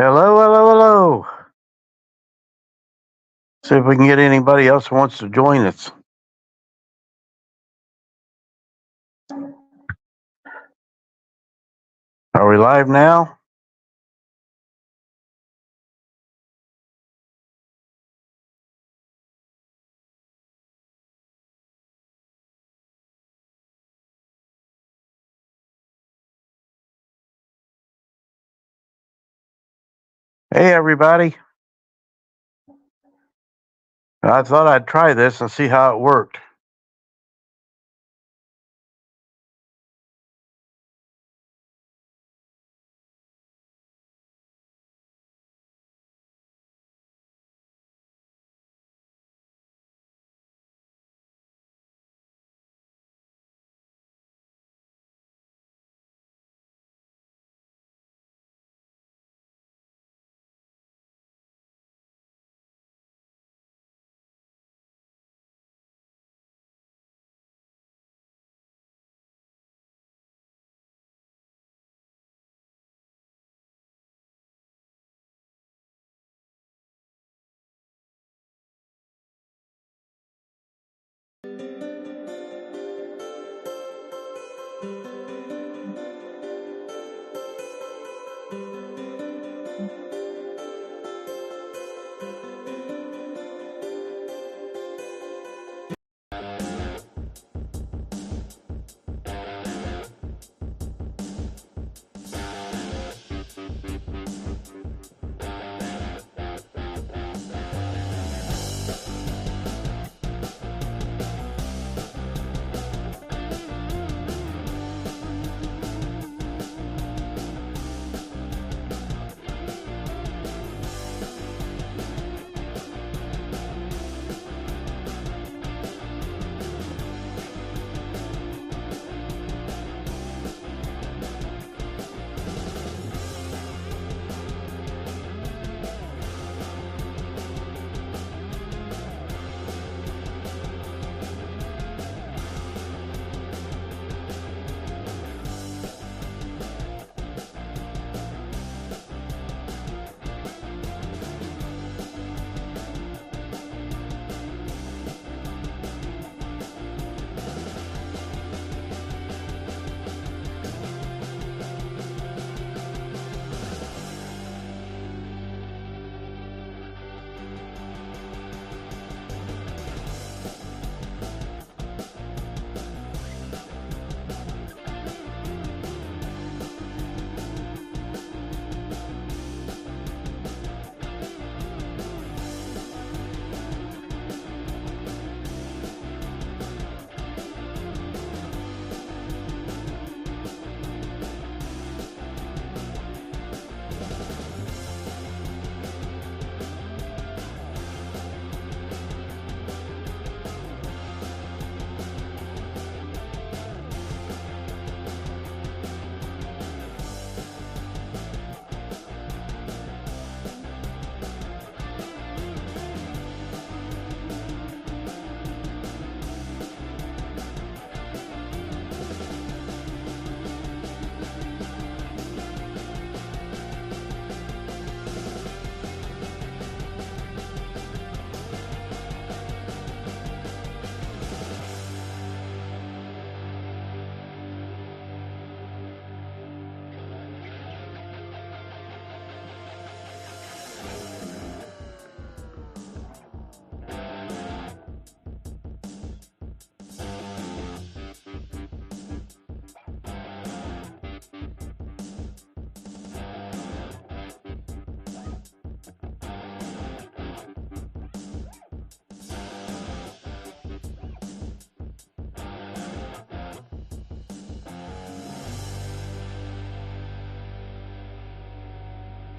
Hello, hello, hello. See if we can get anybody else who wants to join us. Are we live now? Hey, everybody. I thought I'd try this and see how it worked.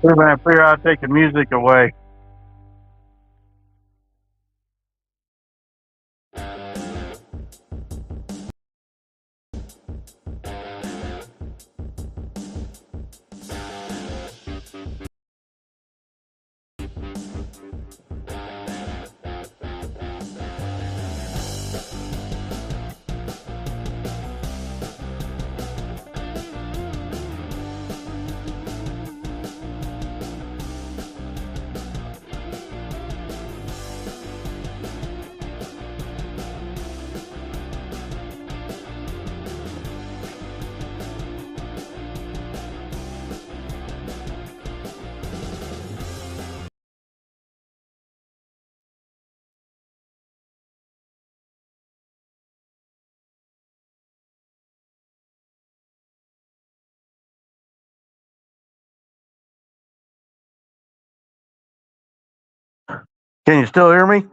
We're going to figure out take the music away. Can you still hear me?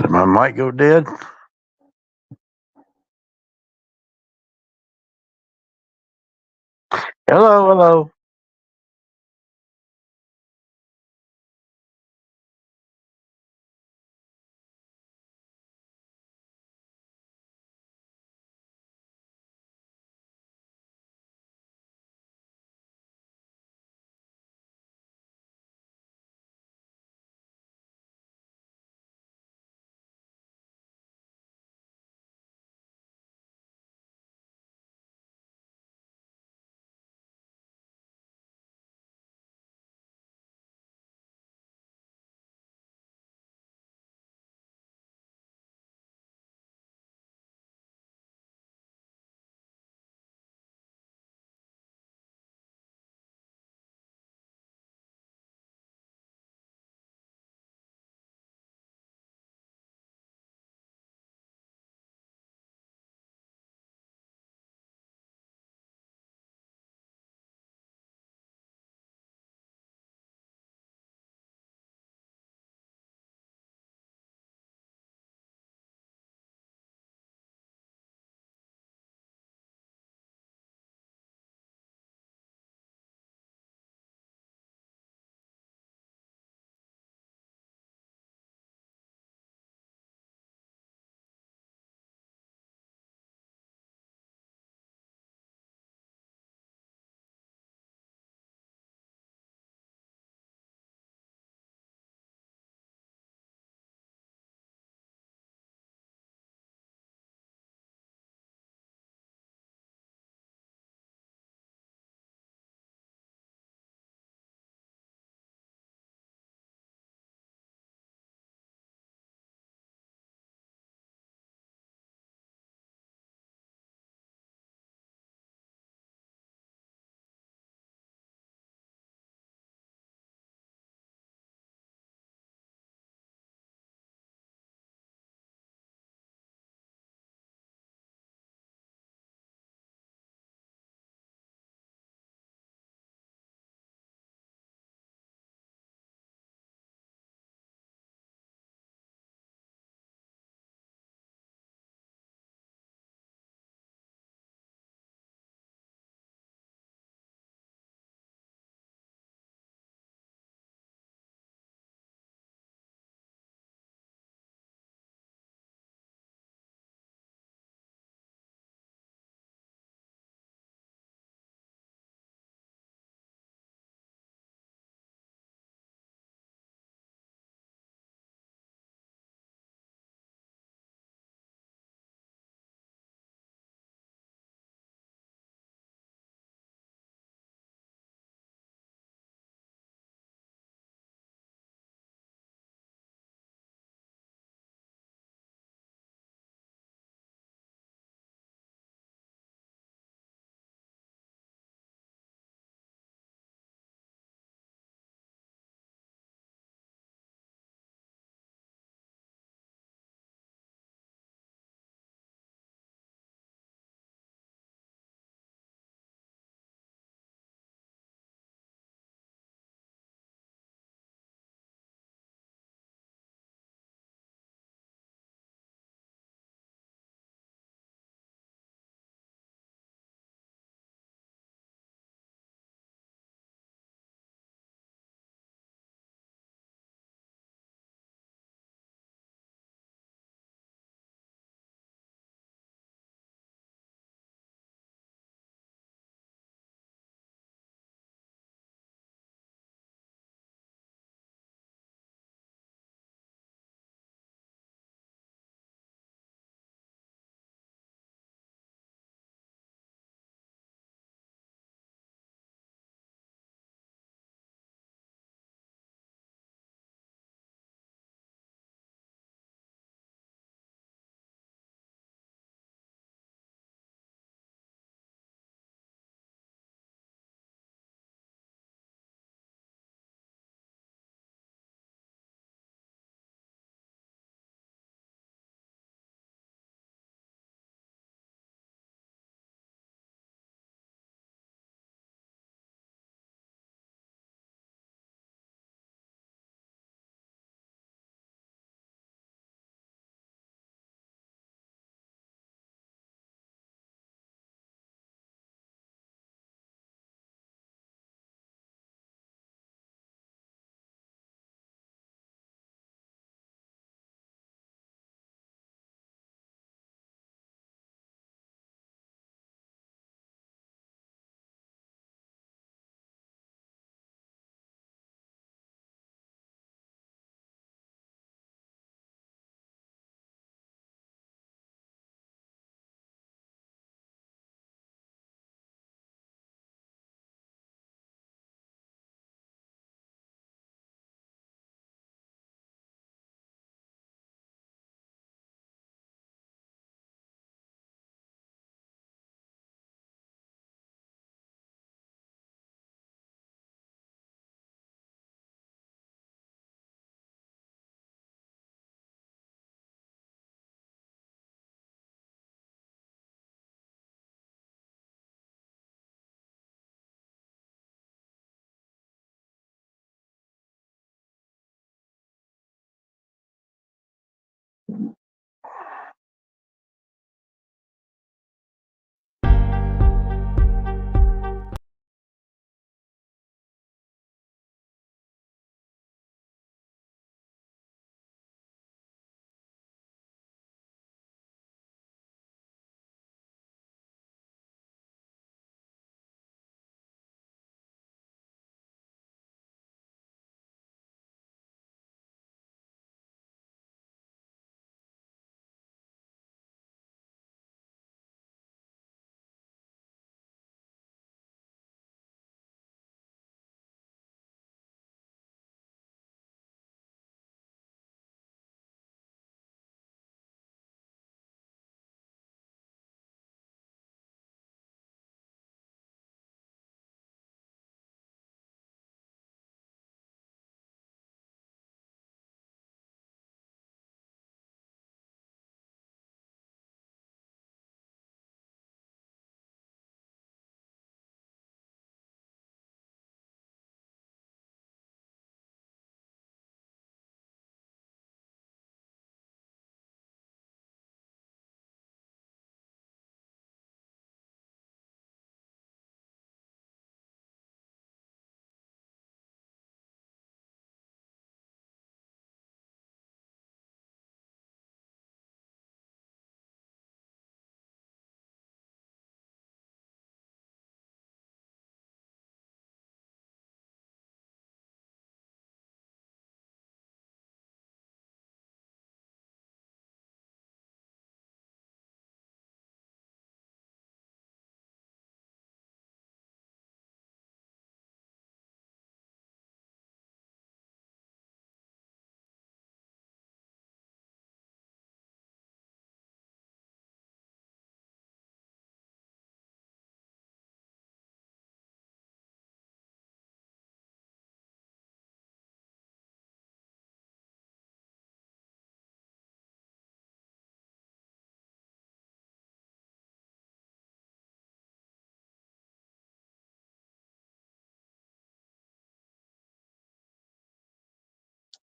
Did my mic go dead? Hello, hello.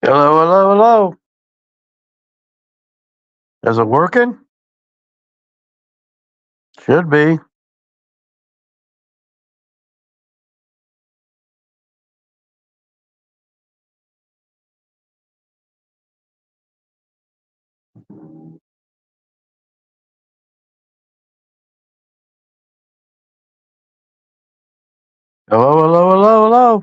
Hello, hello, hello. Is it working? Should be. Hello, hello, hello, hello.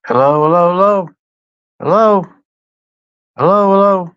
Hello, hello, hello. Hello. Hello, hello.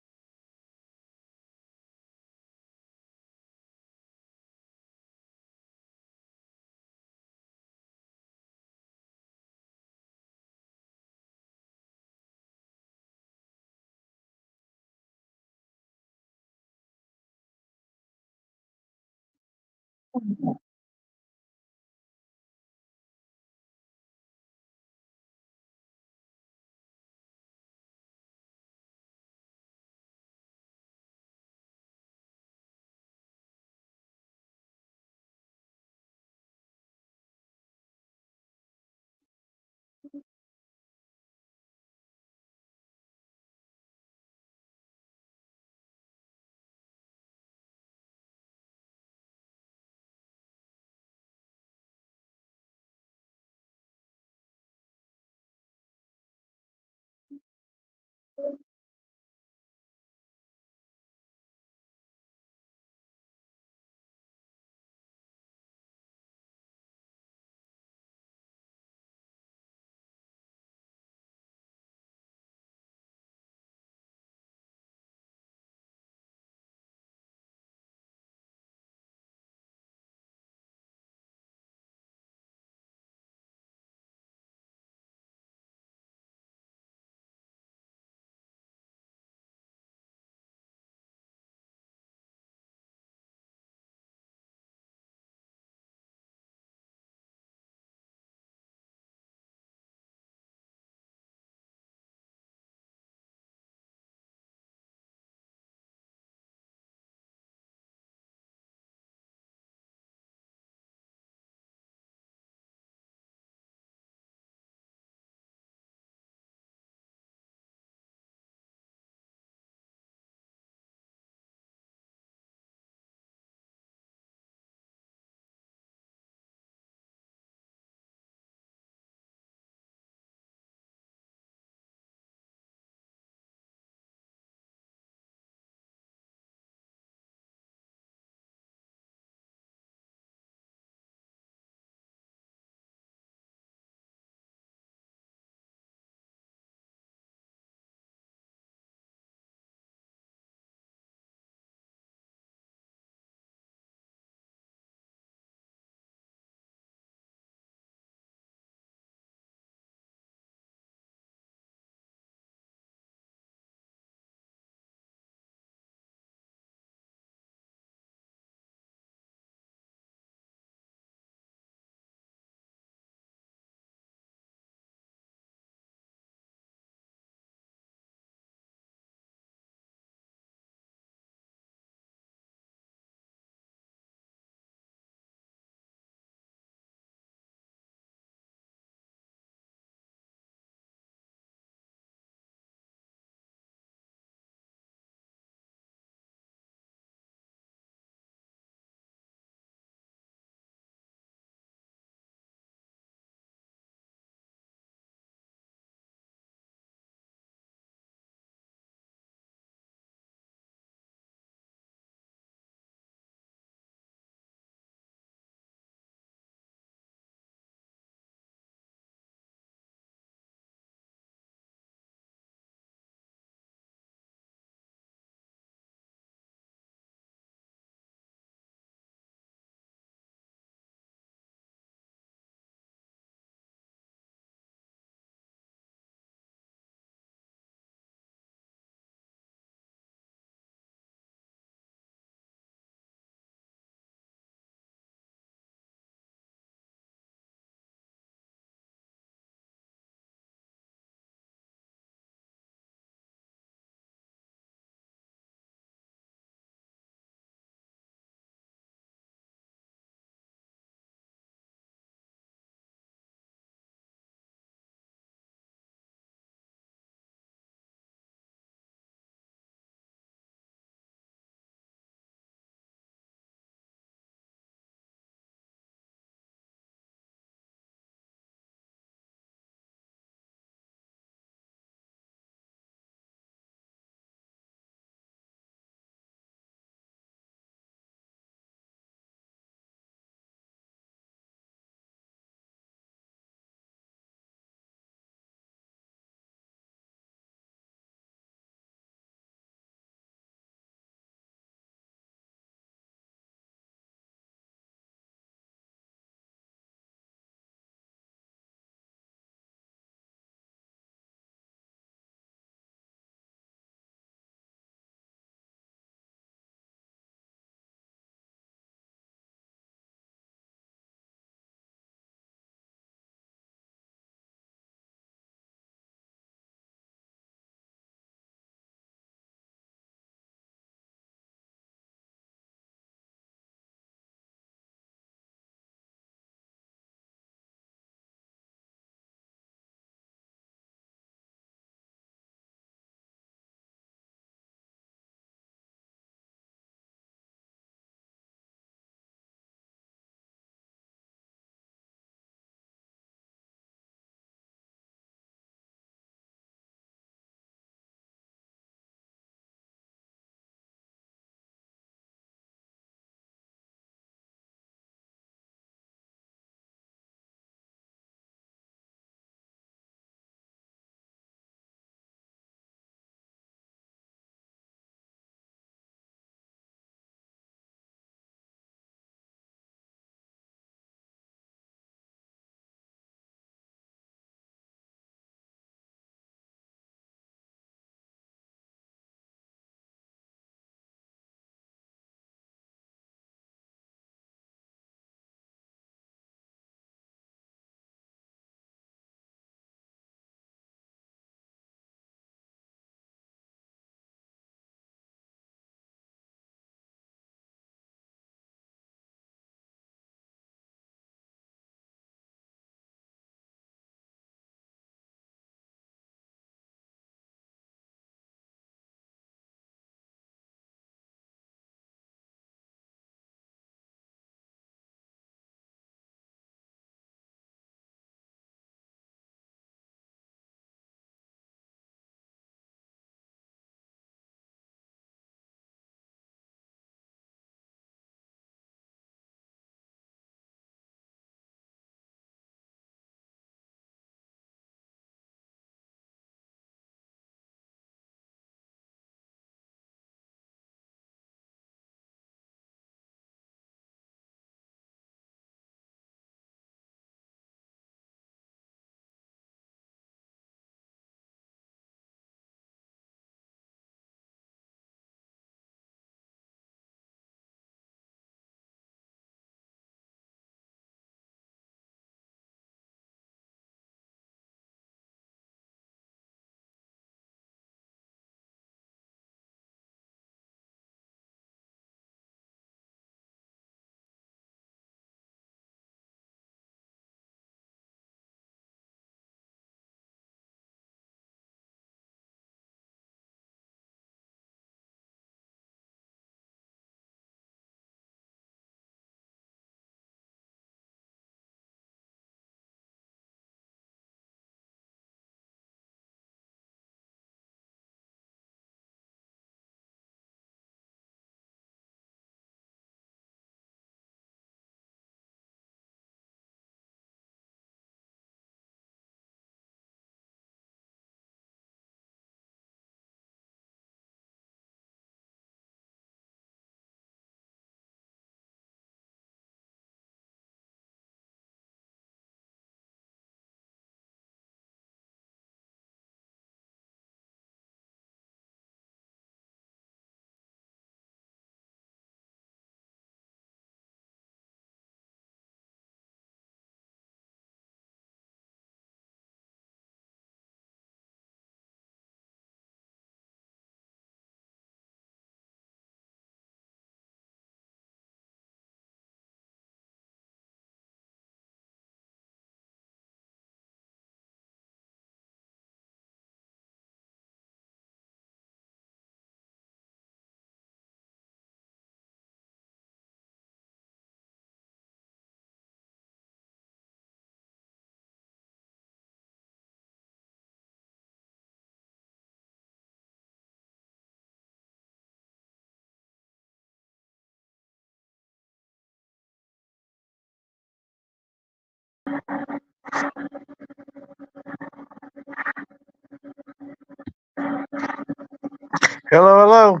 Hello, hello.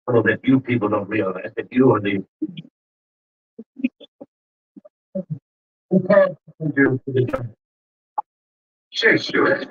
Well, that you people don't realize that you are the sure, sure.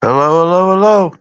Hello, hello, hello.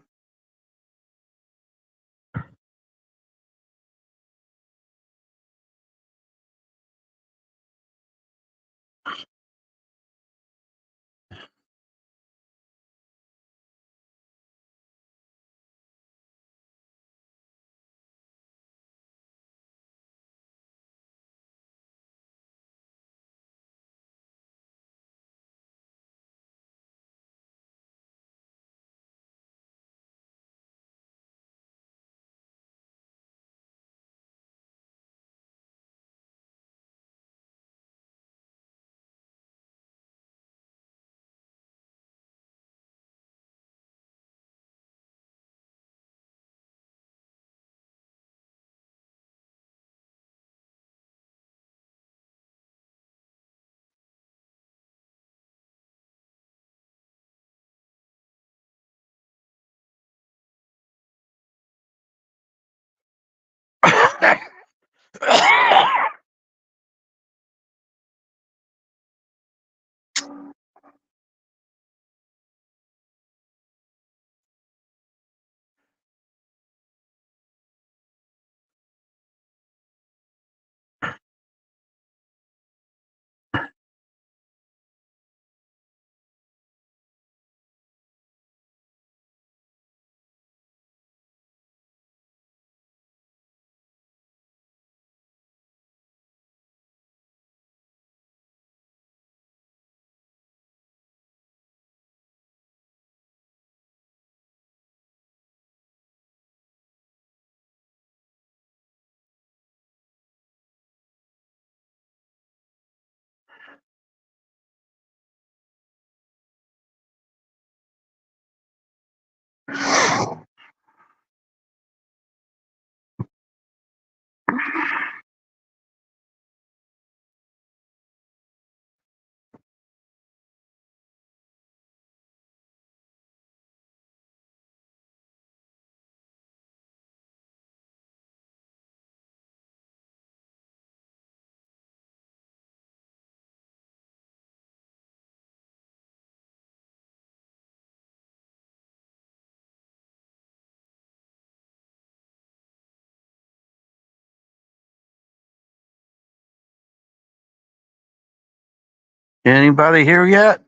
Anybody here yet?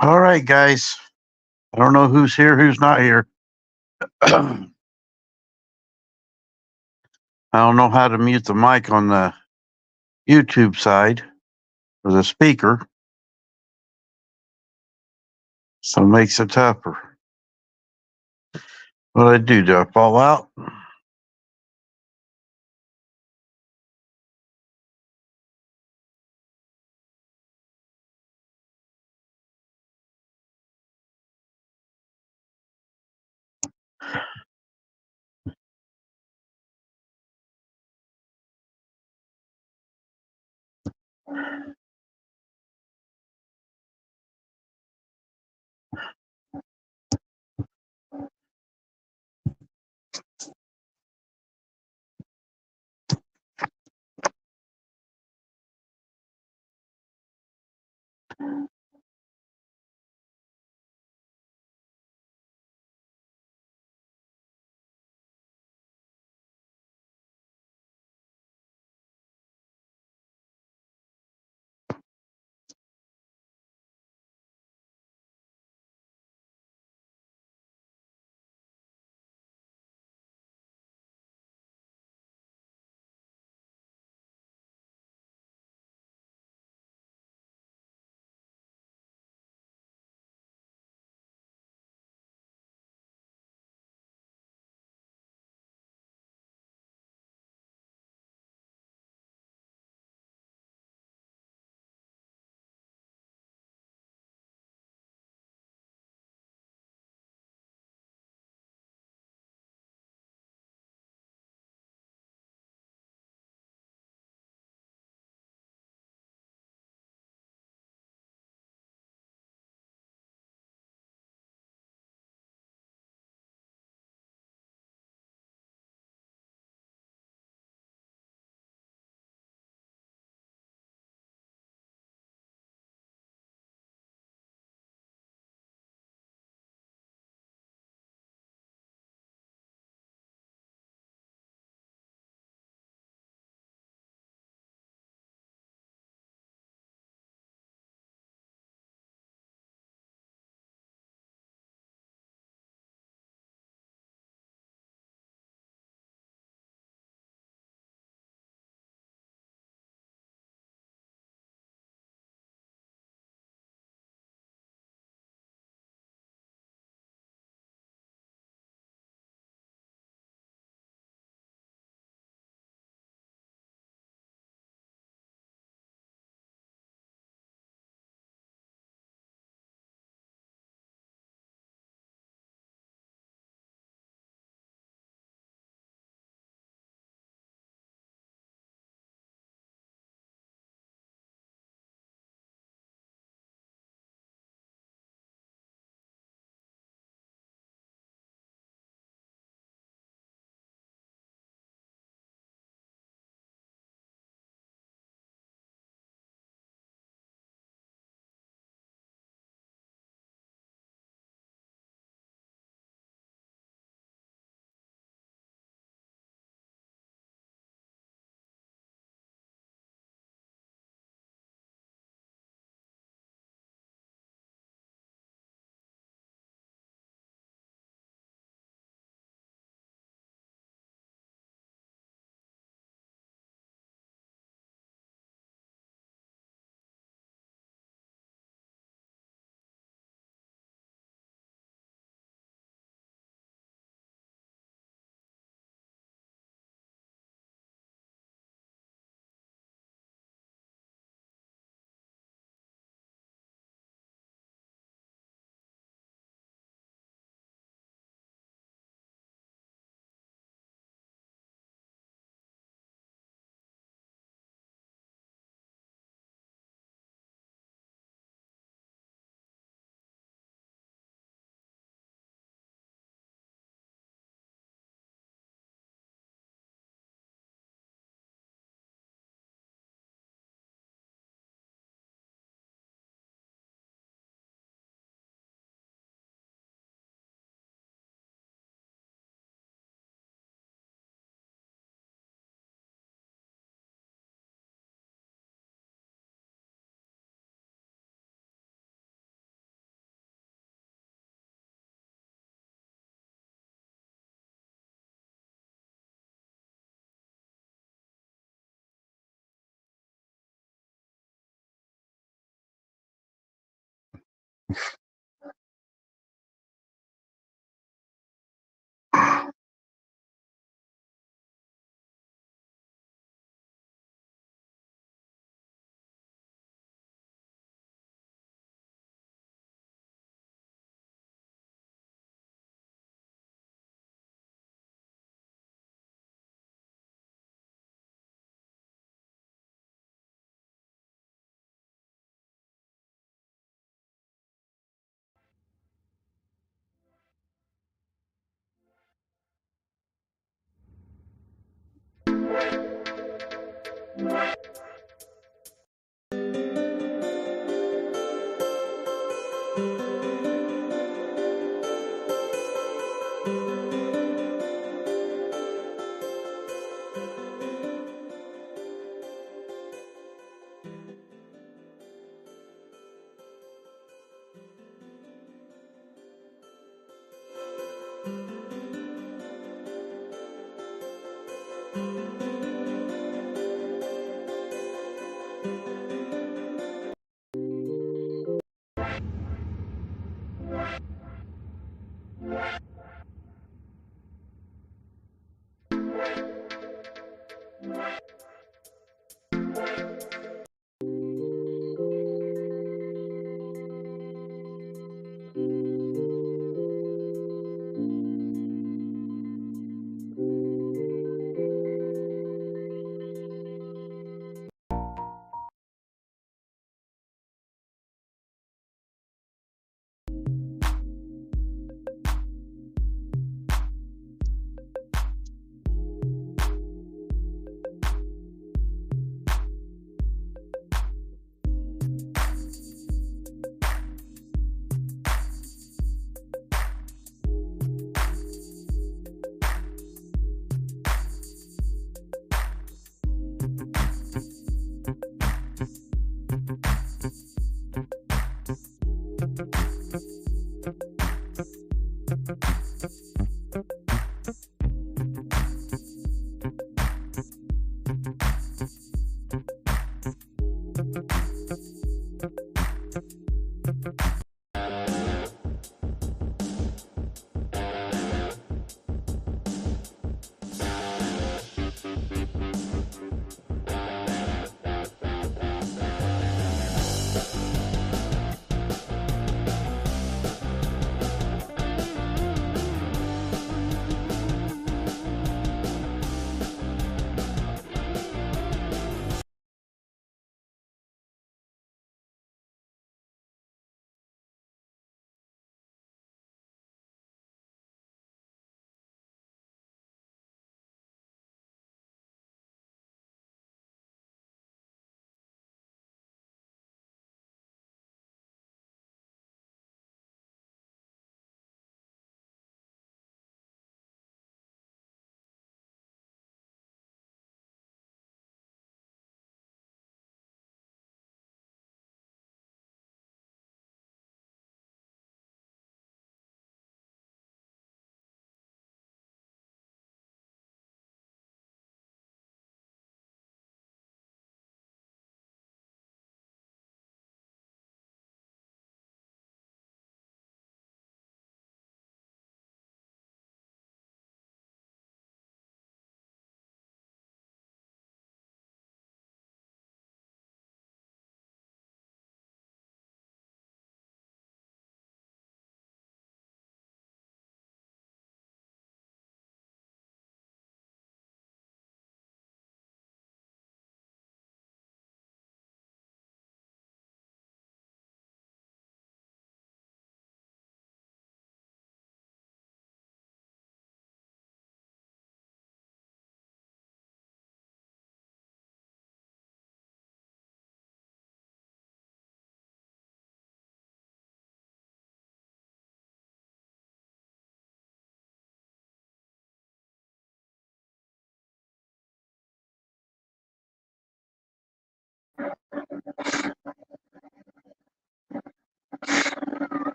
All right, guys. I don't know who's here, who's not here. I don't know how to mute the mic on the YouTube side or the speaker, so it makes it tougher. What do I do? Do I fall out?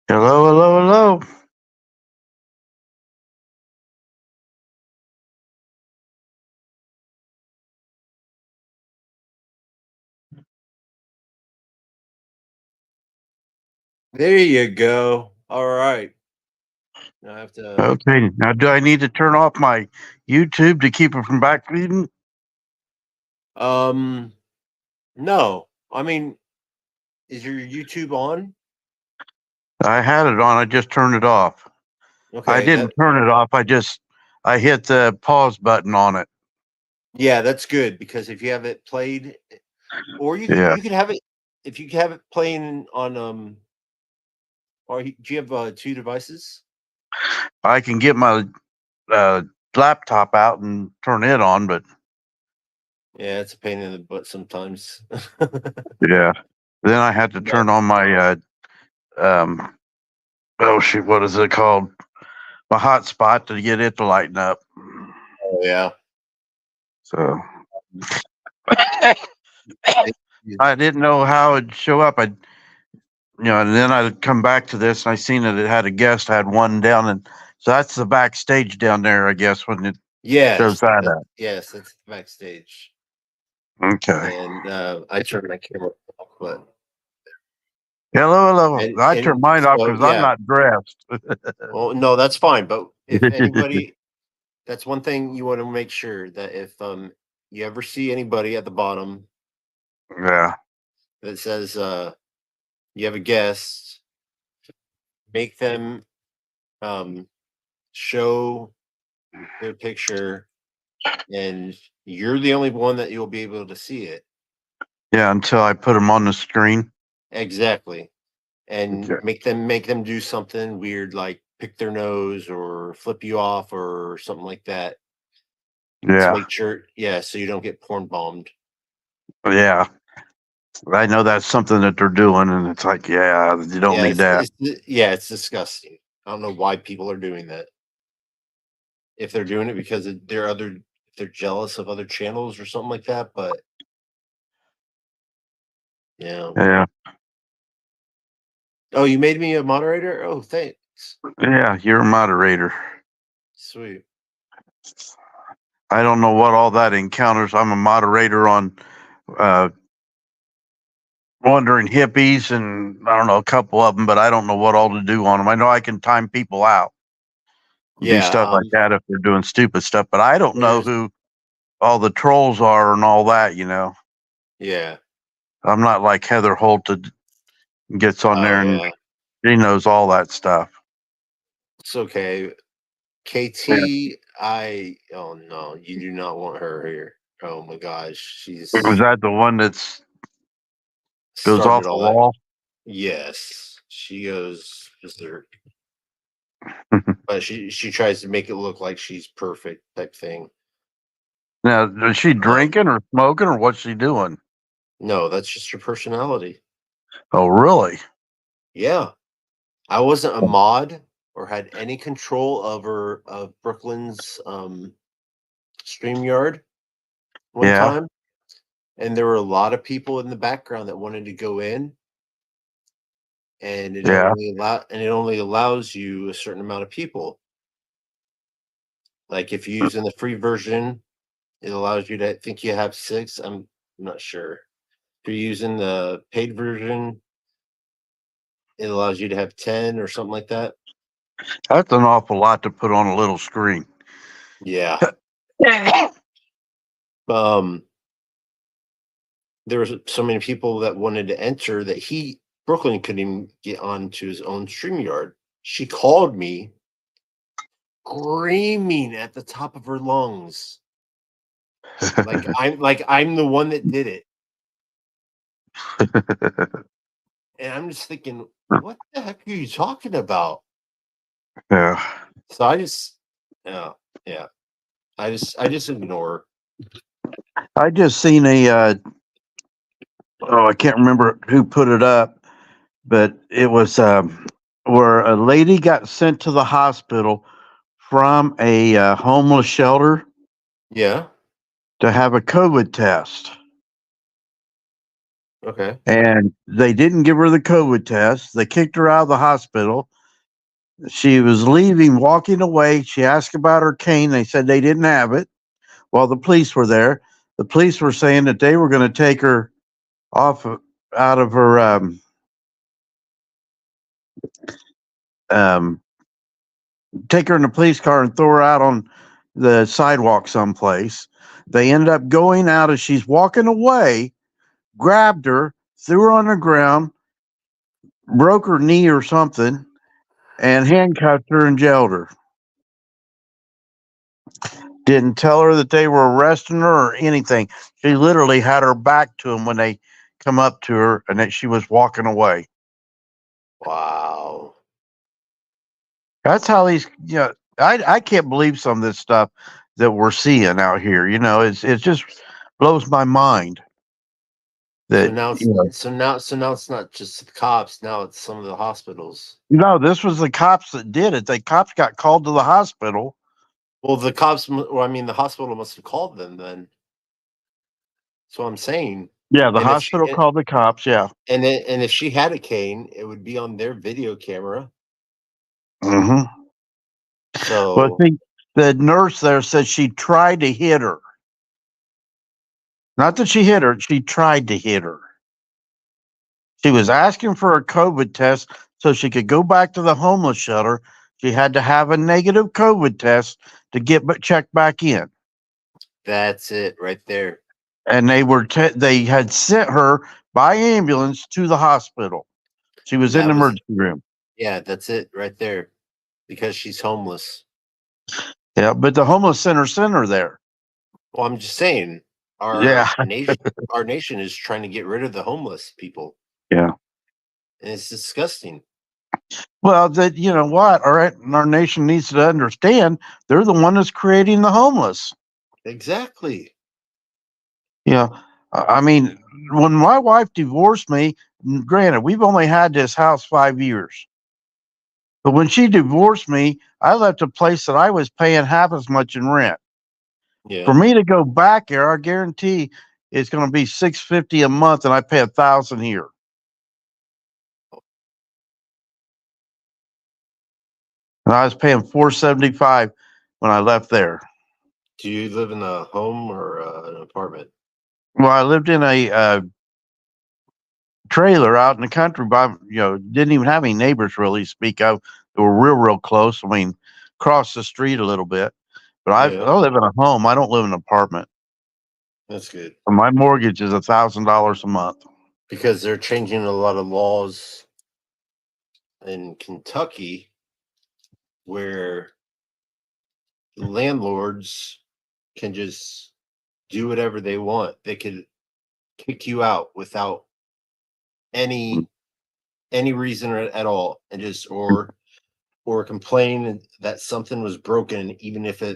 Hello, hello, hello. There you go. All right. I have to. Okay, now do I need to turn off my YouTube to keep it from backfeeding? No. I mean, is your YouTube on? I had it on. I just turned it off. I Okay. didn't turn it off. I hit the pause button on it. Yeah, that's good because if you have it played, or Yeah, you could have it if you have it playing on or do you have two devices? I can get my uh, laptop out and turn it on, but Yeah, it's a pain in the butt sometimes. yeah. Then I had to But turn on my um oh shoot, what is it called? My hotspot to get it to lighten up. oh yeah. So It- I didn't know how it'd show up. And then I'd come back to this and I seen that it had a guest, I had one down, and so that's the backstage down there, I guess, when it shows that up. Yes, that's backstage. Okay. And I turned my camera off, but Hello, hello. I turned and mine off so because I'm yeah. not dressed. Well, no, that's fine. But if anybody, that's one thing you want to make sure that if you ever see anybody at the bottom Yeah. that says you have a guest, make them um show their picture, and you're the only one that you'll be able to see it. Yeah, until I put them on the screen. Exactly. And Okay. make them do something weird like pick their nose or flip you off or something like that to Yeah. make sure, yeah, so you don't get porn bombed. Yeah. I know that's something that they're doing, and it's like, yeah, you don't Yeah, need that. yeah, it's disgusting. I don't know why people are doing that. If they're doing it because if they're jealous of other channels or something like that, but yeah. Yeah. Oh, you made me a moderator? Oh, thanks. Yeah. You're a moderator. Sweet. I don't know what all that encounters. I'm a moderator on uh, Wandering Hippies, and I don't know a couple of them, but I don't know what all to do on them. I know I can time people out, do Yeah, stuff like that if they're doing stupid stuff, but I don't know there's who all the trolls are and all that. yeah. I'm not like Heather Holt that gets on Oh there and yeah. she knows all that stuff. It's okay. Yeah. KT, oh no, you do not want her here. Oh my gosh, Was she's that the one that's goes started off the all that. wall? Yes, she goes berserk, but she tries to make it look like she's perfect type thing. Now, is she Um, drinking or smoking or what's she doing? no, that's just her personality. Oh, really? Yeah, I wasn't a mod or had any control over of Brooklyn's StreamYard one Yeah. time, and there were a lot of people in the background that wanted to go in, and Yeah. it only allows you a certain amount of people. Like if you're using the free version, it allows you to, I think you have 6. I'm not sure. If you're using the paid version, it allows you to have 10 or something like that. That's an awful lot to put on a little screen. Yeah. Um, there was so many people that wanted to enter that Brooklyn couldn't even get onto his own StreamYard. She called me screaming at the top of her lungs. Like I'm the one that did it. And I'm just thinking, what the heck are you talking about? Yeah. So I just, yeah, yeah. I just ignore. I just seen I can't remember who put it up, but it was where a lady got sent to the hospital from a homeless shelter Yeah. to have a COVID test. Okay. and they didn't give her the COVID test. They kicked her out of the hospital. She was leaving, walking away. She asked about her cane. They said they didn't have it while the police were there. The police were saying that they were going to take her out of her take her in a police car and throw her out on the sidewalk someplace. They ended up going out as she's walking away, grabbed her, threw her on the ground, broke her knee or something, and handcuffed her and jailed her. Didn't tell her that they were arresting her or anything. She literally had her back to them when they come up to her and that she was walking away. Wow. That's how these, I can't believe some of this stuff that we're seeing out here. It just blows my mind. That So now it's not just the cops. Now it's some of the hospitals. this was the cops that did it. The cops got called to the hospital. Well, the cops. Well, I mean, the hospital must have called them then. That's what I'm saying. Yeah, the And hospital called the cops. Yeah. And if she had a cane, it would be on their video camera. Mm-hmm. So, Well, I think the nurse there said she tried to hit her. Not that she hit her, she tried to hit her. She was asking for a COVID test so she could go back to the homeless shelter. She had to have a negative COVID test to get checked back in. that's it right there. And they had sent her by ambulance to the hospital. She was in the emergency room. Yeah, that's it right there. Because she's homeless. Yeah, but the homeless center sent her there. Well, I'm just saying, our nation is trying to get rid of the homeless people. Yeah. And it's disgusting. Well, you know what? Our nation needs to understand they're the one that's creating the homeless. Exactly. Yeah. I mean, when my wife divorced me, granted, we've only had this house 5 years. But when she divorced me, I left a place that I was paying half as much in rent. Yeah. For me to go back there, I guarantee it's going to be $650 a month, and I pay $1,000 here. And I was paying $475 when I left there. Do you live in a home or an apartment? Well, I lived in a trailer out in the country, but didn't even have any neighbors really speak of. They were real close. I mean, across the street a little bit. But I live in a home. I don't live in an apartment. That's good. My mortgage is $1,000 a month. Because they're changing a lot of laws in Kentucky where landlords can just do whatever they want. They could kick you out without any reason at all, and just or complain that something was broken, even if they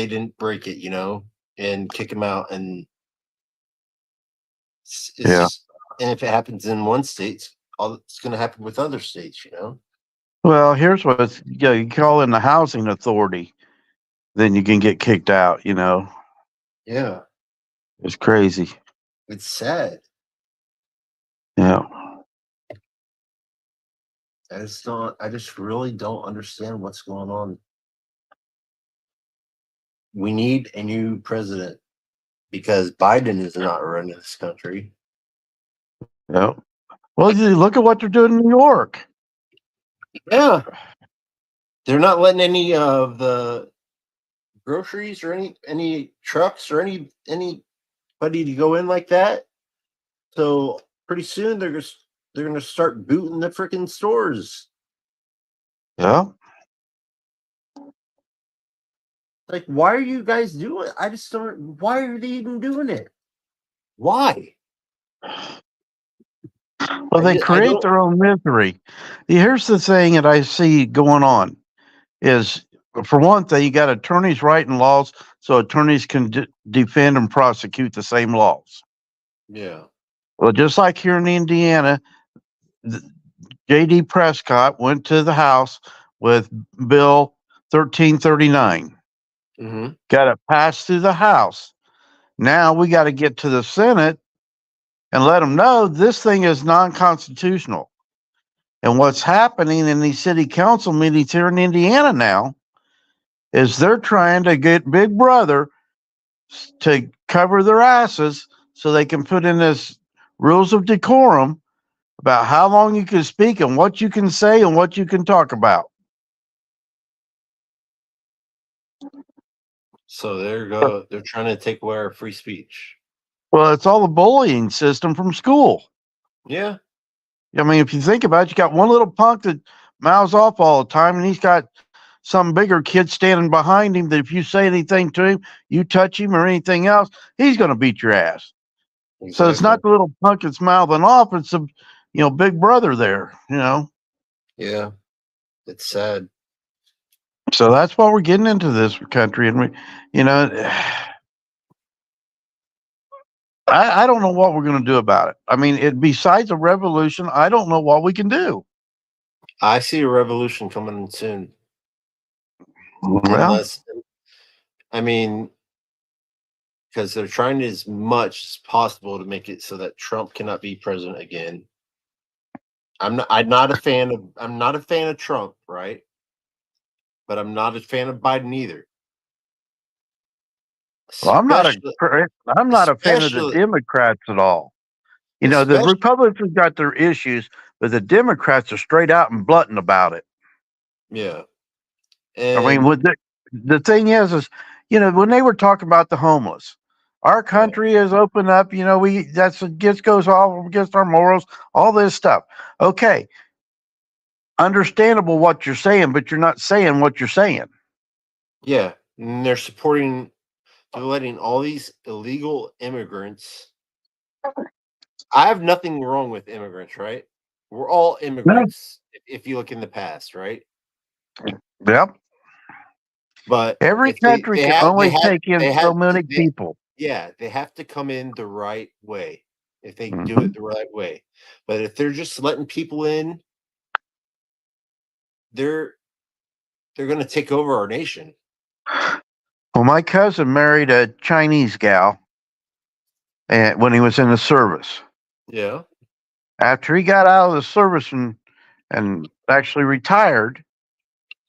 didn't break it, and kick them out. And and if it happens in one state, it's going to happen with other states, Well, here's what you call in the housing authority, then you can get kicked out. Yeah, it's crazy. It's sad. Yeah. I just really don't understand what's going on. We need a new president because Biden is not running this country. Yeah. Well, look at what they're doing in New York. Yeah. They're not letting any of the groceries or any trucks or anybody to go in like that. So pretty soon they're going to start booting the freaking stores. Yeah. Like, why are you guys doing it? I just don't. Why are they even doing it? Why? Well, they create their own misery. Here's the thing that I see going on is, for one thing, you got attorneys writing laws so attorneys can defend and prosecute the same laws. Yeah. Well, just like here in Indiana, J.D. Prescott went to the House with Bill 1339. Mm-hmm. Got it passed through the House. Now we got to get to the Senate and let them know this thing is non-constitutional. And what's happening in these city council meetings here in Indiana now is they're trying to get Big Brother to cover their asses so they can put in this rules of decorum about how long you can speak and what you can say and what you can talk about. So they're trying to take away our free speech. Well, it's all the bullying system from school. Yeah. I mean, if you think about it, you got one little punk that mouths off all the time, and he's got some bigger kid standing behind him that if you say anything to him, you touch him or anything else, he's going to beat your ass. Exactly. So it's not the little punk that's mouthing off; it's a, Big Brother there. Yeah, it's sad. So that's why we're getting into this country, and I don't know what we're going to do about it. I mean, besides a revolution, I don't know what we can do. I see a revolution coming soon. Well, because they're trying as much as possible to make it so that Trump cannot be president again. I'm not a fan of Trump, right? But I'm not a fan of Biden either. Well, I'm not a fan of the Democrats at all. The Republicans got their issues, but the Democrats are straight out and blunt about it. Yeah. And I mean, the thing is, when they were talking about the homeless, our country is open up. Goes all against our morals, all this stuff. Okay, understandable what you're saying, but you're not saying what you're saying. Yeah, and they're letting all these illegal immigrants. I have nothing wrong with immigrants, right? We're all immigrants if you look in the past, right? Yep. But every country can only take in so many people. Yeah, they have to come in the right way if they do it the right way. But if they're just letting people in, they're going to take over our nation. Well, my cousin married a Chinese gal when he was in the service. Yeah. After he got out of the service and actually retired,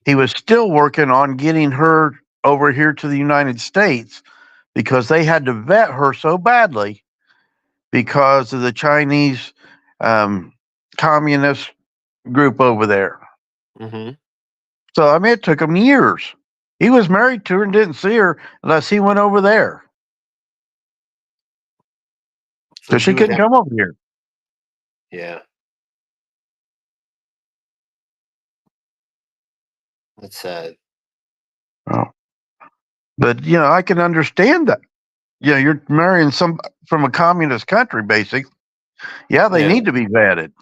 he was still working on getting her over here to the United States because they had to vet her so badly because of the Chinese communist group over there. Mm-hmm. So, I mean, it took him years. He was married to her and didn't see her unless he went over there. So she couldn't come over here. Yeah. That's sad. Oh. But, I can understand that. You're marrying some from a communist country, basically. Yeah, they need to be vetted.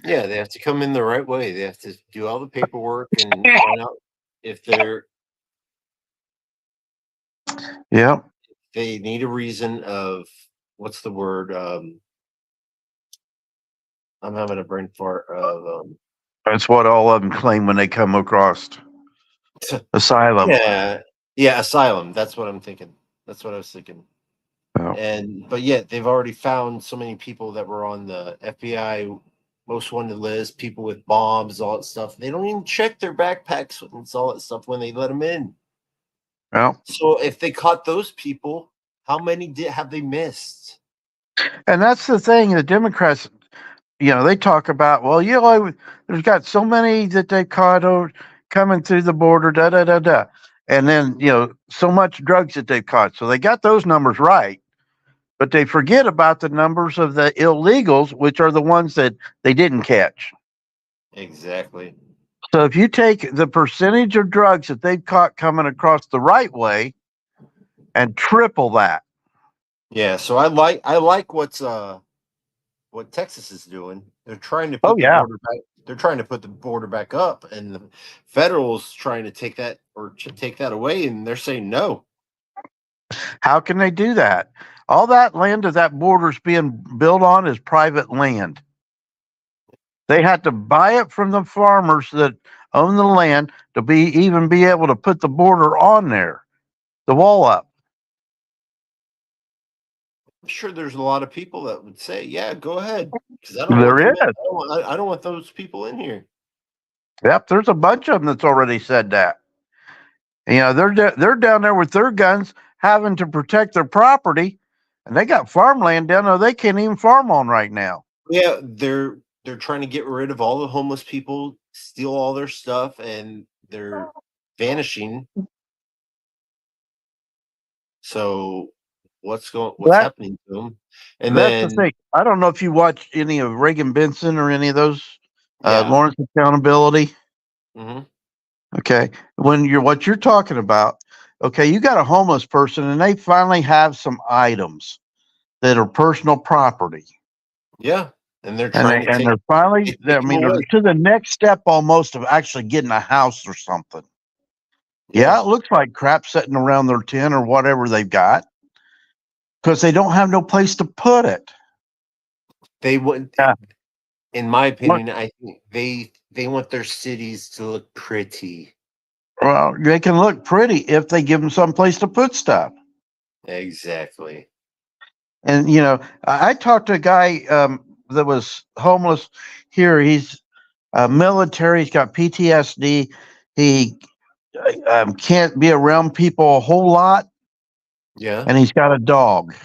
Yeah, they have to come in the right way. They have to do all the paperwork and find out if they're. Yeah. They need a reason of what's the word? I'm having a brain fart of. That's what all of them claim when they come across asylum. Yeah, asylum. That's what I'm thinking. That's what I was thinking. Oh. But yet they've already found so many people that were on the FBI most wanted list, people with bombs, all that stuff. They don't even check their backpacks and all that stuff when they let them in. Well, so if they caught those people, how many have they missed? And that's the thing. The Democrats, they talk about, there's got so many that they caught coming through the border, da da da da, and then so much drugs that they've caught. So they got those numbers right. But they forget about the numbers of the illegals, which are the ones that they didn't catch. Exactly. So if you take the percentage of drugs that they've caught coming across the right way and triple that. Yeah, so I like what Texas is doing. They're trying to put the border back. They're trying to put the border back up, and the federals trying to take that away, and they're saying no. How can they do that? All that land that border's being built on is private land. They had to buy it from the farmers that own the land to even be able to put the border on there, the wall up. I'm sure there's a lot of people that would say, "Yeah, go ahead," because I don't want There them. is. I don't want those people in here. Yep, there's a bunch of them that's already said that. They're down there with their guns, having to protect their property, and they got farmland down there they can't even farm on right now. Yeah, they're trying to get rid of all the homeless people, steal all their stuff, and they're vanishing. So what's That happening to them? And that's the then thing. I don't know if you watch any of Reagan Benson or any of those yeah, Lawrence Accountability. hmm Okay, when what you're talking about, okay, you got a homeless person and they finally have some items that are personal property, yeah, and they're and trying to they're finally, they take I them mean, they're away. to the next step almost of actually getting a house or something. Yeah, Yeah, it looks like crap sitting around their tent or whatever they've got because they don't have no place to put it. they would. Yeah. In my What? opinion, I think they want their cities to look pretty. Well, they can look pretty if they give them some place to put stuff. Exactly. And I talked to a guy that was homeless here. He's military. He's got PTSD. He can't be around people a whole lot, Yeah. and he's got a dog.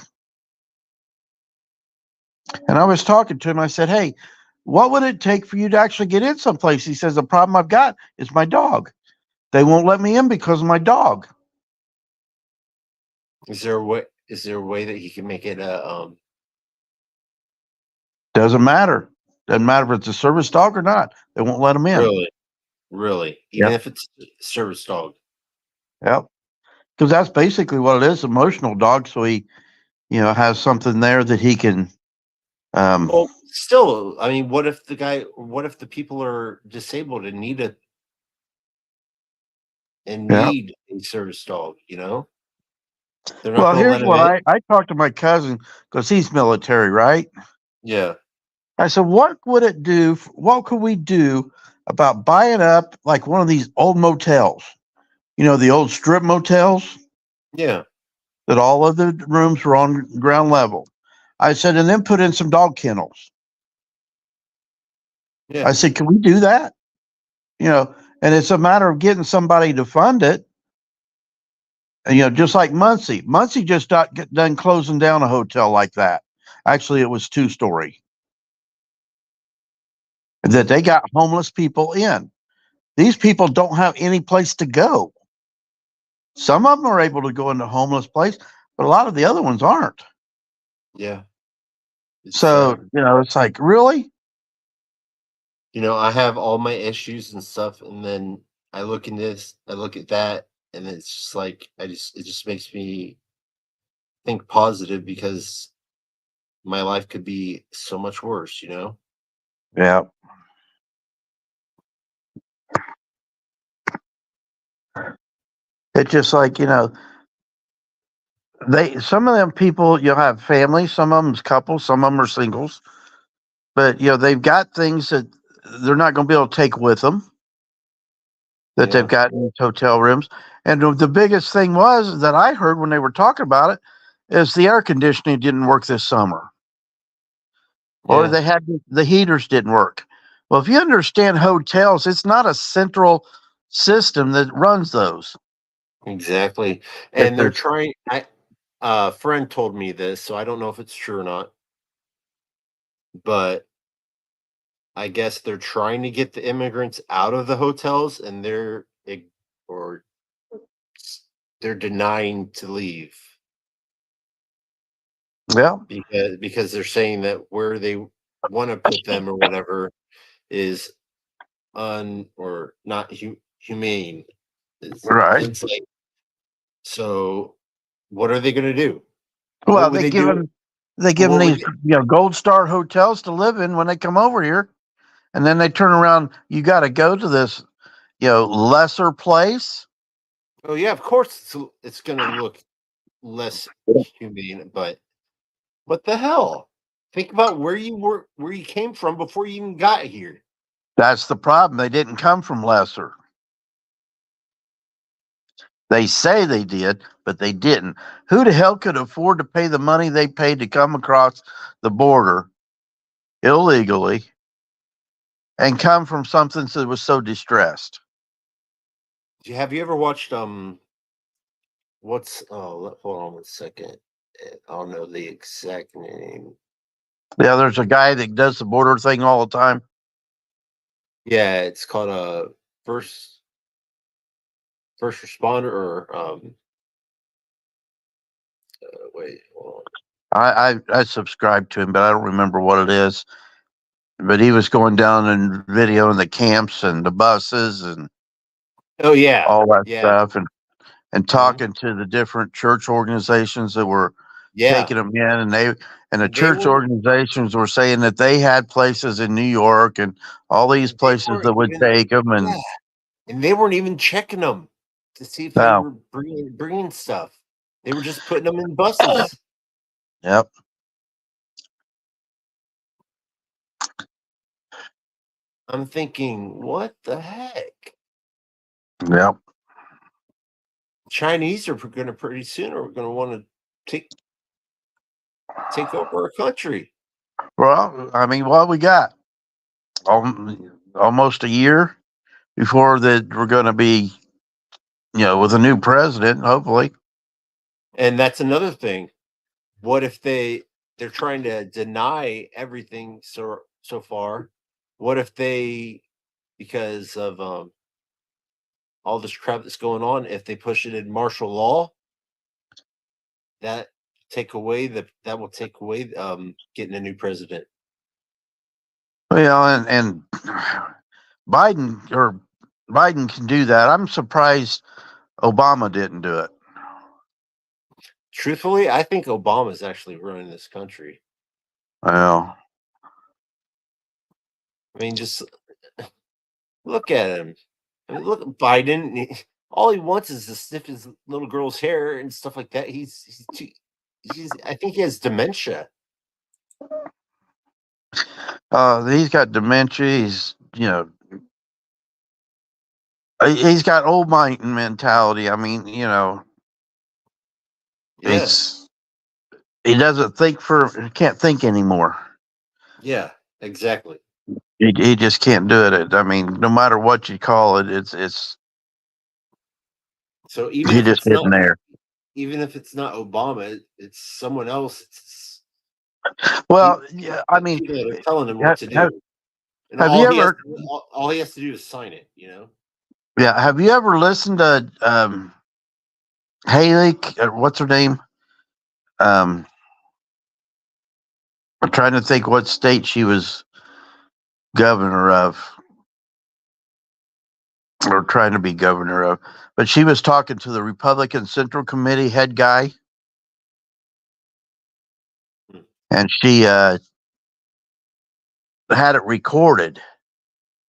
And I was talking to him. I said, "Hey, what would it take for you to actually get in someplace?" He says, "The problem I've got is my dog. They won't let me in because of my dog." Is there a way? Is there a way that he can make it a Doesn't matter. Doesn't matter if it's a service dog or not. They won't let him in. really, really, even Yep. if it's a service dog? Yep. Because that's basically what it is, emotional dog. So he, has something there that he can. Well, still, I mean, what if what if the people are disabled and Yeah. need a service dog? They're not Well, going to here's let him what in. I talked to my cousin because he's military, right? Yeah, I said, what would it do? What could we do about buying up like one of these old motels? The old strip motels yeah, that all of the rooms were on ground level. I said, and then put in some dog kennels. yeah. I said, can we do that? And it's a matter of getting somebody to fund it. And, just like Muncie. Muncie just got done closing down a hotel like that. Actually, it was 2-story that they got homeless people in. These people don't have any place to go. Some of them are able to go into a homeless place, but a lot of the other ones aren't. Yeah. It's So, sad. it's like, really? I have all my issues and stuff, and then I look in this, I look at that, and it's just like it just makes me think positive because my life could be so much worse. Yeah. It's just like, some of them people, you'll have families, some of them's couples, some of them are singles, but they've got things that they're not going to be able to take with them that they've Yeah. got in these hotel rooms. And the biggest thing was that I heard when they were talking about it is the air conditioning didn't work this summer, or Yeah. they had the heaters didn't work. Well, if you understand hotels, it's not a central system that runs those. Exactly. If And they're there's trying I a friend told me this, so I don't know if it's true or not, but I guess they're trying to get the immigrants out of the hotels and or they're denying to leave yeah, because they're saying that where they want to put them or whatever is or not humane. right. It's like, so what are they going to do? Well, What would they do? they give them What would these gold star hotels to live in when they come over here, and then they turn around. You got to go to this lesser place. Oh yeah, of course it's going to look less humane, but what the hell? Think about where you came from before you even got here. That's the problem. They didn't come from lesser. They say they did, but they didn't. Who the hell could afford to pay the money they paid to come across the border illegally and come from something that was so distressed? Have you ever watched what's hold on 1 second. I'll know the exact name. Yeah, there's a guy that does the border thing all the time. Yeah, it's called first responder or wait, hold on. I subscribe to him, but I don't remember what it is. But he was going down and videoing the camps and the buses and Oh yeah. all that Yeah. stuff, and Mhm. talking to the different church organizations that were Yeah. taking them in, and the They church were organizations were saying that they had places in New York and all these they places weren't that would even take them, yeah, and and they weren't even checking them to see if they wow, were bringing stuff. They were just putting them in buses. yep, I'm thinking, what the heck? yep. Chinese are going to pretty soon are going to want to take over our country. Well, I mean, what we got? Almost a year before that we're going to be, with a new president, hopefully. And that's another thing. What if they're trying to deny everything so far? What if they, because of all this crap that's going on, if they push it in martial law, that that will take away getting a new president. Well, and Biden can do that. I'm surprised Obama didn't do it. Truthfully, I think Obama's actually running this country. Well, I mean, just look at him. I mean, look at Biden. All he wants is to sniff his little girl's hair and stuff like that. I think he has dementia. he's got dementia. He's got old mind mentality. I mean, Yeah, he doesn't can't think anymore. yeah, exactly. He just can't do it. I mean, no matter what you call it, it's So he just getting there. even if it's not Obama, it's someone else. It's Well, yeah, I mean, people that are telling him what have, to have, do, and have you ever? all he has to do is sign it. Yeah, have you ever listened to Haley? What's her name? I'm trying to think what state she was governor of, or trying to be governor of. But she was talking to the Republican Central Committee head guy, and she had it recorded.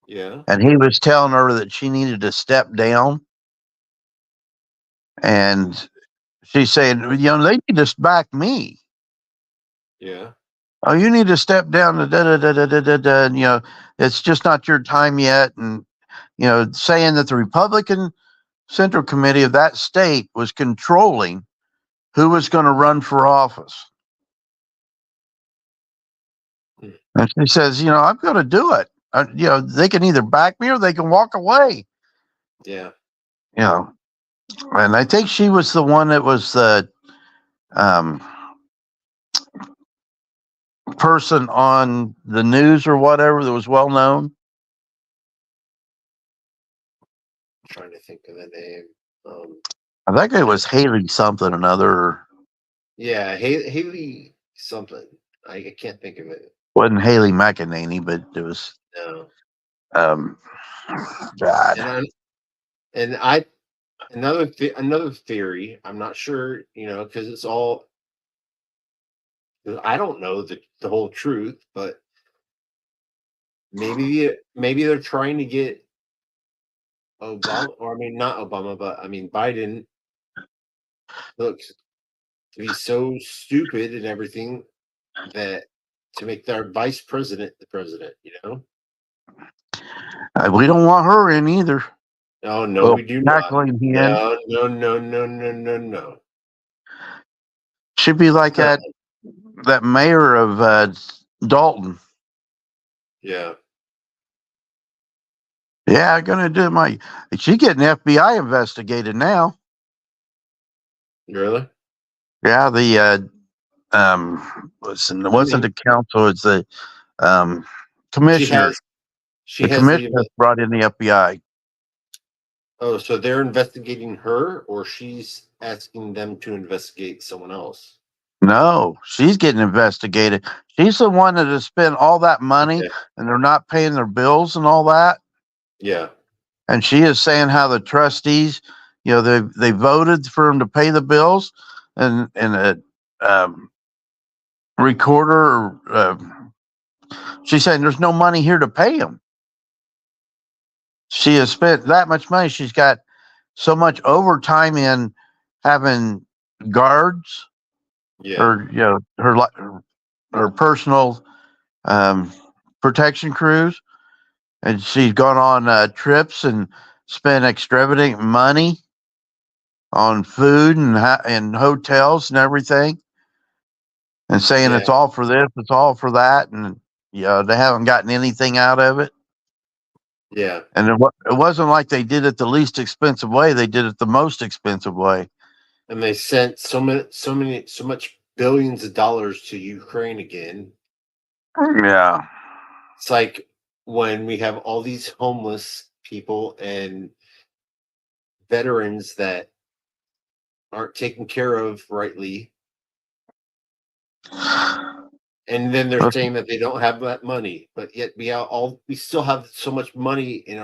Yeah. And he was telling her that she needed to step down. And she's saying, they need to back me. Yeah. Oh, you need to step down. And, it's just not your time yet. And, saying that the Republican Central Committee of that state was controlling who was going to run for office. And she says, I'm going to do it. They can either back me or they can walk away. Yeah. And I think she was the one that was the person on the news or whatever that was well known. I'm trying to think of the name. I think it was Haley something or another. Yeah, Haley something. I can't think of it. Wasn't Haley McEnany, but it was. No. God. And another theory. I'm not sure, because it's all. I don't know the whole truth, but maybe they're trying to get Obama, or I mean not Obama, but I mean Biden. Look, to be so stupid and everything that to make their vice president the president. We don't want her in either. Oh no, Little we do not. cackling hen. No. Should be like that mayor of Dalton. Yeah. Yeah, gonna do my. She getting FBI investigated now. Really? Yeah, the wasn't the council? It's the commissioner. She The has commissioner brought in the FBI. Oh, so they're investigating her, or she's asking them to investigate someone else? No, she's getting investigated. She's the one that has spent all that money, Okay. and they're not paying their bills and all that. Yeah. And she is saying how the trustees, they voted for them to pay the bills, and a recorder. She's saying there's no money here to pay them. She has spent that much money. She's got so much overtime in having guards, Yeah. or her personal protection crews, and she's gone on trips and spent extravagant money on food and hotels and everything, and saying Yeah. it's all for this, it's all for that, and they haven't gotten anything out of it. Yeah. And it wasn't like they did it the least expensive way; they did it the most expensive way. And they sent so much billions of dollars to Ukraine again. Yeah. It's like when we have all these homeless people and veterans that aren't taken care of rightly, and then they're saying that they don't have that money, but yet we still have so much money in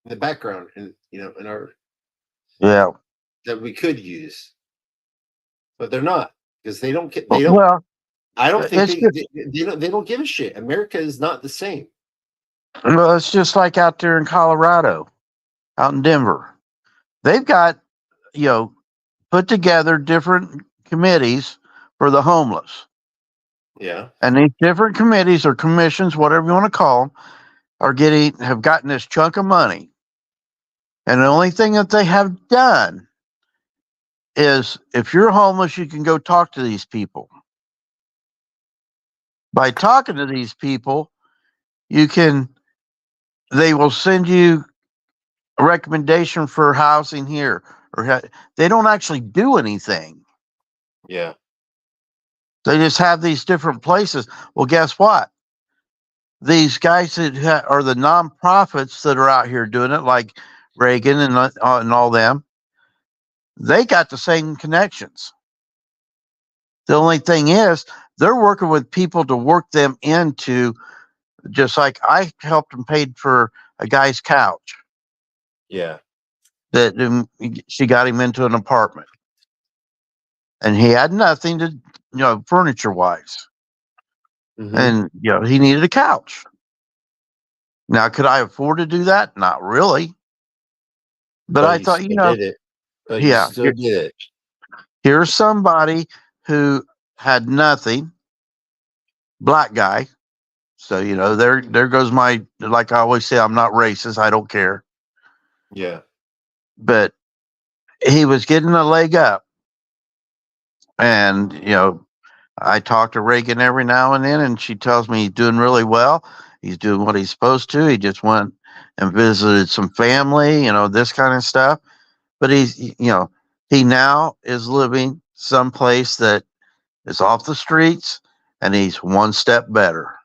the background, and in our that we could use, but they're not, because they don't get Well, I don't think it's they don't give a shit. America is not the same. well, it's just like out there in Colorado, out in Denver. They've got, put together different committees for the homeless. Yeah. And these different committees or commissions, whatever you want to call them, have gotten this chunk of money. And the only thing that they have done is, if you're homeless, you can go talk to these people. By talking to these people, they will send you a recommendation for housing here, or they don't actually do anything. Yeah. They just have these different places. Well, guess what? These guys that are the nonprofits that are out here doing it, like Reagan and all them, they got the same connections. The only thing is, they're working with people to work them into, just like I helped them paid for a guy's couch. Yeah. That she got him into an apartment, and he had nothing to, furniture wise, and he needed a couch. Now, could I afford to do that? Not really. But I thought, did it. But you still did it. Here's somebody who had nothing, black guy. So, there goes like I always say, I'm not racist. I don't care. Yeah. But he was getting a leg up. And, I talk to Reagan every now and then, and she tells me he's doing really well. He's doing what he's supposed to. He just went and visited some family, this kind of stuff. But he now is living someplace that is off the streets, and he's one step better.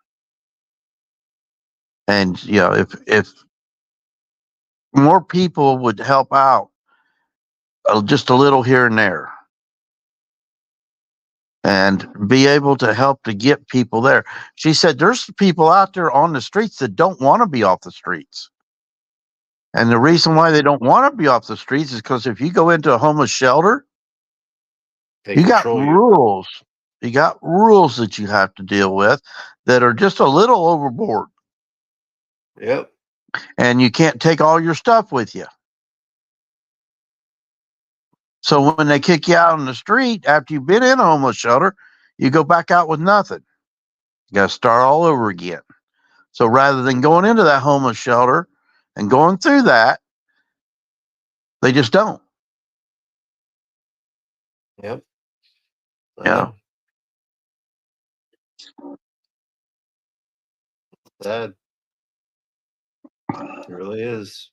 And, if more people would help out just a little here and there, and be able to help to get people there. She said there's people out there on the streets that don't want to be off the streets. And the reason why they don't want to be off the streets is because if you go into a homeless shelter, you got rules. You got rules that you have to deal with that are just a little overboard. Yep. And you can't take all your stuff with you. So when they kick you out on the street after you've been in a homeless shelter, you go back out with nothing. You got to start all over again. So rather than going into that homeless shelter and going through that, they just don't. Yep. Yeah. Sad. It really is.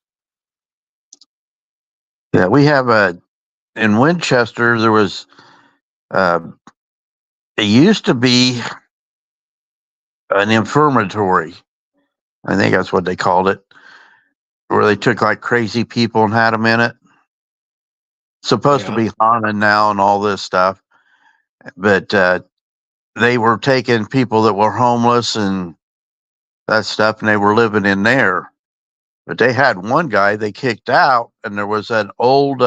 Yeah, we have in Winchester, there was, it used to be an infirmary. I think that's what they called it, where they took like crazy people and had them in it. Supposed to be haunted now and all this stuff, but they were taking people that were homeless and that stuff, and they were living in there. But they had one guy they kicked out, and there was an old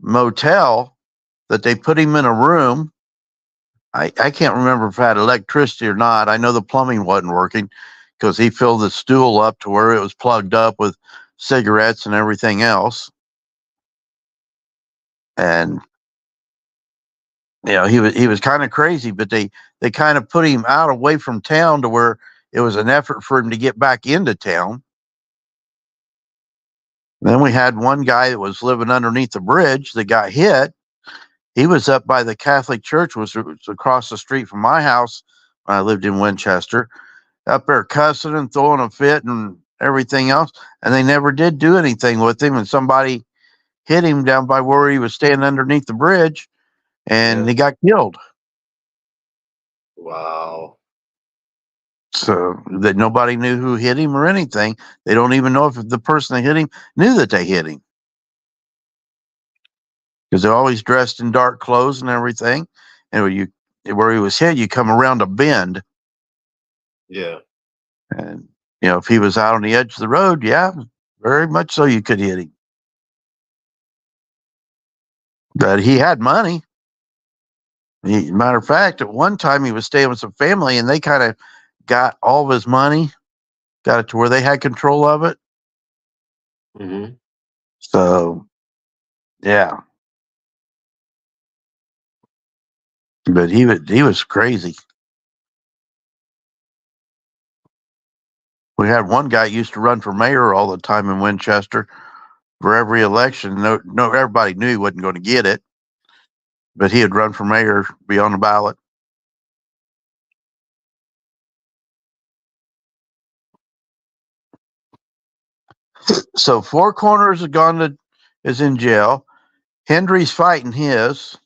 motel that they put him in a room. I can't remember if it had electricity or not. I know the plumbing wasn't working because he filled the stool up to where it was plugged up with cigarettes and everything else. And he was kind of crazy, but they kind of put him out away from town to where it was an effort for him to get back into town. Then we had one guy that was living underneath the bridge that got hit. He was up by the Catholic church, was across the street from my house when I lived in Winchester, up there cussing and throwing a fit and everything else. And they never did do anything with him. And somebody hit him down by where he was standing underneath the bridge, and he got killed. Wow. So that nobody knew who hit him or anything. They don't even know if the person that hit him knew that they hit him. Because they're always dressed in dark clothes and everything. And where he was hit, you come around a bend. Yeah. And, if he was out on the edge of the road, yeah, very much so you could hit him. But he had money. Matter of fact, at one time he was staying with some family, and they kind of got all of his money, got it to where they had control of it. Mm-hmm. So, yeah. But he was crazy. We had one guy used to run for mayor all the time in Winchester for every election. No, everybody knew he wasn't going to get it, but he would run for mayor, be on the ballot. So Four Corners is in jail. Hendry's fighting his.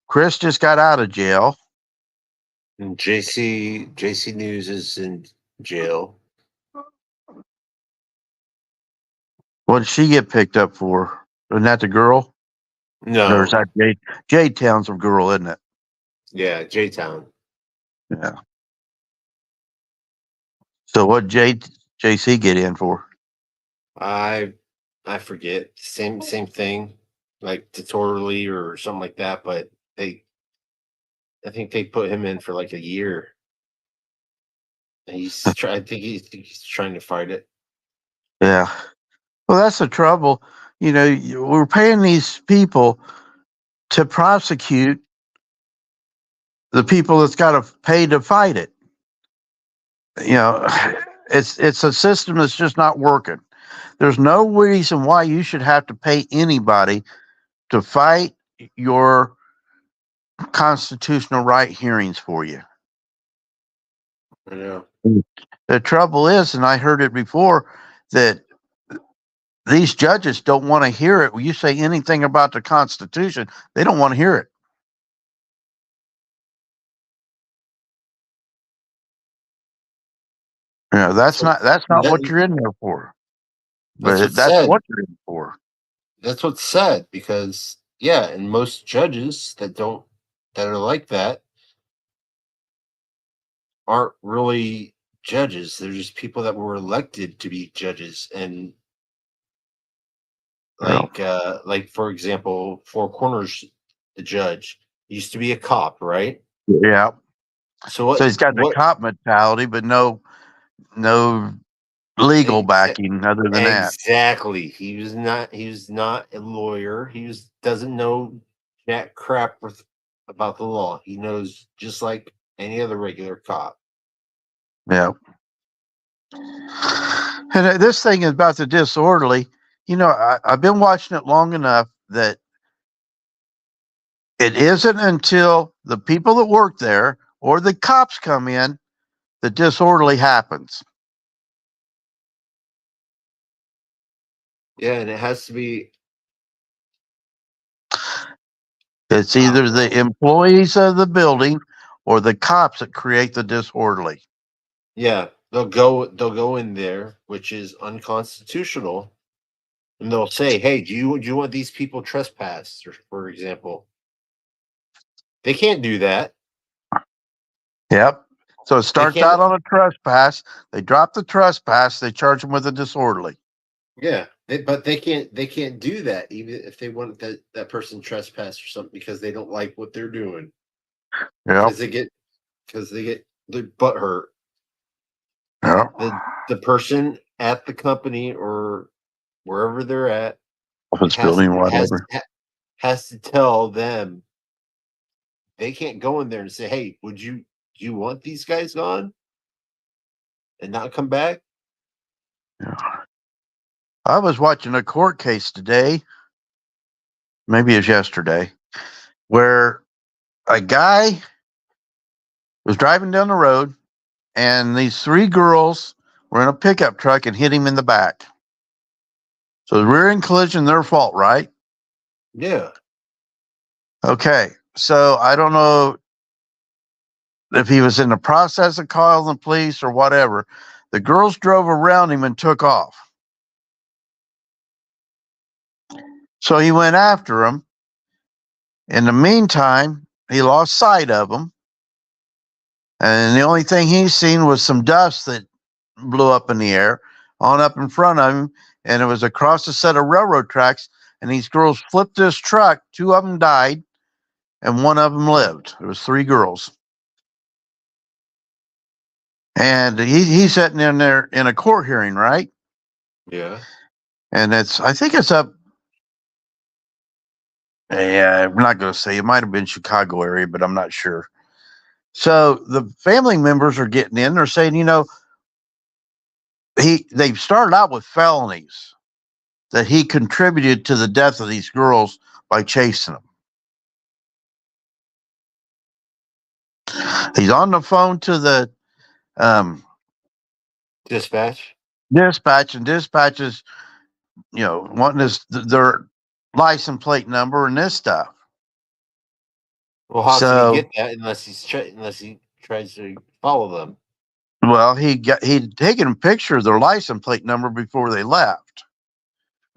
Chris just got out of jail. And JC News is in jail. What did she get picked up for? Isn't that the girl? No. Or is that Jade Town's a girl, isn't it? Yeah, J-Town. Yeah. So what JC get in for? I forget. Same thing, like tutorially or something like that. But I think they put him in for like a year. And I think he's trying to fight it. Yeah. Well, that's the trouble. We're paying these people to prosecute the people that's got to pay to fight it. It's a system that's just not working. There's no reason why you should have to pay anybody to fight your constitutional right hearings for you. I know. The trouble is, and I heard it before, that these judges don't want to hear it. When you say anything about the Constitution, they don't want to hear it. That's not what you're in there for. But that's what you're in for. That's what's sad, because and most judges that are like that aren't really judges. They're just people that were elected to be judges. And like for example, Four Corners, the judge used to be a cop, right? Yeah. So he's got the cop mentality, but no legal backing other than that. Exactly. He was not a lawyer. Doesn't know jack crap about the law. He knows just like any other regular cop. Yeah. And this thing is about the disorderly. I've been watching it long enough that it isn't until the people that work there or the cops come in that disorderly happens. Yeah, and it has to be. It's either the employees of the building or the cops that create the disorderly. Yeah, they'll go in there, which is unconstitutional, and they'll say, "Hey, do you want these people trespassed?" Or, for example, they can't do that. Yep. So it They starts can't. out on a trespass. They drop the trespass. They charge them with a disorderly. Yeah, but they can't do that even if they want that person trespass or something because they don't like what they're doing. Yep. Because they get their butt hurt. Yep. The person at the company or wherever they're at Office has building, has whatever. has to tell them they can't go in there and say, "Hey, do you want these guys gone and not come back?" Yeah. I was watching a court case today, maybe it was yesterday, where a guy was driving down the road and these three girls were in a pickup truck and hit him in the back. So the rear end collision, their fault, right? Yeah. Okay. So I don't know if he was in the process of calling the police or whatever. The girls drove around him and took off. So he went after them. In the meantime, he lost sight of them. And the only thing he's seen was some dust that blew up in the air on up in front of him. And it was across a set of railroad tracks. And these girls flipped this truck. Two of them died and one of them lived. It was three girls. And he's sitting in there in a court hearing, right? Yeah. And I think it's up. Yeah, I'm not going to say. It might have been Chicago area, but I'm not sure. So the family members are getting in. They're saying, they've started out with felonies that he contributed to the death of these girls by chasing them. He's on the phone to the Dispatch. dispatch, and dispatch is, wanting their license plate number and this stuff. Well, how can he get that unless he tries to follow them? Well, he'd taken a picture of their license plate number before they left.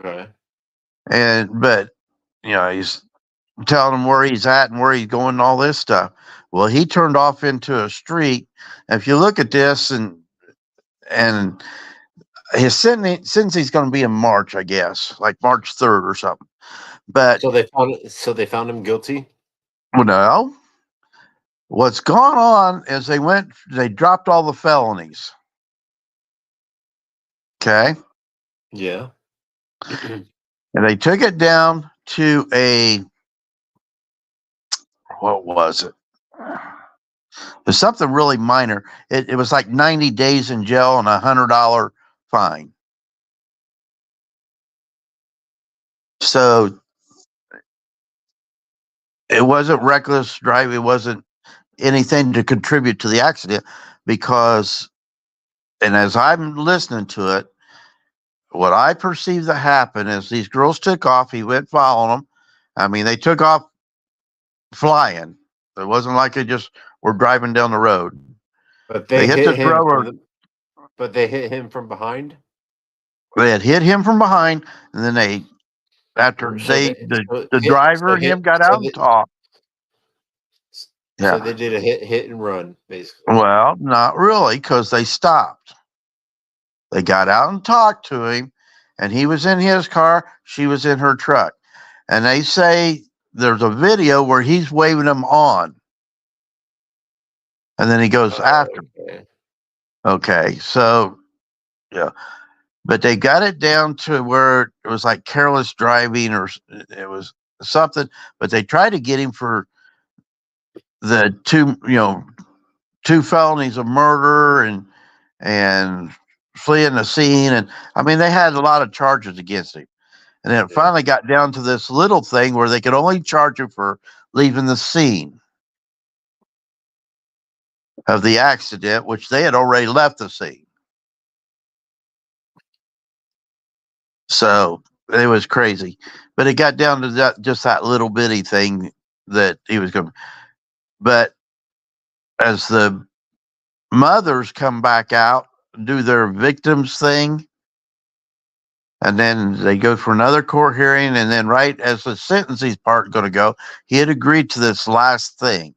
Right. But he's telling them where he's at and where he's going and all this stuff. Well, he turned off into a street. And if you look at this and his sentencing's going to be in March, I guess, like March 3rd or something. But so they found him guilty. Well, no. What's gone on is they dropped all the felonies. Okay. Yeah. And they took it down to what was it? It was something really minor. It was like 90 days in jail and $100 fine. So it wasn't reckless driving. It wasn't anything to contribute to the accident because, and as I'm listening to it, what I perceive that happened is these girls took off. He went following them. I mean, they took off flying. It wasn't like they just were driving down the road. But they hit the him. road. But they hit him from behind. They had hit him from behind, and then the driver and him got out and talked. Yeah. So they did a hit and run, basically. Well, not really, because they stopped. They got out and talked to him, and he was in his car. She was in her truck. And they say there's a video where he's waving them on. And then he goes after them. Okay, so, yeah. But they got it down to where it was like careless driving or it was something. But they tried to get him for the two felonies of murder and and fleeing the scene. And I mean, they had a lot of charges against him. And then it finally got down to this little thing where they could only charge him for leaving the scene of the accident, which they had already left the scene. So it was crazy. But it got down to that, just that little bitty thing that he was going. But as the mothers come back out, do their victims thing, and then they go for another court hearing, and then right as the sentencing part going to go, he had agreed to this last thing.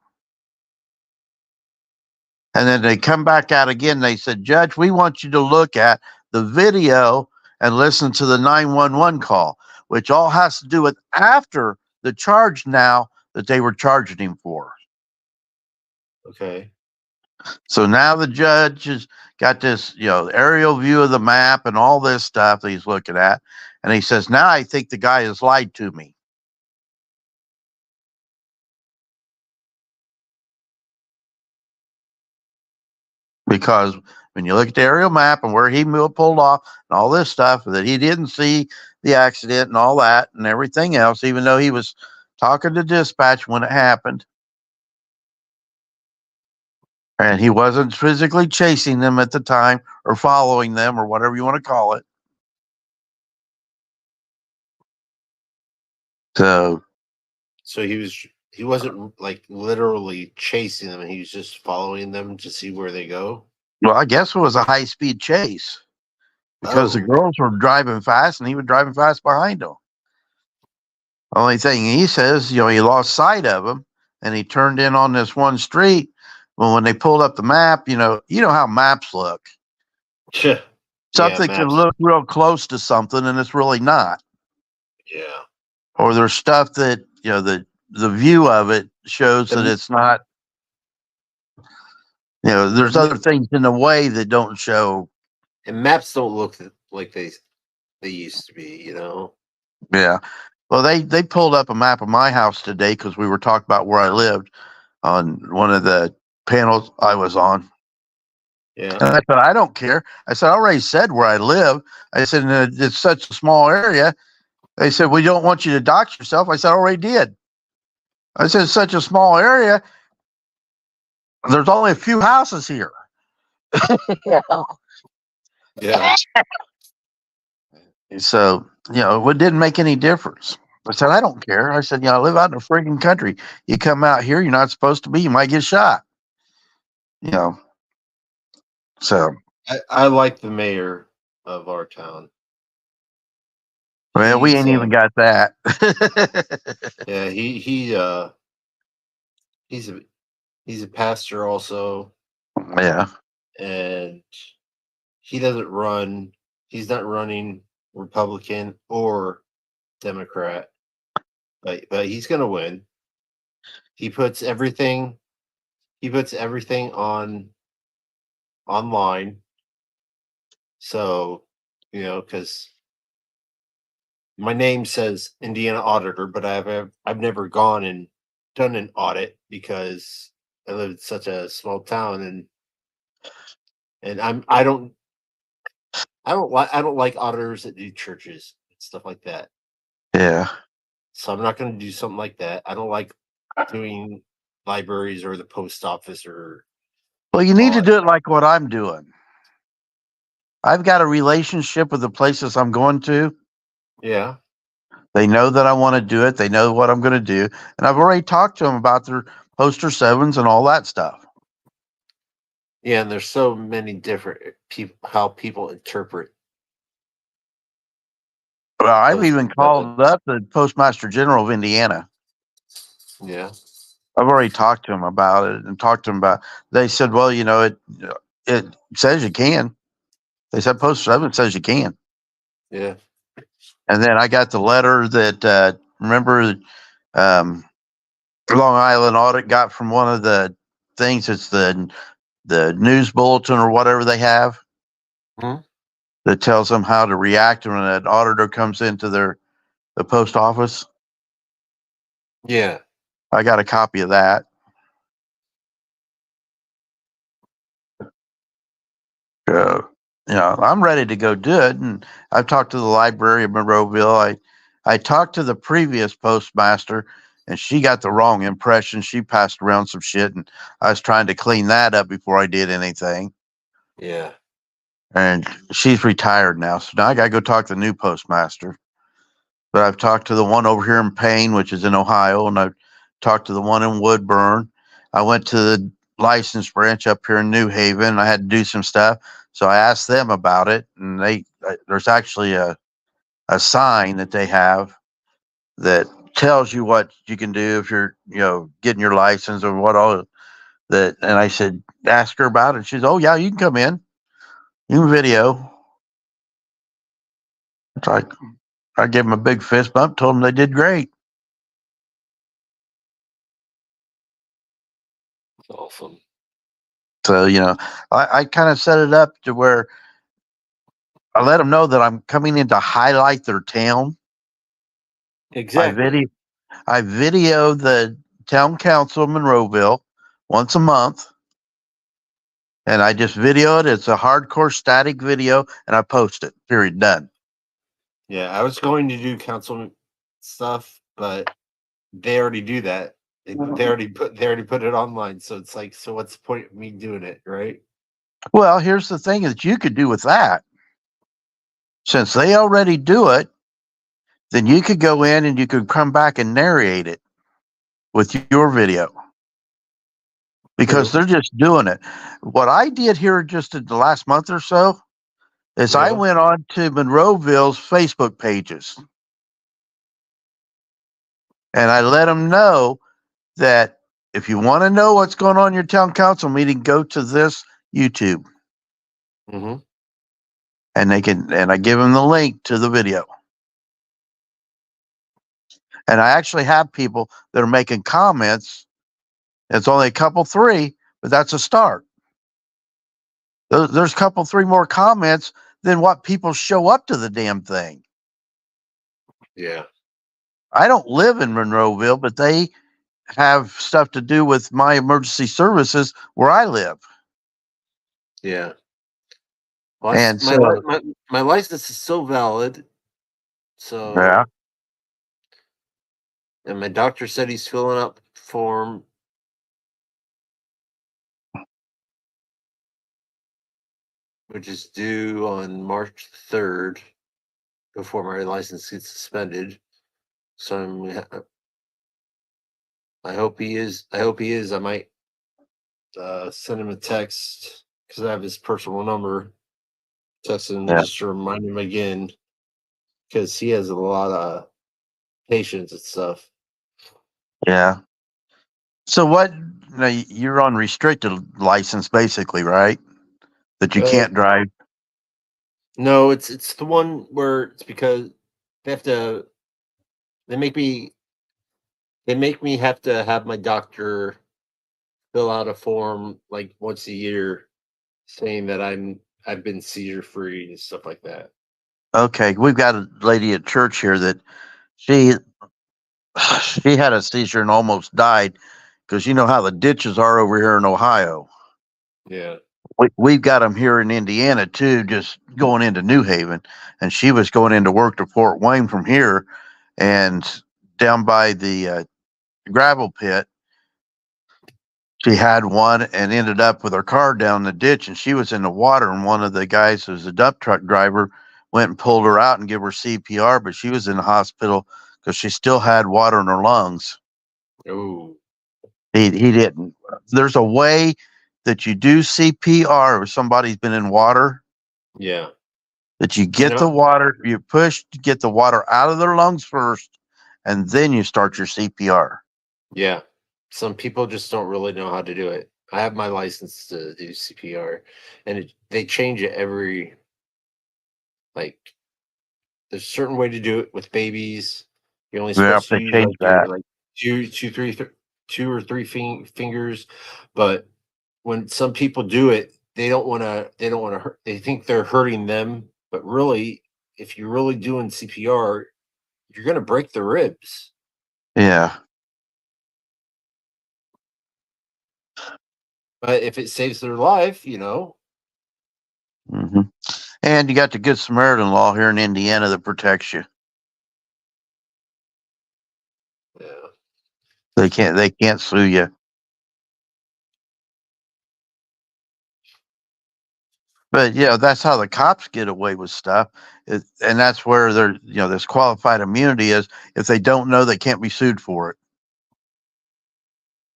And then they come back out again. They said, Judge, we want you to look at the video and listen to the 911 call, which all has to do with after the charge now that they were charging him for. Okay. So now the judge has got this, aerial view of the map and all this stuff that he's looking at. And he says, now I think the guy has lied to me. Because when you look at the aerial map and where he pulled off and all this stuff, that he didn't see the accident and all that and everything else, even though he was talking to dispatch when it happened. And he wasn't physically chasing them at the time or following them or whatever you want to call it. So he wasn't like literally chasing them. He was just following them to see where they go. Well, I guess it was a high-speed chase because the girls were driving fast and he was driving fast behind them. Only thing he says, he lost sight of them and he turned in on this one street. Well, when they pulled up the map, you know how maps look. Something can look real close to something and it's really not. Yeah. Or there's stuff that, the view of it shows that it's not. There's other things in the way that don't show. And maps don't look like they used to be, Yeah. Well, they pulled up a map of my house today because we were talking about where I lived on one of the panels I was on. Yeah. And I said, I don't care. I said, I already said where I live. I said, it's such a small area. They said, we don't want you to dox yourself. I said, I already did. I said, it's such a small area. There's only a few houses here. Yeah. So, it didn't make any difference. I said, I don't care. I said, I live out in the friggin' country. You come out here, you're not supposed to be, you might get shot. So. I like the mayor of our town. Well, we ain't even got that. Yeah, he's a pastor also. Yeah. And he doesn't run. He's not running Republican or Democrat, but he's gonna win. He puts everything on online. So, because my name says Indiana Auditor, but I've never gone and done an audit because I live in such a small town, and I don't like auditors that do churches and stuff like that. Yeah. So I'm not going to do something like that. I don't like doing libraries or the post office or. Well, you need to do it like what I'm doing. I've got a relationship with the places I'm going to. Yeah. They know that I want to do it. They know what I'm going to do. And I've already talked to them about their poster 7s and all that stuff. Yeah, and there's so many different people, how people interpret. Well, I've even called up the Postmaster General of Indiana. Yeah. I've already talked to him about it and talked to him about. They said, well, it says you can. They said post 7 says you can. Yeah. And then I got the letter that remember Long Island Audit got from one of the things. It's the news bulletin or whatever they have that tells them how to react when an auditor comes into the post office. Yeah. I got a copy of that. Uh, I'm ready to go do it. And I've talked to the library of Monroeville. I talked to the previous postmaster, and she got the wrong impression. She passed around some shit, and I was trying to clean that up before I did anything. Yeah. And she's retired now, so now I got to go talk to the new postmaster. But I've talked to the one over here in Payne, which is in Ohio, and I've talked to the one in Woodburn. I went to the license branch up here in New Haven. I had to do some stuff, so I asked them about it, and there's actually a sign that they have that tells you what you can do if you're getting your license or what all that. And I said, ask her about it. She's, oh yeah, you can come in, you can video. It's like I gave them a big fist bump, told them they did great. That's awesome. So I kind of set it up to where I let them know that I'm coming in to highlight their town. Exactly. I video the town council of Monroeville once a month, and I just video it. It's a hardcore static video, and I post it. Period. Done. Yeah, I was going to do council stuff, but they already do that. They already put it online. So it's like, so what's the point of me doing it, right? Well, here's the thing that you could do with that. Since they already do it, then you could go in and you could come back and narrate it with your video. Because True. they're just doing it. What I did here just in the last month or so is I Yeah. went on to Monroeville's Facebook pages and I let them know that if you want to know what's going on in your town council meeting, go to this YouTube. Mm-hmm. And I give them the link to the video. And I actually have people that are making comments. It's only a couple, three, but that's a start. There's a couple, three more comments than what people show up to the damn thing. Yeah. I don't live in Monroeville, but they have stuff to do with my emergency services where I live. Yeah. Well, And so, my license is still valid. So, yeah, and my doctor said he's filling up form, which is due on March 3rd before my license gets suspended. So I hope he is. I might send him a text because I have his personal number. Text him yeah, just to remind him again because he has a lot of patience and stuff. yeah. So what? Now you're on restricted license, basically, right? That you can't drive. No, it's the one where it's because they have to. They make me. They make me have to have my doctor fill out a form like once a year, saying that I've been seizure free and stuff like that. Okay, we've got a lady at church here that she she had a seizure and almost died because you know how the ditches are over here in Ohio. Yeah. We've got them here in Indiana too, just going into New Haven, and she was going into work to Fort Wayne from here, and down by the gravel pit, she had one and ended up with her car down the ditch, and she was in the water. And one of the guys who was a dump truck driver went and pulled her out and gave her CPR, but she was in the hospital because she still had water in her lungs. Oh. He didn't. There's a way that you do CPR if somebody's been in water. Yeah. That you You get know. the water, you push to get the water out of their lungs first, and then you start your CPR. Yeah. Some people just don't really know how to do it. I have my license to do CPR, and they change it every like. There's a certain way to do it with babies. You're only Yeah, supposed to they use changed like your that. like two or three fingers, but when some people do it, they don't want to. They don't want to hurt. They think they're hurting them, but really, if you're really doing CPR, you're going to break the ribs. Yeah. But if it saves their life, Hmm. And you got the Good Samaritan law here in Indiana that protects you. Yeah. They can't sue you. But that's how the cops get away with stuff, and that's where this qualified immunity is. If they don't know, they can't be sued for it.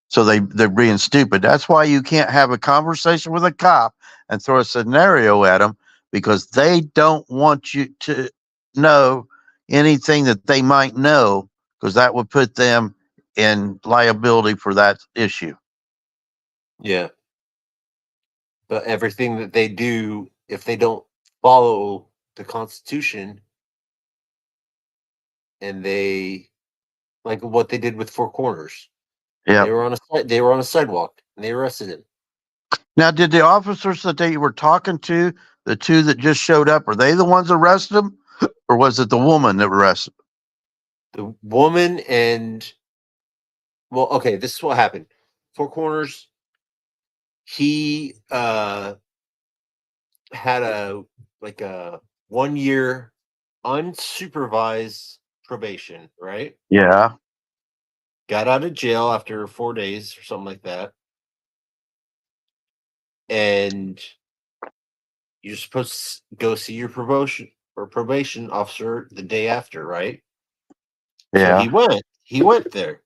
So they're being stupid. That's why you can't have a conversation with a cop and throw a scenario at them, because they don't want you to know anything that they might know, because that would put them in liability for that issue. Yeah. But everything that they do, if they don't follow the Constitution, and they like what they did with Four Corners, Yeah. they were on a sidewalk and they arrested him. Now, did the officers that they were talking to, the two that just showed up, are they the ones that arrested him, or was it the woman that arrested him? The woman and okay, this is what happened. Four Corners, he had a 1 year unsupervised probation, right? Yeah. Got out of jail after 4 days or something like that. And you're supposed to go see your probation officer the day after, right? So Yeah. he went there.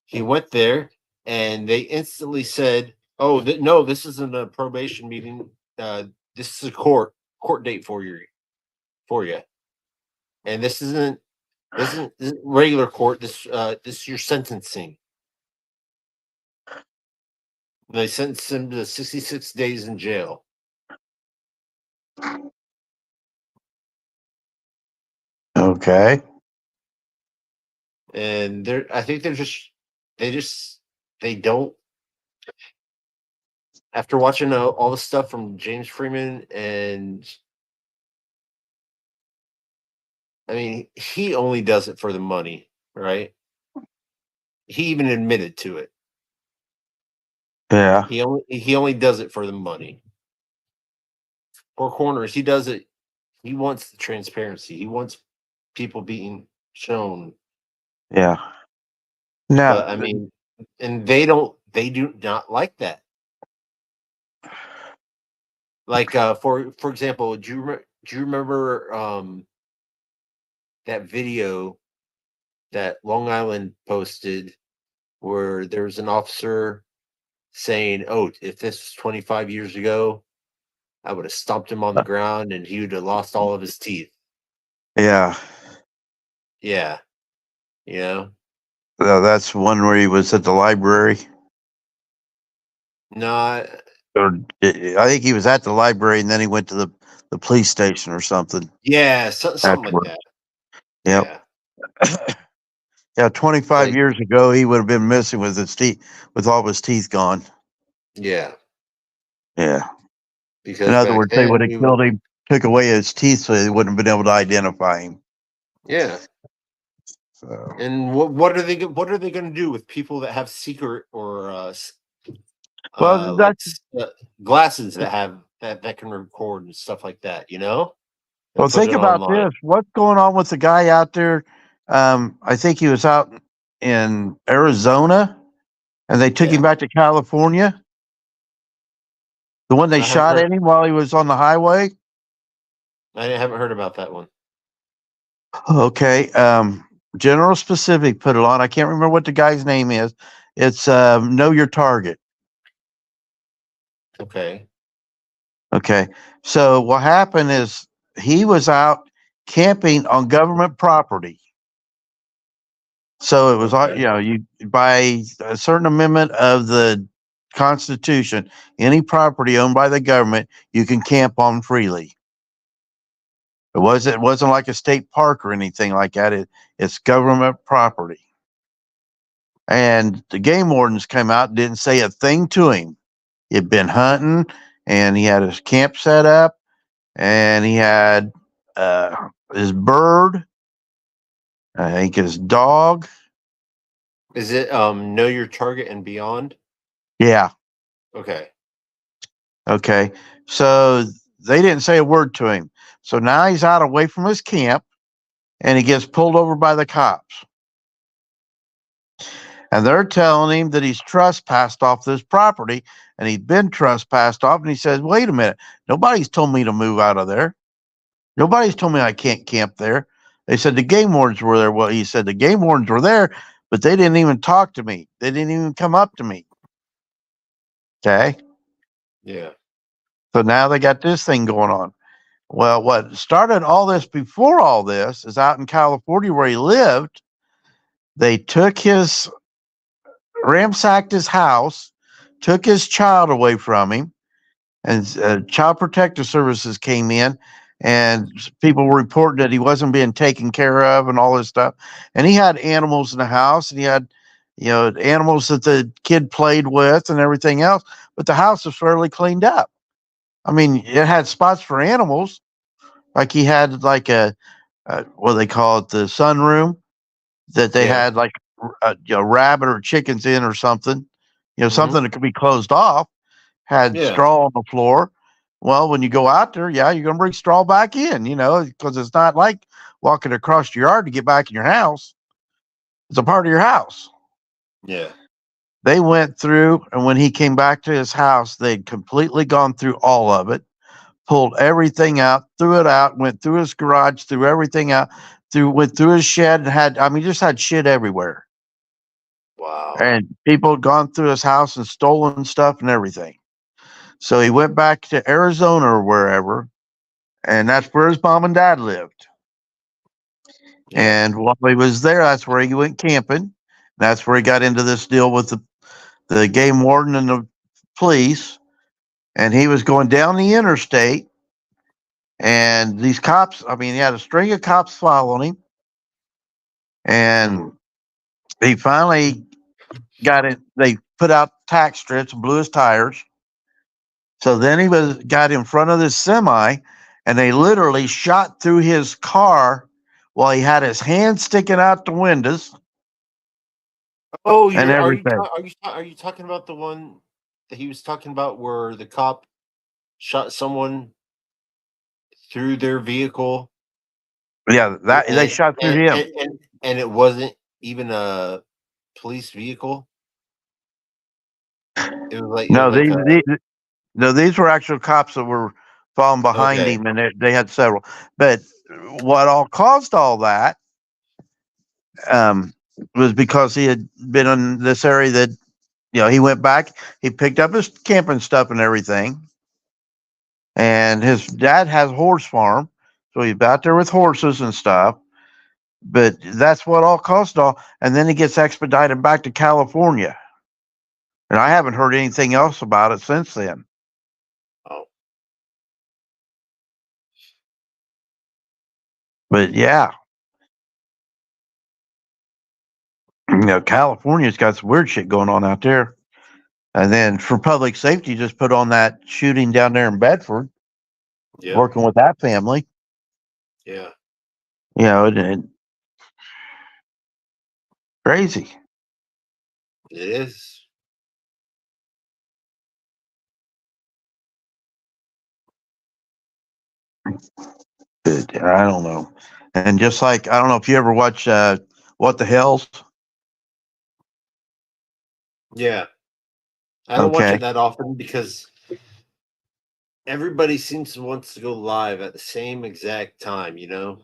He went there, and they instantly said, "Oh, no, this isn't a probation meeting. This is a court date for you, and this isn't regular court. This is your sentencing." They sentenced him to 66 days in jail. Okay. And I think they don't. After watching all the stuff from James Freeman, and I mean, he only does it for the money, right? He even admitted to it. Yeah. He only does it for the money. Four Corners, he does it. He wants the transparency. He wants people being shown. Yeah. Now, But I mean, and they do not like that. Like for example, do you remember that video that Long Island posted where there was an officer saying, "Oh, if this was 25 years ago, I would have stomped him on the ground and he would have lost all of his teeth." yeah. Yeah, you know. That's one where he was at the library. No, I think he was at the library, and then he went to the police station or something. yeah, something like that. Yep. Yeah. Yeah, 25 years ago, he would have been missing with all of his teeth gone. Yeah. Yeah. Because in other words, they would have then killed him, took away his teeth, so they wouldn't have been able to identify him. Yeah. So. And what are they going to do with people that have secret or that's glasses that can record and stuff like that, you know? Well, think about this. What's going on with the guy out there? I think he was out in Arizona, and they took him back to California. The one they shot at him while he was on the highway. I haven't heard about that one. Okay. General Specific put it on. I can't remember what the guy's name is. It's Know Your Target. Okay. Okay. So what happened is he was out camping on government property. So it was, you by a certain amendment of the Constitution, any property owned by the government, you can camp on freely. It wasn't like a state park or anything like that. It's government property. And the game wardens came out and didn't say a thing to him. He'd been hunting, and he had his camp set up, and he had his bird, I think his dog. Is it Know Your Target and Beyond? Yeah. Okay. Okay. So they didn't say a word to him. So now he's out away from his camp, and he gets pulled over by the cops. And they're telling him that he's trespassed off this property, and he's been trespassed off. And he says, wait a minute, nobody's told me to move out of there. Nobody's told me I can't camp there. They said the game wardens were there. Well, he said the game wardens were there, but they didn't even talk to me. They didn't even come up to me. Okay. Yeah. So now they got this thing going on. Well, what started all this before all this is out in California where he lived. They ransacked his house, took his child away from him, and Child Protective Services came in, and people were reporting that he wasn't being taken care of and all this stuff. And he had animals in the house, and he had, animals that the kid played with and everything else. But the house was fairly cleaned up. I mean, it had spots for animals, like he had like what they call it, the sunroom, that they had like a rabbit or chickens in or something, something that could be closed off. Had straw on the floor. Well, when you go out there, you're going to bring straw back in, because it's not like walking across your yard to get back in your house. It's a part of your house. Yeah. They went through, and when he came back to his house, they'd completely gone through all of it, pulled everything out, threw it out, went through his garage, threw everything out, went through his shed, and just had shit everywhere. Wow. And people had gone through his house and stolen stuff and everything. So he went back to Arizona or wherever, and that's where his mom and dad lived. Yeah. And while he was there, that's where he went camping. That's where he got into this deal with the game warden and the police. And he was going down the interstate, and these cops, he had a string of cops following him. And he finally got it. They put out tack strips and blew his tires. So then he got in front of this semi, and they literally shot through his car while he had his hand sticking out the windows. Oh, and everything. Are you talking about the one that he was talking about where the cop shot someone through their vehicle? Yeah, they shot through him, and it wasn't even a police vehicle. It was like no, these were actual cops that were following behind him, and they had several. But what all caused all that was because he had been in this area that, he went back, he picked up his camping stuff and everything. And his dad has a horse farm, so he's out there with horses and stuff. But that's what all caused all. And then he gets expedited back to California. And I haven't heard anything else about it since then. Oh. But yeah. California's got some weird shit going on out there. And then for public safety, just put on that shooting down there in Bedford. Yeah. Working with that family. Yeah. Crazy. It is. I don't know. And just like, I don't know if you ever watch What the Hells? Yeah. I don't watch it that often because everybody seems to want to go live at the same exact time, Yeah,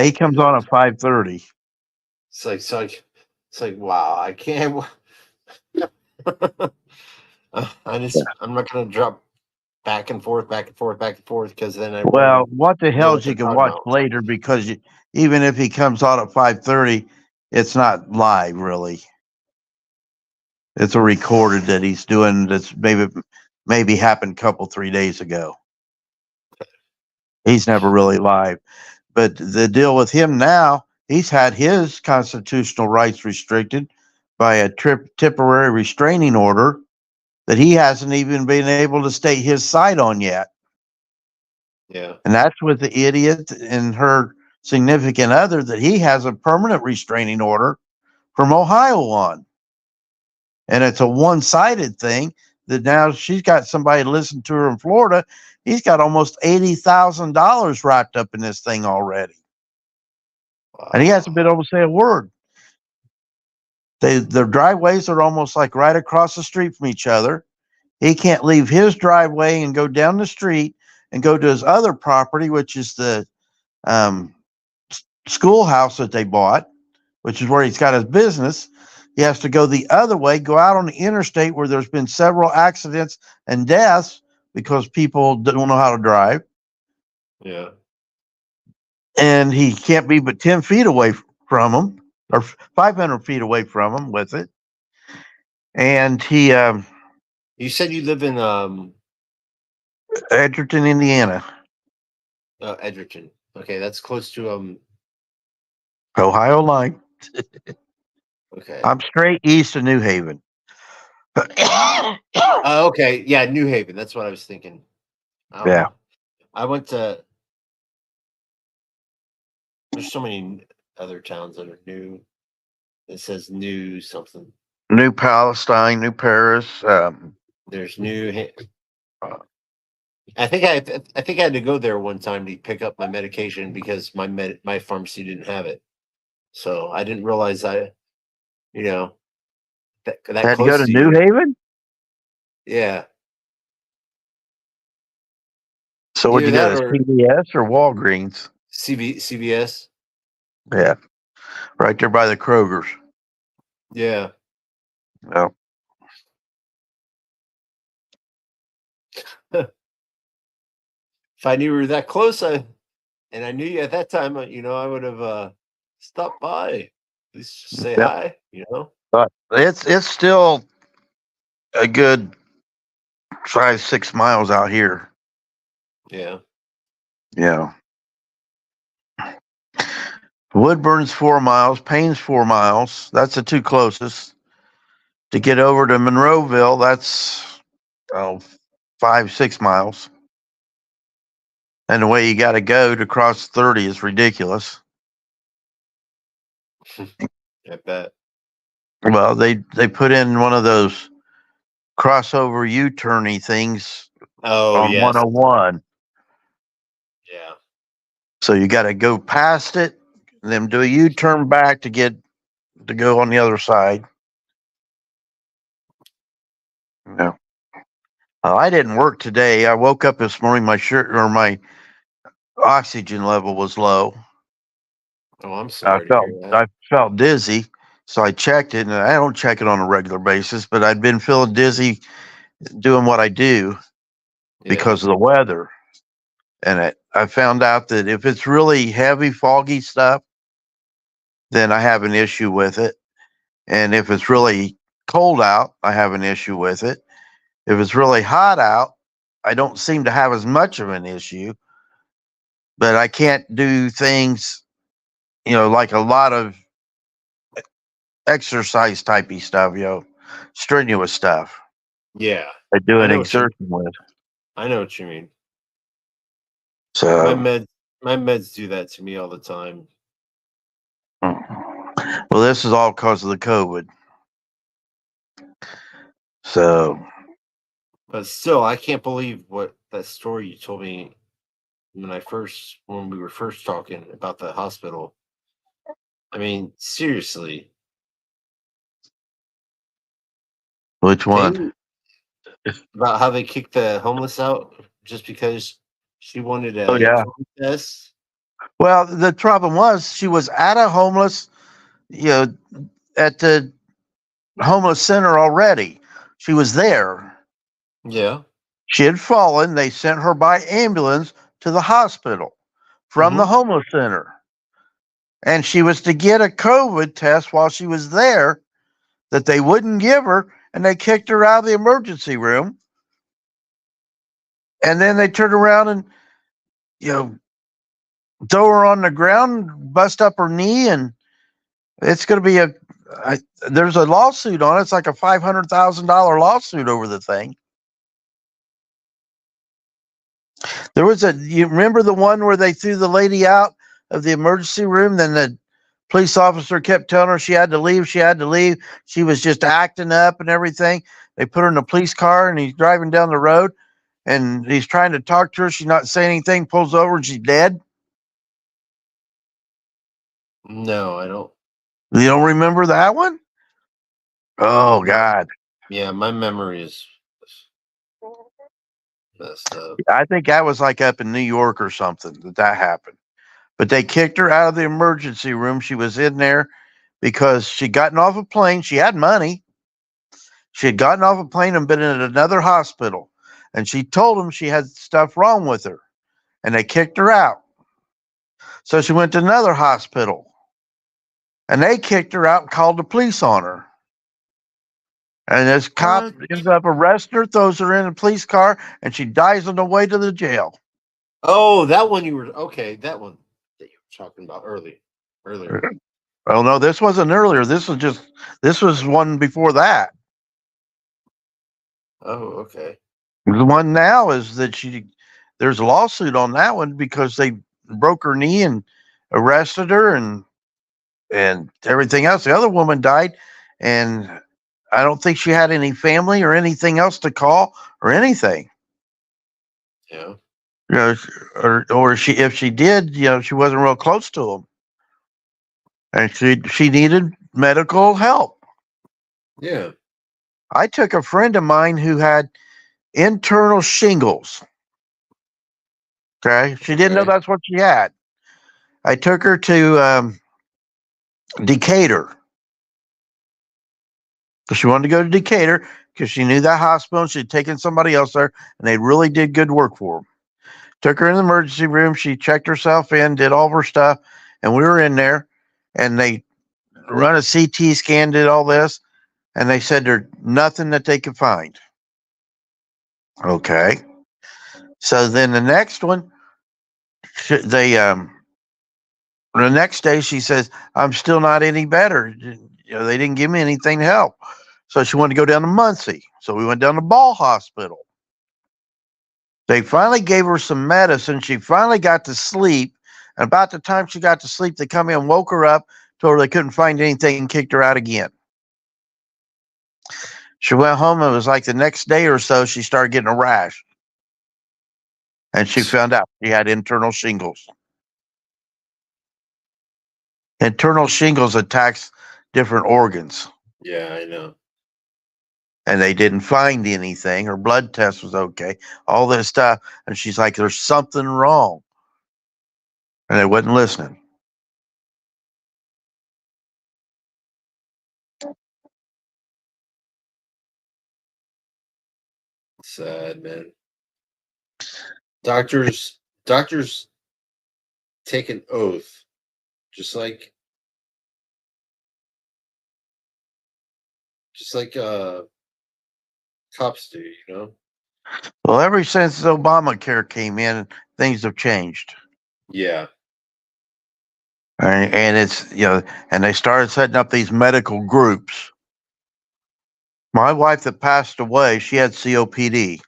he comes on at 5:30. It's like wow, I can't. I'm not gonna drop back and forth because then What the Hells you can watch later, because even if he comes on at 5:30, it's not live really. It's a recorded that he's doing that's maybe happened 3 days ago. He's never really live. But the deal with him now, he's had his constitutional rights restricted by a temporary restraining order that he hasn't even been able to state his side on yet. Yeah. And that's with the idiot and her significant other that he has a permanent restraining order from Ohio on. And it's a one-sided thing that now she's got somebody to listen to her in Florida. He's got almost $80,000 wrapped up in this thing already. And he hasn't been able to say a word. Their driveways are almost like right across the street from each other. He can't leave his driveway and go down the street and go to his other property, which is the schoolhouse that they bought, which is where he's got his business. He has to go the other way, go out on the interstate where there's been several accidents and deaths because people don't know how to drive. Yeah. And he can't be but 10 feet away from them, or 500 feet away from them with it. And he, you said you live in Edgerton, Indiana. Edgerton. Okay, that's close to Ohio line. Okay. I'm straight east of New Haven. Okay, yeah, New Haven. That's what I was thinking. Yeah. I went to. There's so many other towns that are new. It says New something. New Palestine, New Paris. There's New. I think I had to go there one time to pick up my medication because my pharmacy didn't have it. So I didn't realize that Had close to go to to New you. Haven? Yeah. So would you go to CVS or Walgreens? CVS. Yeah. Right there by the Kroger's. Yeah. No. If I knew we were that close, and I knew you at that time, I would have stopped by. At least just say hi, But it's still a good 5-6 miles out here. Yeah. Yeah. Woodburn's 4 miles, Payne's 4 miles. That's the two closest. To get over to Monroeville, that's 5-6 miles. And the way you got to go to cross 30 is ridiculous. I bet. Well, they put in one of those crossover U-turny things on yes. 101. Yeah. So you got to go past it, and then do a U-turn back to go on the other side. No. I didn't work today. I woke up this morning, my oxygen level was low. Oh, I'm sorry to hear that. I felt dizzy, so I checked it, and I don't check it on a regular basis, but I'd been feeling dizzy doing what I do because of the weather. And I found out that if it's really heavy, foggy stuff, then I have an issue with it. And if it's really cold out, I have an issue with it. If it's really hot out, I don't seem to have as much of an issue. But I can't do things, like a lot of exercise typey stuff, strenuous stuff. Yeah. I do an exertion with. I know what you mean. So my meds do that to me all the time. Well, this is all because of the COVID. So, but still, I can't believe what that story you told me when we were first talking about the hospital. I mean, seriously. Which one? About how they kicked the homeless out just because she wanted a test. Well, the problem was she was at a homeless, at the homeless center already. She was there. Yeah. She had fallen. They sent her by ambulance to the hospital from the homeless center. And she was to get a COVID test while she was there that they wouldn't give her, and they kicked her out of the emergency room. And then they turned around and, throw her on the ground, bust up her knee, and it's going to be there's a lawsuit on it. It's like a $500,000 lawsuit over the thing. You remember the one where they threw the lady out of the emergency room, then the Police officer kept telling her she had to leave. She had to leave. She was just acting up and everything. They put her in a police car, and he's driving down the road, and he's trying to talk to her. She's not saying anything. Pulls over, and she's dead. No, I don't. You don't remember that one? Oh God! Yeah, my memory is messed up. I think that was like up in New York or something that happened. But they kicked her out of the emergency room. She was in there because she'd gotten off a plane. She had money. She had gotten off a plane and been in another hospital. And she told them she had stuff wrong with her. And they kicked her out. So she went to another hospital. And they kicked her out and called the police on her. And this cop ends up arresting her, throws her in a police car, and she dies on the way to the jail. Oh, that one you were okay. That one that you were talking about earlier. Oh no, this wasn't earlier. This was one before that. Oh, okay. The one now is that there's a lawsuit on that one because they broke her knee and arrested her and everything else. The other woman died, and I don't think she had any family or anything else to call or anything. Yeah. You know, or if she did, she wasn't real close to them, and she needed medical help. Yeah. I took a friend of mine who had internal shingles. Okay, she didn't know that's what she had. I took her to Decatur. She wanted to go to Decatur because she knew that hospital. She'd taken somebody else there, and they really did good work for them. Took her in the emergency room. She checked herself in, did all of her stuff, and we were in there, and they run a CT scan, did all this, and they said there's nothing that they could find. Okay. So then the next one, the next day she says, I'm still not any better. They didn't give me anything to help. So she wanted to go down to Muncie. So we went down to Ball Hospital. They finally gave her some medicine. She finally got to sleep. And about the time she got to sleep, they come in, woke her up, told her they couldn't find anything, and kicked her out again. She went home, and it was like the next day or so, she started getting a rash. And she found out she had internal shingles. Internal shingles attacks different organs. Yeah, I know. And they didn't find anything. Her blood test was okay. All this stuff. And she's like, there's something wrong. And they wasn't listening. Sad, man. Doctors take an oath, just like cops do, Well, ever since Obamacare came in, things have changed. Yeah. And it's, and they started setting up these medical groups. My wife that passed away, she had COPD.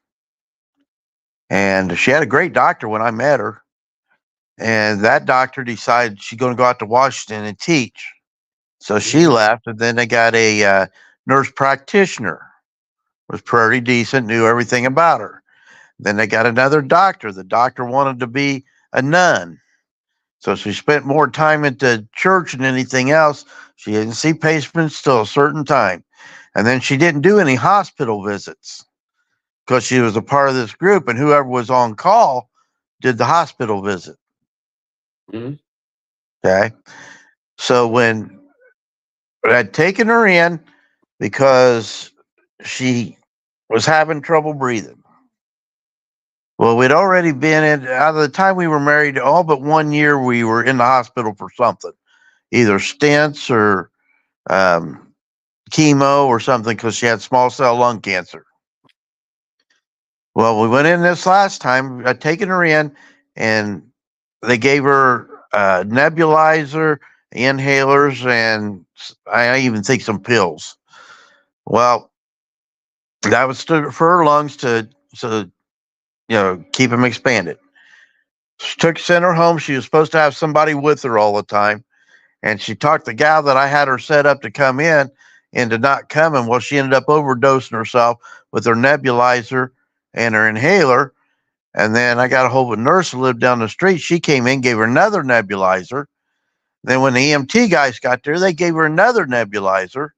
And she had a great doctor when I met her. And that doctor decided she's going to go out to Washington and teach. So she left, and then they got a nurse practitioner. Was pretty decent, knew everything about her. Then they got another doctor. The doctor wanted to be a nun. So she spent more time at the church than anything else. She didn't see patients till a certain time. And then she didn't do any hospital visits because she was a part of this group, and whoever was on call did the hospital visit. Mm-hmm. Okay. So when I had taken her in because she was having trouble breathing. Well, we'd already been in, out of the time we were married, all but 1 year, we were in the hospital for something, either stents or chemo or something, because she had small cell lung cancer. Well, we went in this last time, I'd taken her in, and they gave her a nebulizer, inhalers, and I even think some pills. Well, that was for her lungs to keep them expanded. Sent her home. She was supposed to have somebody with her all the time. And she talked the gal that I had her set up to come in into not coming. Well, she ended up overdosing herself with her nebulizer and her inhaler. And then I got a hold of a nurse who lived down the street. She came in, gave her another nebulizer. Then when the EMT guys got there, they gave her another nebulizer.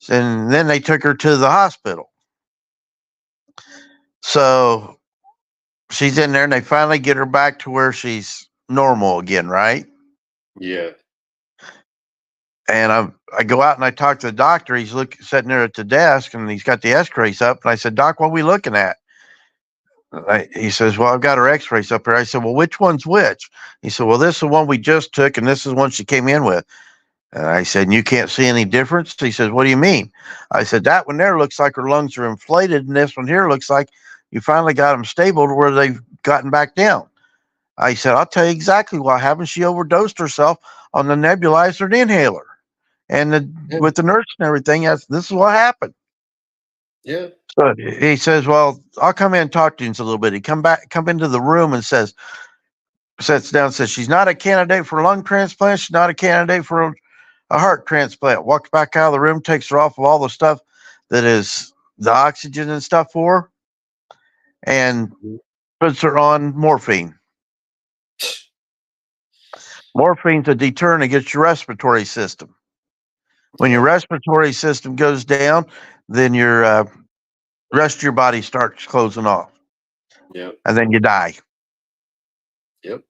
And then they took her to the hospital. So she's in there and they finally get her back to where she's normal again, right? Yeah. And I go out and I talk to the doctor. He's sitting there at the desk and he's got the x-rays up. And I said, Doc, what are we looking at? He says, well, I've got her x-rays up here. I said, well, which one's which? He said, well, this is the one we just took and this is the one she came in with. And I said, and you can't see any difference? He says, what do you mean? I said, that one there looks like her lungs are inflated. And this one here looks like you finally got them stable to where they've gotten back down. I said, I'll tell you exactly what happened. She overdosed herself on the nebulizer and inhaler. And with the nurse and everything, this is what happened. Yeah. So he says, well, I'll come in and talk to you in a little bit. He come into the room and sits down and says, she's not a candidate for a lung transplant. She's not a candidate for a heart transplant. Walks back out of the room, takes her off of all the stuff that is the oxygen and stuff for her, and puts her on morphine. Morphine's a deterrent against your respiratory system. When your respiratory system goes down, then your rest of your body starts closing off. Yep. And then you die. Yep.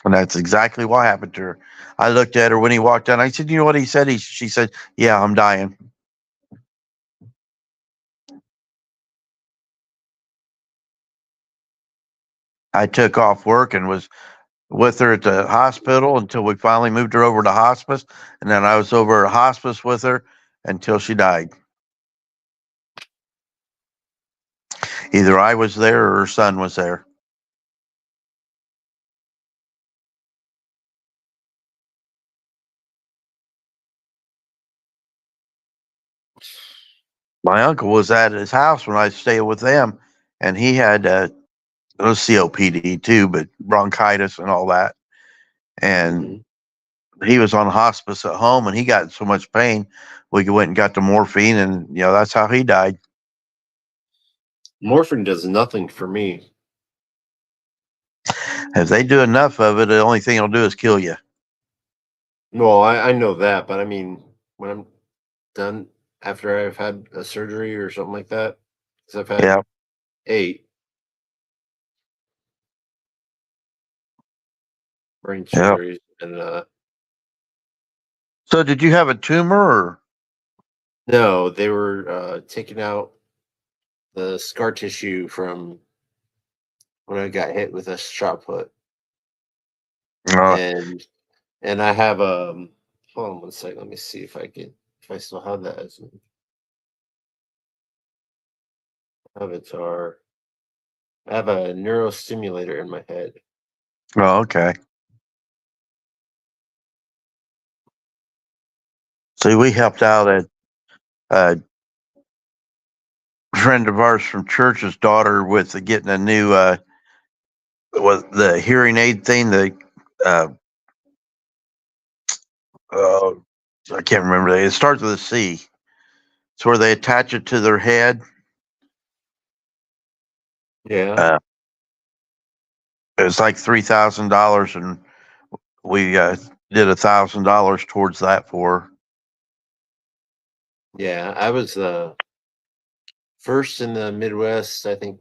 And that's exactly what happened to her. I looked at her when he walked in. I said, you know what he said? She said, yeah, I'm dying. I took off work and was with her at the hospital until we finally moved her over to hospice. And then I was over at hospice with her until she died. Either I was there or her son was there. My uncle was at his house when I stayed with them, and he had COPD too, but bronchitis and all that. And he was on hospice at home, and he got in so much pain, we went and got the morphine, and that's how he died. Morphine does nothing for me. If they do enough of it, the only thing it'll do is kill you. Well, I know that, but I mean, when I'm done after I've had a surgery or something like that, because I've had 8 brain surgeries, and so did you have a tumor or? No, they were taking out the scar tissue from when I got hit with a shot put. And I have hold on one second, let me see if I still have that as an avatar. I have a neurostimulator in my head. Oh, okay. See, we helped out at a friend of ours from church's daughter with getting a new with the hearing aid thing. I can't remember. It starts with a C. It's where they attach it to their head. Yeah. It's like $3,000, and we did $1,000 towards that for her. Yeah, I was first in the Midwest, I think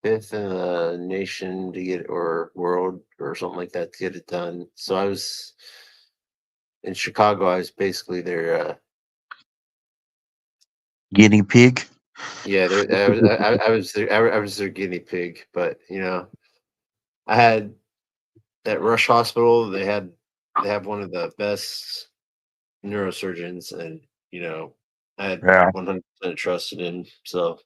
5th in the nation to get, or world or something like that, to get it done. So I was in Chicago. I was basically their Guinea pig. Yeah, I was their guinea pig. But I had at Rush Hospital. They have one of the best neurosurgeons, and I had 100% trusted him. So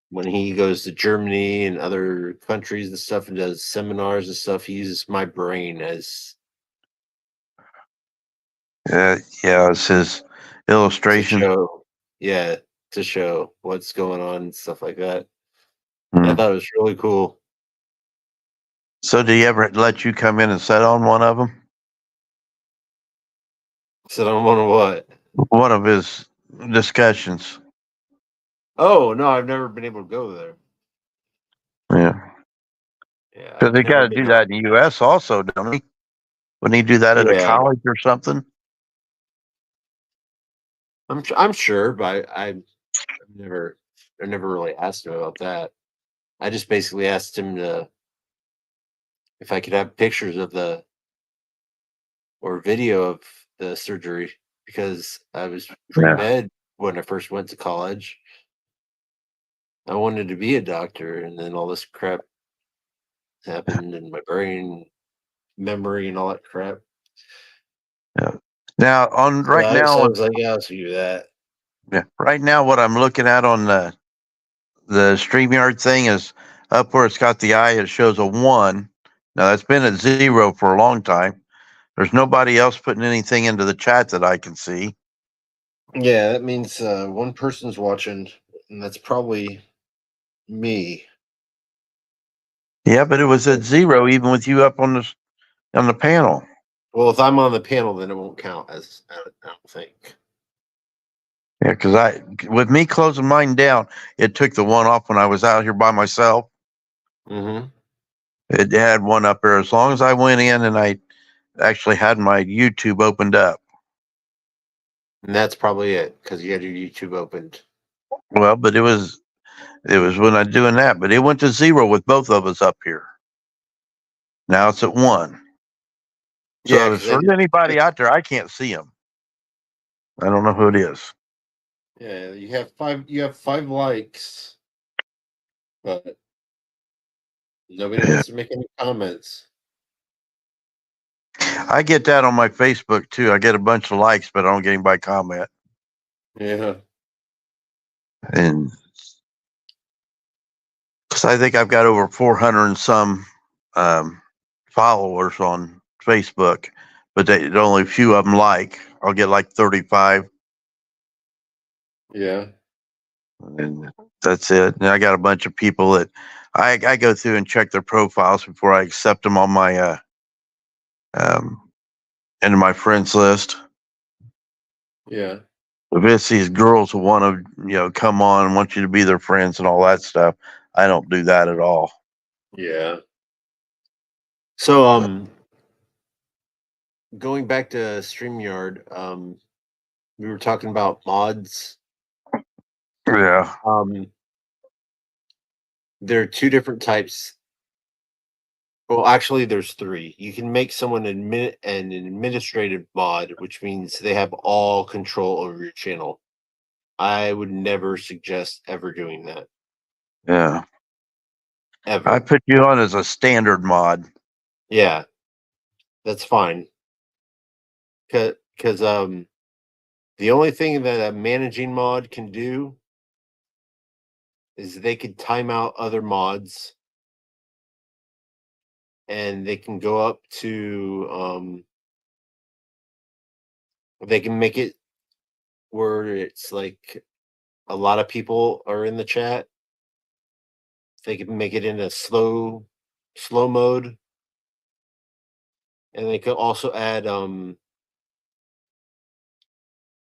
when he goes to Germany and other countries and stuff and does seminars and stuff, he uses my brain as it's his illustration. To show what's going on and stuff like that. I thought it was really cool. So did he ever let you come in and sit on one of them? Sit on one of what? One of his discussions. Oh no, I've never been able to go there. Yeah. Yeah, Because I've they got never to do been. that in the U.S. also, don't he? Wouldn't he do that at a Yeah, college or something? I'm sure, but I've never, I never really asked him about that. I just basically asked him to if I could have pictures of the or video of the surgery because I was pre Yeah. med when I first went to college. I wanted to be a doctor, and then all this crap happened in my brain, memory, and all that crap. Yeah. Now on So right I now, was like, yeah, I'll do that. yeah, right now, what I'm looking at on the StreamYard thing is up where it's got the eye. It shows a 1. Now that's been at 0 for a long time. There's nobody else putting anything into the chat that I can see. Yeah, that means one person's watching, and that's probably me. Yeah, but it was at 0 even with you up on the panel. Well, if I'm on the panel, then it won't count as I don't think. Yeah, because with me closing mine down, it took the 1 off when I was out here by myself. Mm-hmm. It had 1 up there as long as I went in and I actually had my YouTube opened up. And that's probably it because you had your YouTube opened. Well, but it was when I doing that, but it went to 0 with both of us up here. Now it's at 1. Yeah, So if because I there's did. anybody out there, I can't see them. I don't know who it is. Yeah, you have 5. You have 5 likes, but nobody Yeah. wants to make any comments. I get that on my Facebook too. I get a bunch of likes, but I don't get anybody comment. Yeah. And because I think I've got over 400 and some followers on Facebook, but only a few of them like. I'll get like 35, Yeah. and that's it. And I got a bunch of people that I go through and check their profiles before I accept them on my um, into my friends list. Yeah. If it's these girls who want to, come on and want you to be their friends and all that stuff, I don't do that at all. Yeah. So going back to StreamYard, we were talking about mods. Yeah. There are 2 different types. Well, actually, there's 3. You can make someone an administrative mod, which means they have all control over your channel. I would never suggest ever doing that. Yeah. I Ever. put you on as a standard mod. Yeah, that's fine. Because the only thing that a managing mod can do is they could time out other mods, and they can go up to they can make it where it's like a lot of people are in the chat. They can make it in a slow mode, and they could also add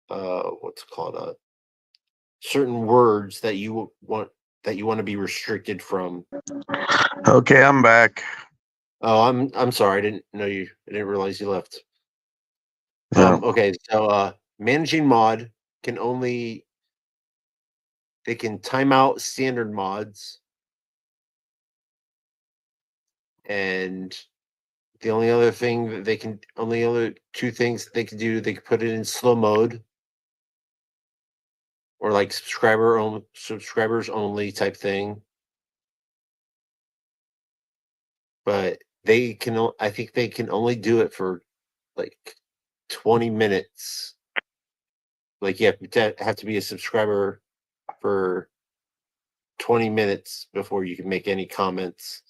what's it called certain words that you want to be restricted from. Okay, I'm back. Oh, I'm sorry. I didn't realize you left. Yeah. Okay, so managing mod can only they can time out standard mods, and the only other thing that only other 2 things they can do, they can put it in slow mode or like subscribers only type thing. But I think they can only do it for like 20 minutes. Like you have to be a subscriber for 20 minutes before you can make any comments.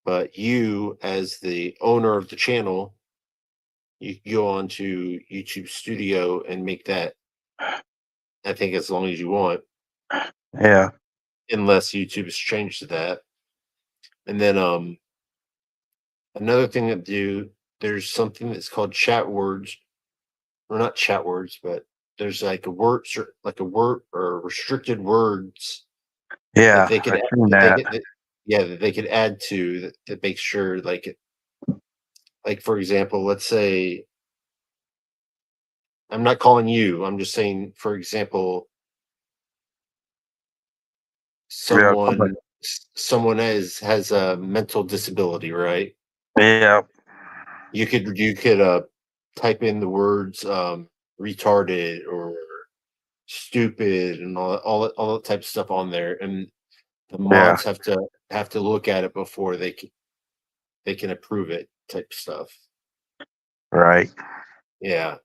But you, as the owner of the channel, you can go on to YouTube Studio and make that, I think, as long as you want, Yeah. unless YouTube has changed to that. And then Another thing that there's something that's called chat words, or not chat words, but there's like a word or restricted words that Yeah, they could I've seen that they that. could that they could add to that makes sure like for example, let's say I'm not calling you. I'm just saying, for example, Yeah, somebody. someone has a mental disability, right? Yeah, You could type in the words retarded or stupid and all that type of stuff on there, and the yeah, mods have to look at it before they can approve it type stuff. right. Yeah.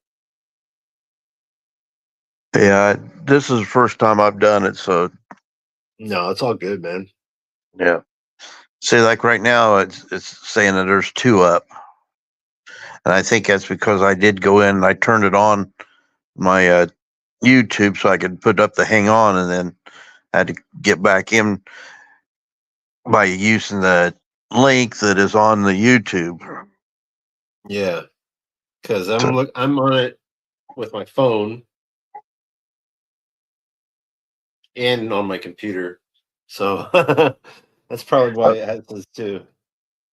Yeah, this is the first time I've done it, so No, it's all good, man. yeah. See, like right now, it's saying that there's two up, and I think that's because I did go in and I turned it on my YouTube so I could put up the hang on, and then had to get back in by using the link that is on the YouTube. Yeah, because So, I'm on it with my phone and on my computer, so that's probably why it has this too.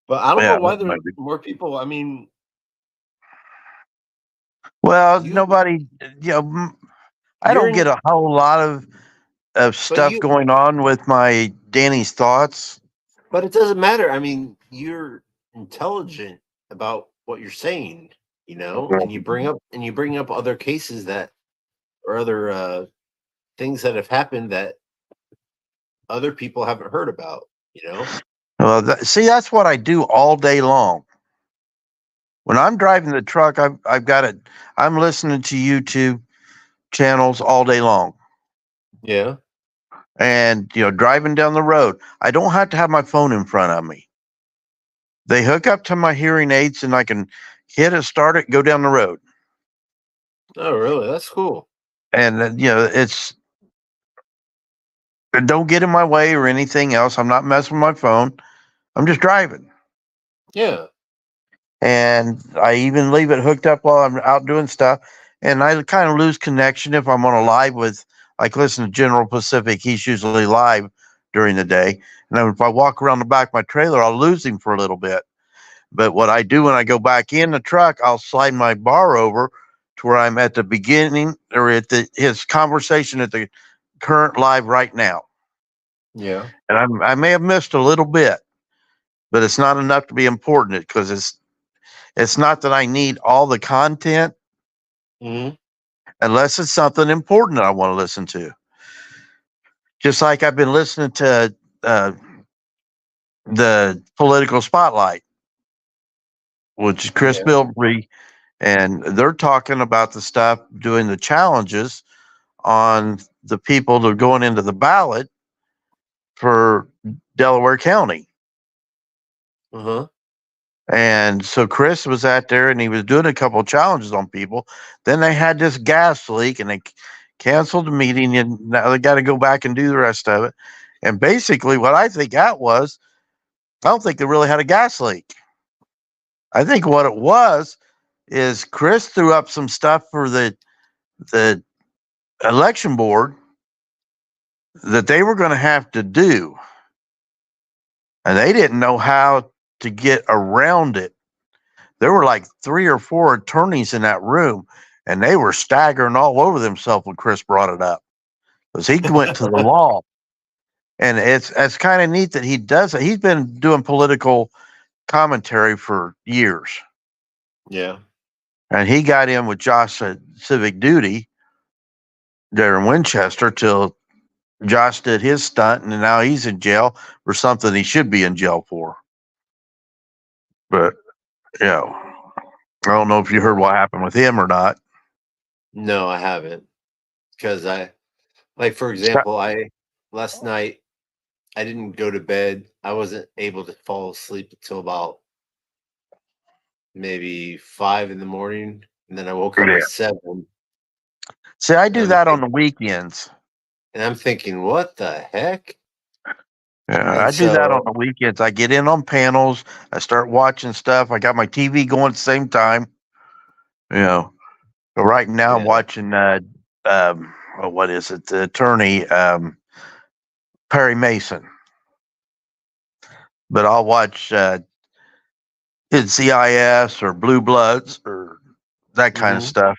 But I don't know yeah, why that there are might be. more people. I mean, Well, you nobody, I you're don't in, get a whole lot of but stuff you going on with my Danny's thoughts. but it doesn't matter. I mean, you're intelligent about what you're saying, and you bring up other cases that or other things that have happened that other people haven't heard about. Well, see, that's what I do all day long. When I'm driving the truck, I've got it. I'm listening to YouTube channels all day long, Yeah. and driving down the road, I don't have to have my phone in front of me. They hook up to my hearing aids, and I can hit it, start it, go down the road. Oh, really? That's cool. And it don't get in my way or anything else. I'm not messing with my phone. I'm just driving. Yeah. And I even leave it hooked up while I'm out doing stuff. And I kind of lose connection if I'm on a live with, like, listen to General Pacific. He's usually live during the day. And then if I walk around the back of my trailer, I'll lose him for a little bit. But what I do when I go back in the truck, I'll slide my bar over to where I'm at the beginning or at his conversation at the current live right now. Yeah. And I may have missed a little bit, but it's not enough to be important because it's not that I need all the content Hmm. unless it's something important that I want to listen to. Just like I've been listening to uh, the Political Spotlight, which is Chris Yeah. Bilbrey, and they're talking about the stuff doing the challenges on the people that are going into the ballot for Delaware County. Uh huh. And so Chris was out there and he was doing a couple of challenges on people. Then they had this gas leak and they canceled the meeting, and now they got to go back and do the rest of it. And basically, what I think that was, I don't think they really had a gas leak. I think what it was is Chris threw up some stuff for the election board that they were going to have to do, and they didn't know how to get around it. There were like 3 or 4 attorneys in that room, and they were staggering all over themselves when Chris brought it up because he went to the law. And it's kind of neat that he does it. He's been doing political commentary for years, Yeah. and he got in with Josh at Civic Duty there in Winchester till Josh did his stunt, and now he's in jail for something he should be in jail for. But I don't know if you heard what happened with him or not. No, I haven't. Because like, for example, I last night I didn't go to bed. I wasn't able to fall asleep until about maybe 5 in the morning, and then I woke up Yeah. at 7. See, I And do I'm that on think, the weekends. and I'm thinking, what the heck? Yeah, And I do that on so, the weekends. I get in on panels. I start watching stuff. I got my TV going at the same time. You know, but right now I'm yeah, watching. What is it? The attorney, Perry Mason. But I'll watch NCIS or Blue Bloods or that kind of hmm stuff.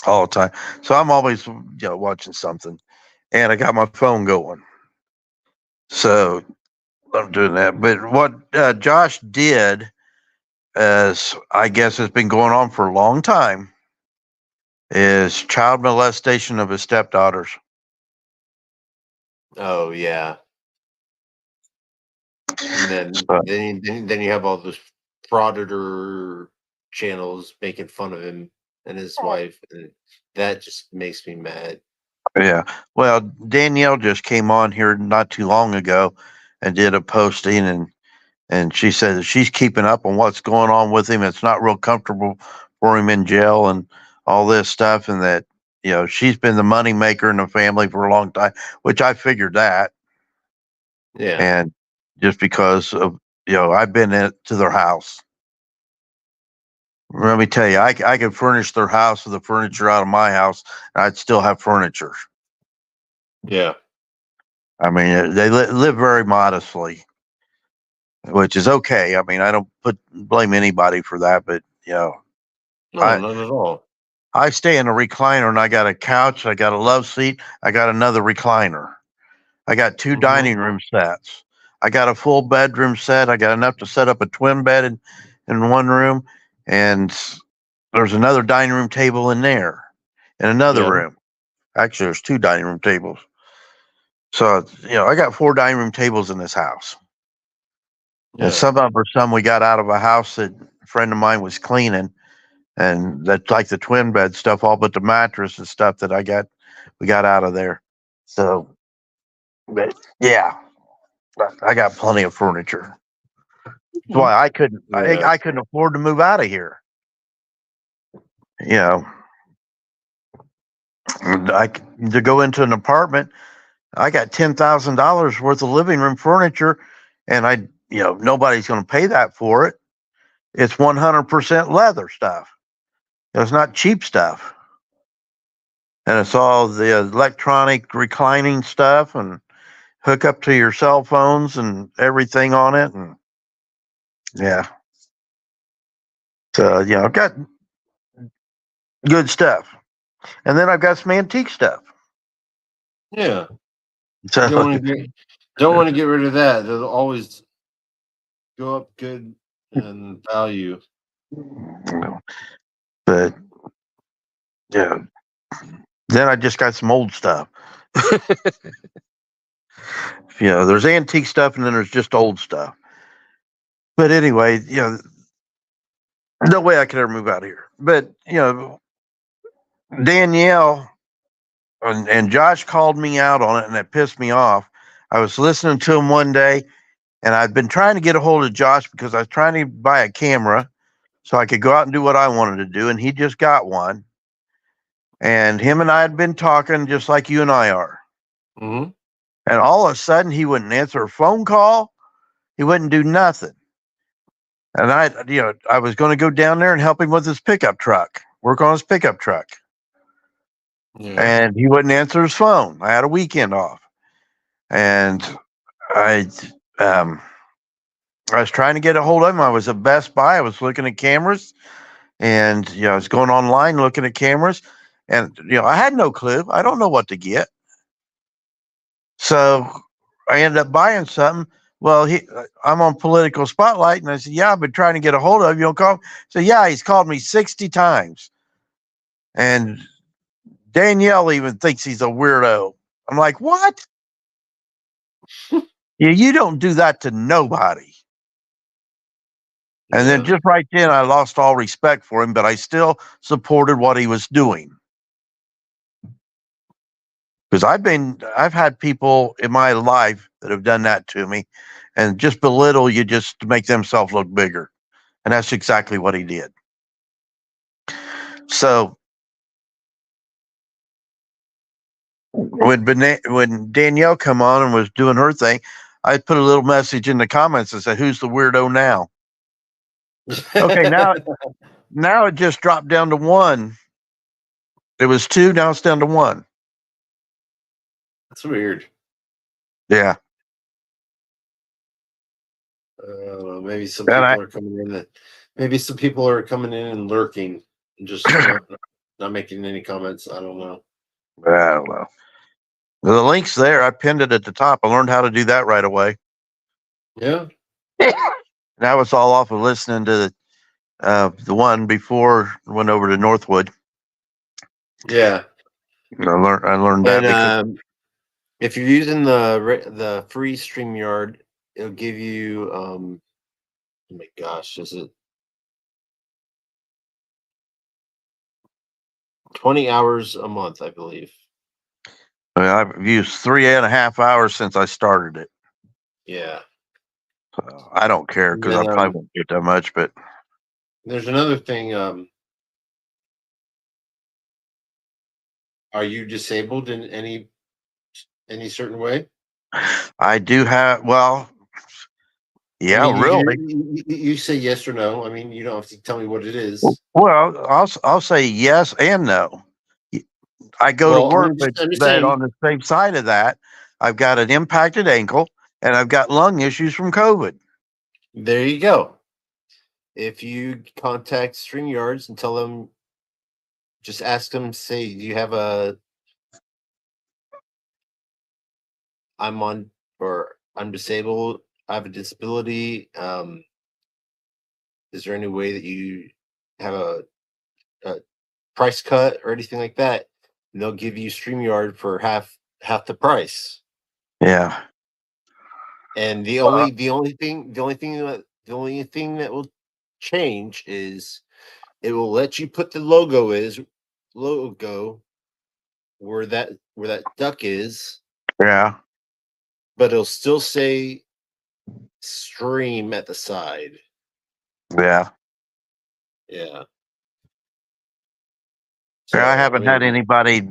All the time. So I'm always watching something, and I got my phone going. So I'm doing that. But what Josh did, as I guess has been going on for a long time, is child molestation of his stepdaughters. oh yeah. And then So, then you have all those frauditor channels making fun of him and his wife, and that just makes me mad. yeah. Well, Danielle just came on here not too long ago and did a posting, and she said that she's keeping up on what's going on with him. It's not real comfortable for him in jail and all this stuff, and that she's been the money maker in the family for a long time, which I figured that. Yeah, And just because of I've been to their house. Let me tell you, I could furnish their house with the furniture out of my house, and I'd still have furniture. yeah. I mean, they live very modestly, which is okay. I mean, I don't blame anybody for that, but No, I not at all. I stay in a recliner, and I got a couch, I got a love seat, I got another recliner, I got two Hmm. dining room sets, I got a full bedroom set, I got enough to set up a twin bed in one room, and there's another dining room table in there, in another Yeah, room. Actually, there's two dining room tables. So, I got four dining room tables in this house. And yeah, some of them are some we got out of a house that a friend of mine was cleaning. And that's like the twin bed stuff, all but the mattress and stuff that we got out of there. So, but yeah, I got plenty of furniture. That's Mhm. why I couldn't, Yeah, I couldn't afford to move out of here. You know, to go into an apartment, I got $10,000 worth of living room furniture, and nobody's going to pay that for it. It's 100% leather stuff. It's not cheap stuff, and it's all the electronic reclining stuff and hook up to your cell phones and everything on it, and yeah. So I've got good stuff, and then I've got some antique stuff. yeah. You So don't want to get rid of that. They'll always go up good in value. but yeah, then I just got some old stuff. There's antique stuff, and then there's just old stuff. But anyway, no way I could ever move out of here. But Danielle and Josh called me out on it, and it pissed me off. I was listening to him one day, and I'd been trying to get a hold of Josh because I was trying to buy a camera so I could go out and do what I wanted to do, and he just got one. And him and I had been talking just like you and I are. Hmm. And all of a sudden, he wouldn't answer a phone call. He wouldn't do nothing. And I was going to go down there and help him with his pickup truck, work on his pickup truck. Yeah. And he wouldn't answer his phone. I had a weekend off, and I, um, I was trying to get a hold of him. I was at Best Buy. I was looking at cameras, and I was going online looking at cameras, and I had no clue. I don't know what to get, so I ended up buying something. Well, I'm on Political Spotlight, and I said, "Yeah, I've been trying to get a hold of you. Don't call." So yeah, he's called me 60 times, and Danielle even thinks he's a weirdo. I'm like, what? You don't do that to nobody. And then Yeah. just right then, I lost all respect for him, but I still supported what he was doing. Because I've had people in my life that have done that to me and just belittle you just to make themselves look bigger. And that's exactly what he did. So when Danielle come on and was doing her thing, I put a little message in the comments and said, "Who's the weirdo now?" Okay, now it just dropped down to 1. It was 2, now it's down to 1. That's weird. Yeah. Maybe some And people are coming in. Maybe some people are coming in and lurking and just not making any comments. I don't know. I don't know. The link's there. I pinned it at the top. I learned how to do that right away. Yeah. That was all off of listening to the one before I went over to Northwood. Yeah. I learned that. And if you're using the free StreamYard, it'll give you oh my gosh, is it 20 hours a month, I believe. I've used 3.5 hours since I started it. Yeah. So I don't care because I probably won't get that much. But there's another thing. Are you disabled in any certain way? I do have. Well, yeah, I mean, really. You say yes or no. I mean, you don't have to tell me what it is. Well, I'll say yes and no. I go to work, but on the same side of that, I've got an impacted ankle and I've got lung issues from COVID. There you go. If you contact StreamYards and tell them, just ask them, say, do you have I'm disabled, I have a disability. Is there any way that you have a price cut or anything like that? And they'll give you StreamYard for half the price. Yeah. And the only thing that will change is it will let you put the logo where that duck is. Yeah. But it'll still say stream at the side. Yeah. Yeah. So, I haven't had anybody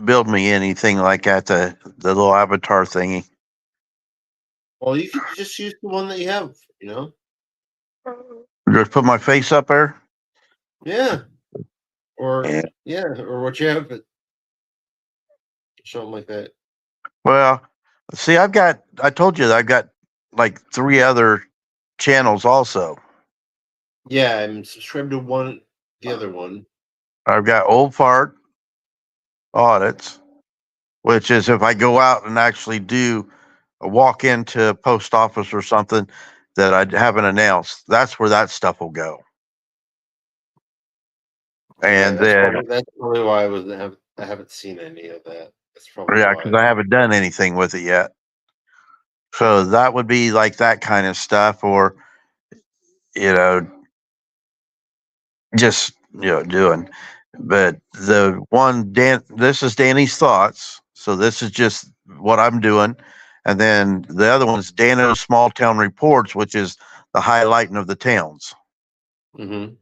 build me anything like that, the little avatar thingy. Well, you can just use the one that you have, Just put my face up there? Yeah. Or or what you have, something like that. Well, see, I told you that I've got like 3 other channels also. Yeah, I'm subscribed to the other one. I've got Old Fart Audits, which is if I go out and actually do a walk into a post office or something that I haven't announced, that's where that stuff will go. And that's probably why I haven't seen any of that. That's probably because I haven't done anything with it yet. So that would be like that kind of stuff, or just doing. But the one this is Danny's thoughts. So this is just what I'm doing. And then the other one is Dano's Small Town Reports, which is the highlighting of the towns. Mm-hmm.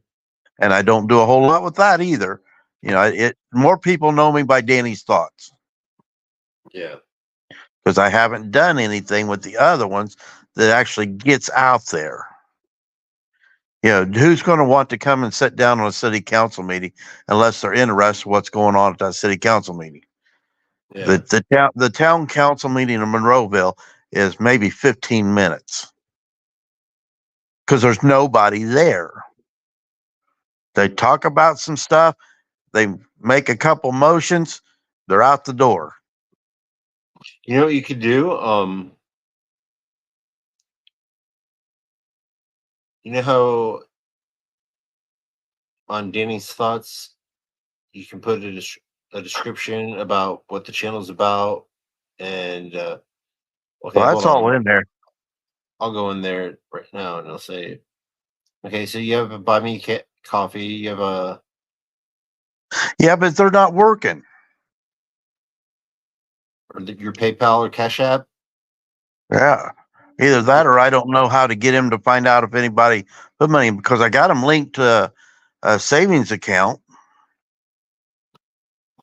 And I don't do a whole lot with that either. More people know me by Danny's Thoughts. Yeah. Because I haven't done anything with the other ones that actually gets out there. Who's going to want to come and sit down on a city council meeting unless they're interested in what's going on at that city council meeting? Yeah. The town council meeting in Monroeville is maybe 15 minutes because there's nobody there. They talk about some stuff. They make a couple motions. They're out the door. You know what you could do? You know how on Danny's Thoughts, you can put a description about what the channel's about, and well, that's all in there. I'll go in there right now and I'll say, okay, so you have a buy me coffee, you have a but they're not working. Or your PayPal or Cash App. Yeah, either that or I don't know how to get him to find out if anybody put money, because I got him linked to a savings account.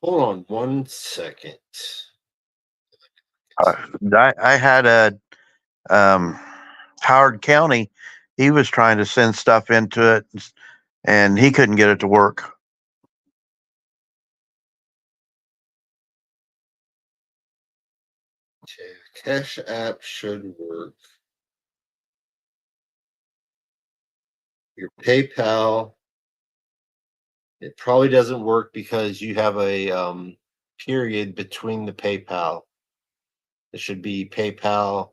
Hold on 1 second. I had Howard County, he was trying to send stuff into it and he couldn't get it to work. Okay, Cash App should work. Your PayPal, it probably doesn't work because you have a period between the PayPal. It should be PayPal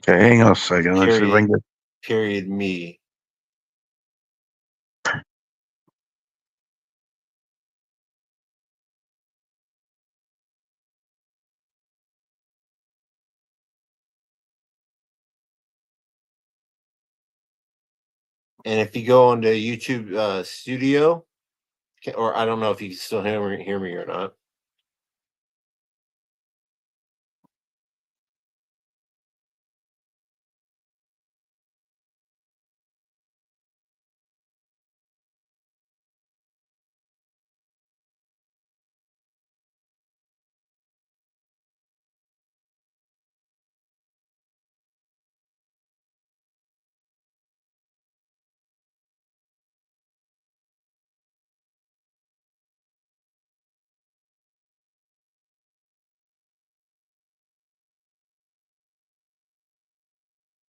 Okay, hang on a second. Let's see if I can get. period me. And if you go onto YouTube Studio, or I don't know if you can still hear me or not.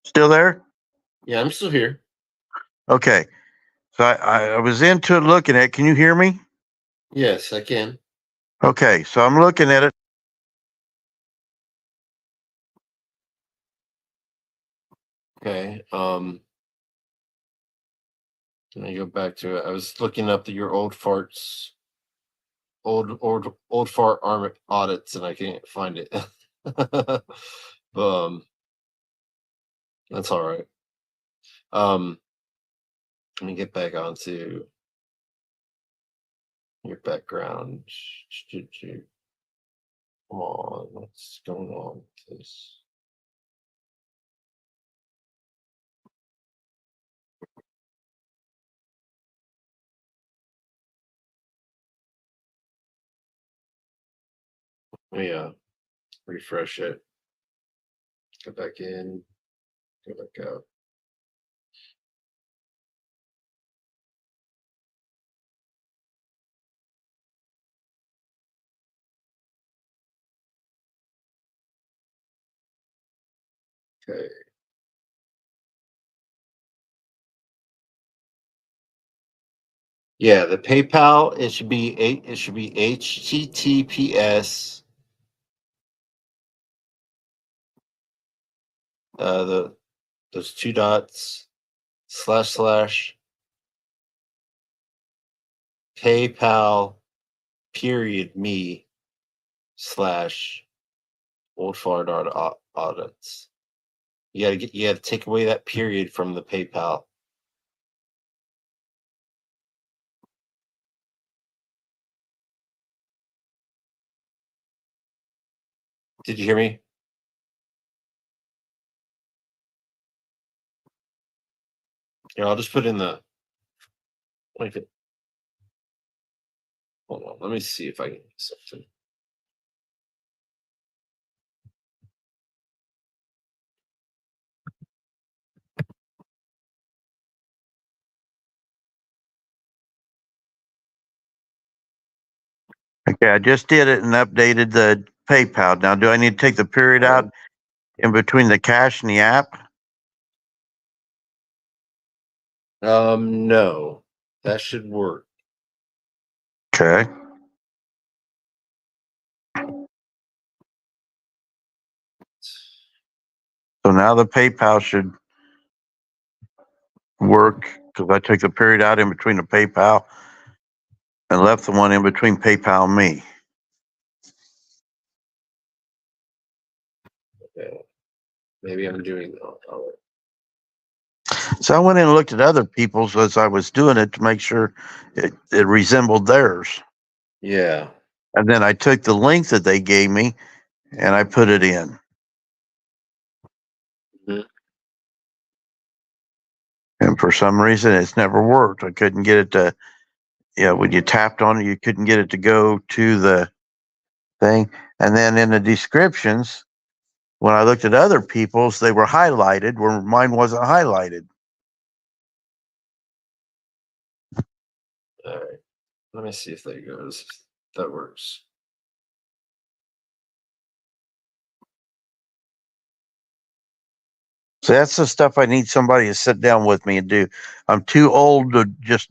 Still there? Yeah, I'm still here. Okay. So I was into it looking at it. Can you hear me? Yes, I can. Okay. So I'm looking at it. Okay. Let me go back to it. I was looking up your old fart audits, and I can't find it. That's all right. Let me get back onto your background. Come on, what's going on with this? Yeah, refresh it. Go back in. Go back out. Okay. Yeah, the PayPal, it should be HTTPS those two dots / PayPal period me / old fart audits. You gotta take away that period from the PayPal. Did you hear me? Yeah, I'll just put in the like it. Hold on, let me see if I can get something. Okay. I just did it and updated the PayPal. Now, do I need to take the period out in between the cash and the app? No, that should work. Okay. So now the PayPal should work because I took the period out in between the PayPal and left the one in between PayPal and me. Okay. Maybe I'm doing. So I went in and looked at other people's as I was doing it to make sure it resembled theirs. Yeah. And then I took the link that they gave me and I put it in. Mhm. And for some reason, it's never worked. I couldn't get it to, when you tapped on it, you couldn't get it to go to the thing. And then in the descriptions, when I looked at other people's, they were highlighted where mine wasn't highlighted. All right. Let me see if that goes. That works. So that's the stuff I need somebody to sit down with me and do. I'm too old to just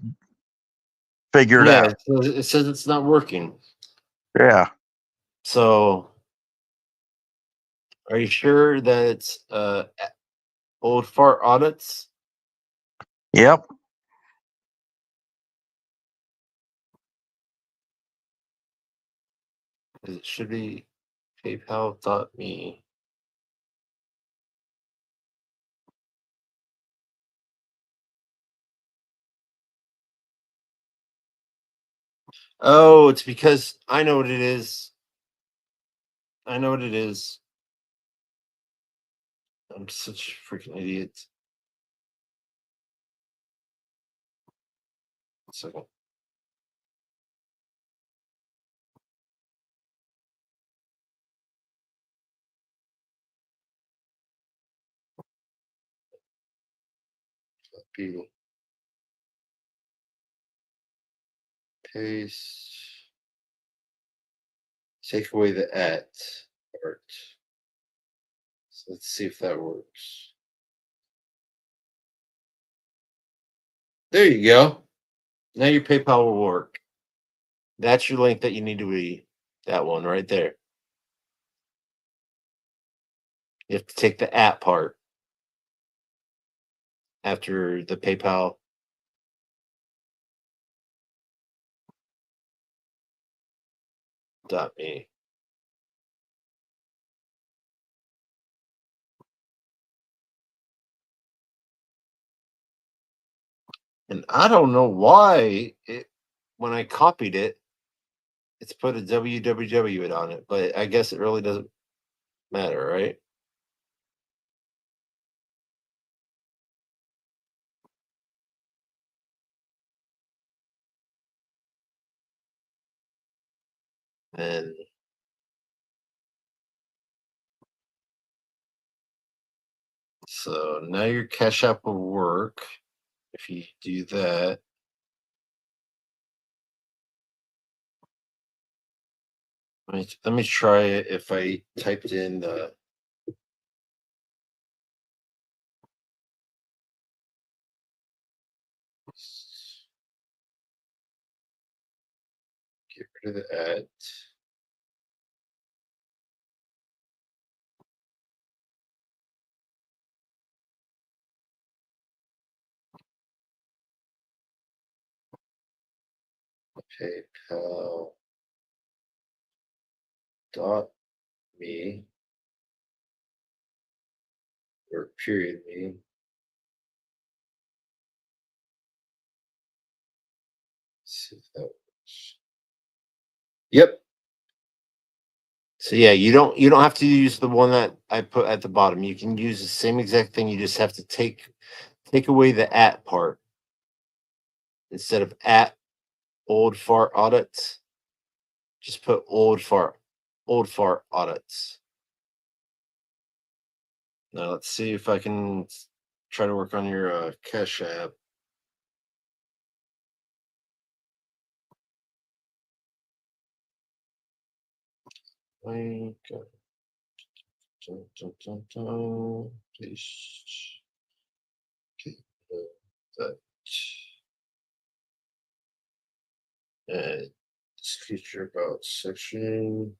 figure it out. It says it's not working. Yeah. So, are you sure that it's old fart audits? Yep. It should be PayPal.me. Oh, it's because I know what it is. I know what it is. I'm such a freaking idiot. 1 second. Copy. Paste. Take away the at part. So let's see if that works. There you go. Now your PayPal will work. That's your link that you need to be. That one right there. You have to take the at part after the PayPal. .me. And I don't know why when I copied it, it's put a www on it, but I guess it really doesn't matter, right? And so now your Cash App will work if you do that. Let me try it if I typed in the get rid of the ad. PayPal .me or period me. See if that works. Yep. So yeah, you don't have to use the one that I put at the bottom. You can use the same exact thing. You just have to take away the at part. Instead of at old fart audits, just put old fart audits. Now let's see if I can try to work on your Cash App. Link. Paste. Okay. That. And this feature about section.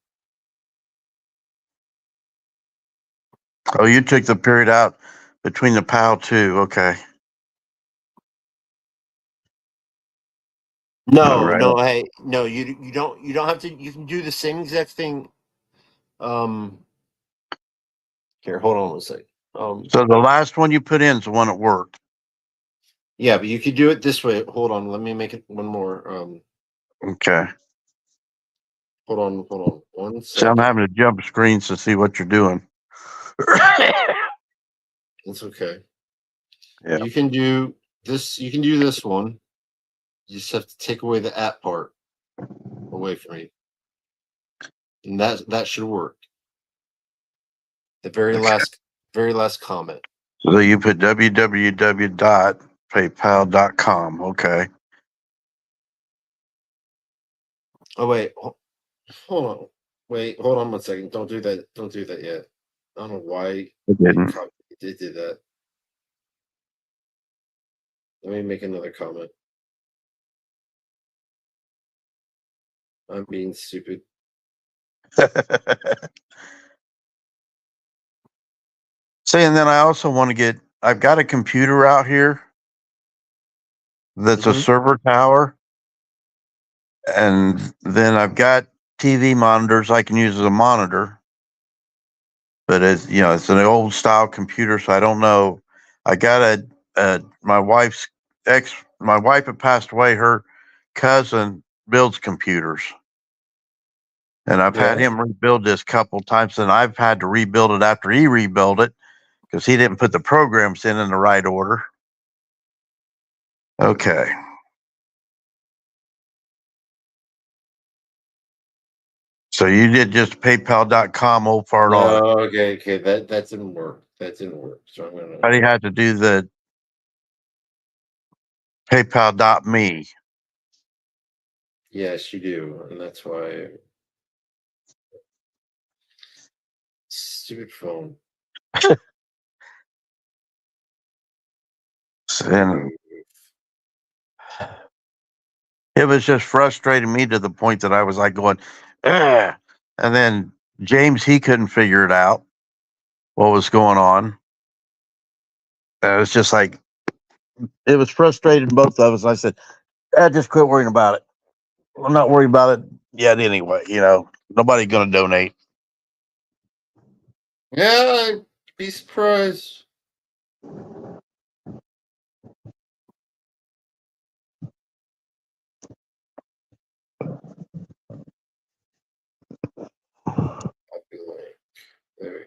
Oh, you took the period out between the PAL too. Okay. No, Right. no, hey, no, you don't have to. You can do the same exact thing. Here, hold on 1 second. So the last one you put in is the one that worked. Yeah, but you could do it this way. Hold on, let me make it one more. Okay. Hold on 1 So I'm second. having to jump screens to see what you're doing. It's okay. Yeah. You can do this. You can do this one. You just have to take away the at part away from you, and that should work. The very last comment. So you put www.paypal.com. Okay. Oh wait, hold on. Wait, hold on 1 second. Don't do that. Don't do that yet. I don't know why It didn't. it did that. Let me make another comment. I'm being stupid. See, and then I also want to get, I've got a computer out here that's a Mhm. server tower. And then I've got TV monitors I can use as a monitor. But it's, it's an old style computer, so I don't know. I got my wife's my wife had passed away. Her cousin builds computers. And I've had Yeah. him rebuild this couple times, and I've had to rebuild it after he rebuilt it because he didn't put the programs in the right order. Okay. So you did just PayPal.com old fart audit. No, okay. That didn't work. That didn't work. So I'm gonna. But he had to do the PayPal.me. Yes, you do, and that's why. Stupid phone. And it was just frustrating me to the point that I was like going, ugh. And then James, he couldn't figure it out what was going on. And it was just like, it was frustrating both of us. I said, just quit worrying about it. I'm not worried about it yet anyway. Nobody going to donate. Yeah, I'd be surprised. There we go.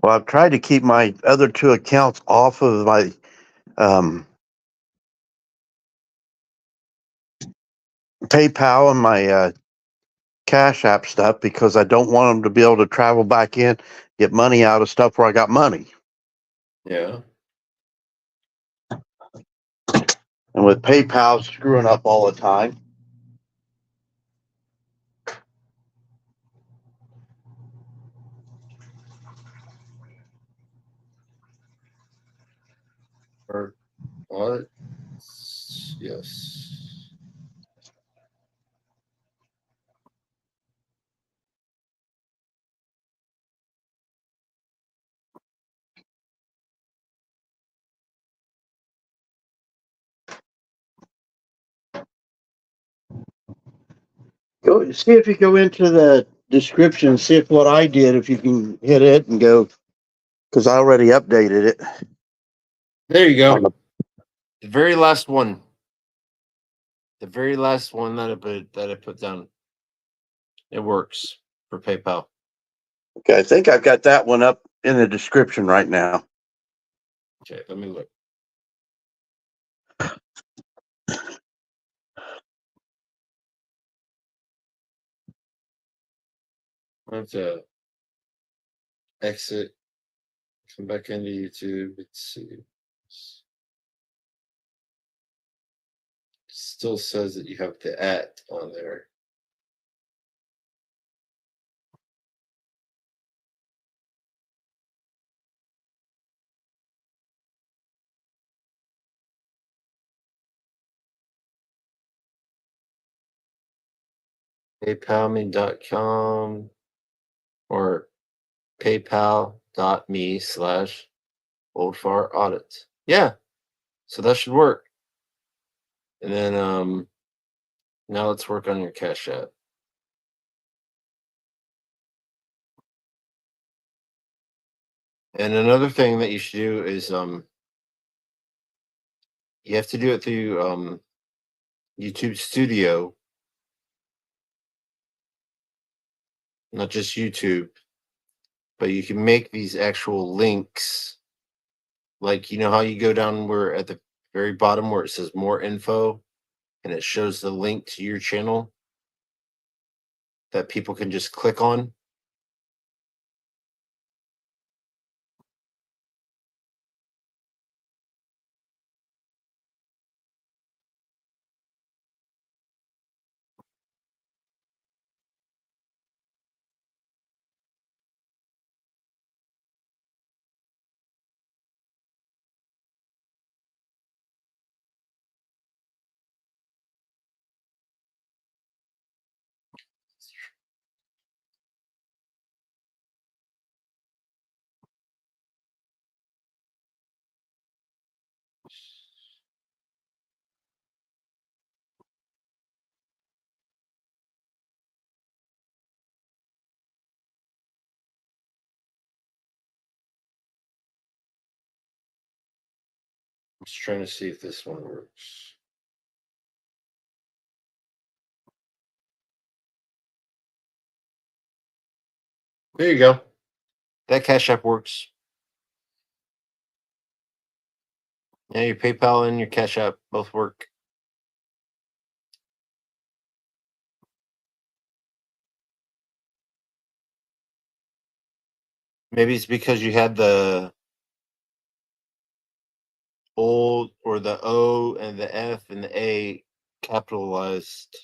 Well, I've tried to keep my other two accounts off of my PayPal and my Cash App stuff because I don't want them to be able to travel back in, get money out of stuff where I got money. Yeah. And with PayPal screwing up all the time. Or what? Yes. Go see if you go into the description, see if what I did, if you can hit it and go, because I already updated it. There you go. The very last one. The very last one that I put down. It works for PayPal. Okay, I think I've got that one up in the description right now. Okay, let me look. I have to exit, come back into YouTube. Let's see. Still says that you have the @ on there. PayPalme.com or paypal.me/oldfartaudit. Yeah, so that should work. And then now let's work on your Cash App. And another thing that you should do is you have to do it through YouTube Studio, not just YouTube, but you can make these actual links. Like, you know how you go down where at the very bottom where it says more info and it shows the link to your channel that people can just click on? Just trying to see if this one works. There you go. That Cash App works. Yeah, your PayPal and your Cash App both work. Maybe it's because you had the old or the O and the F and the A capitalized.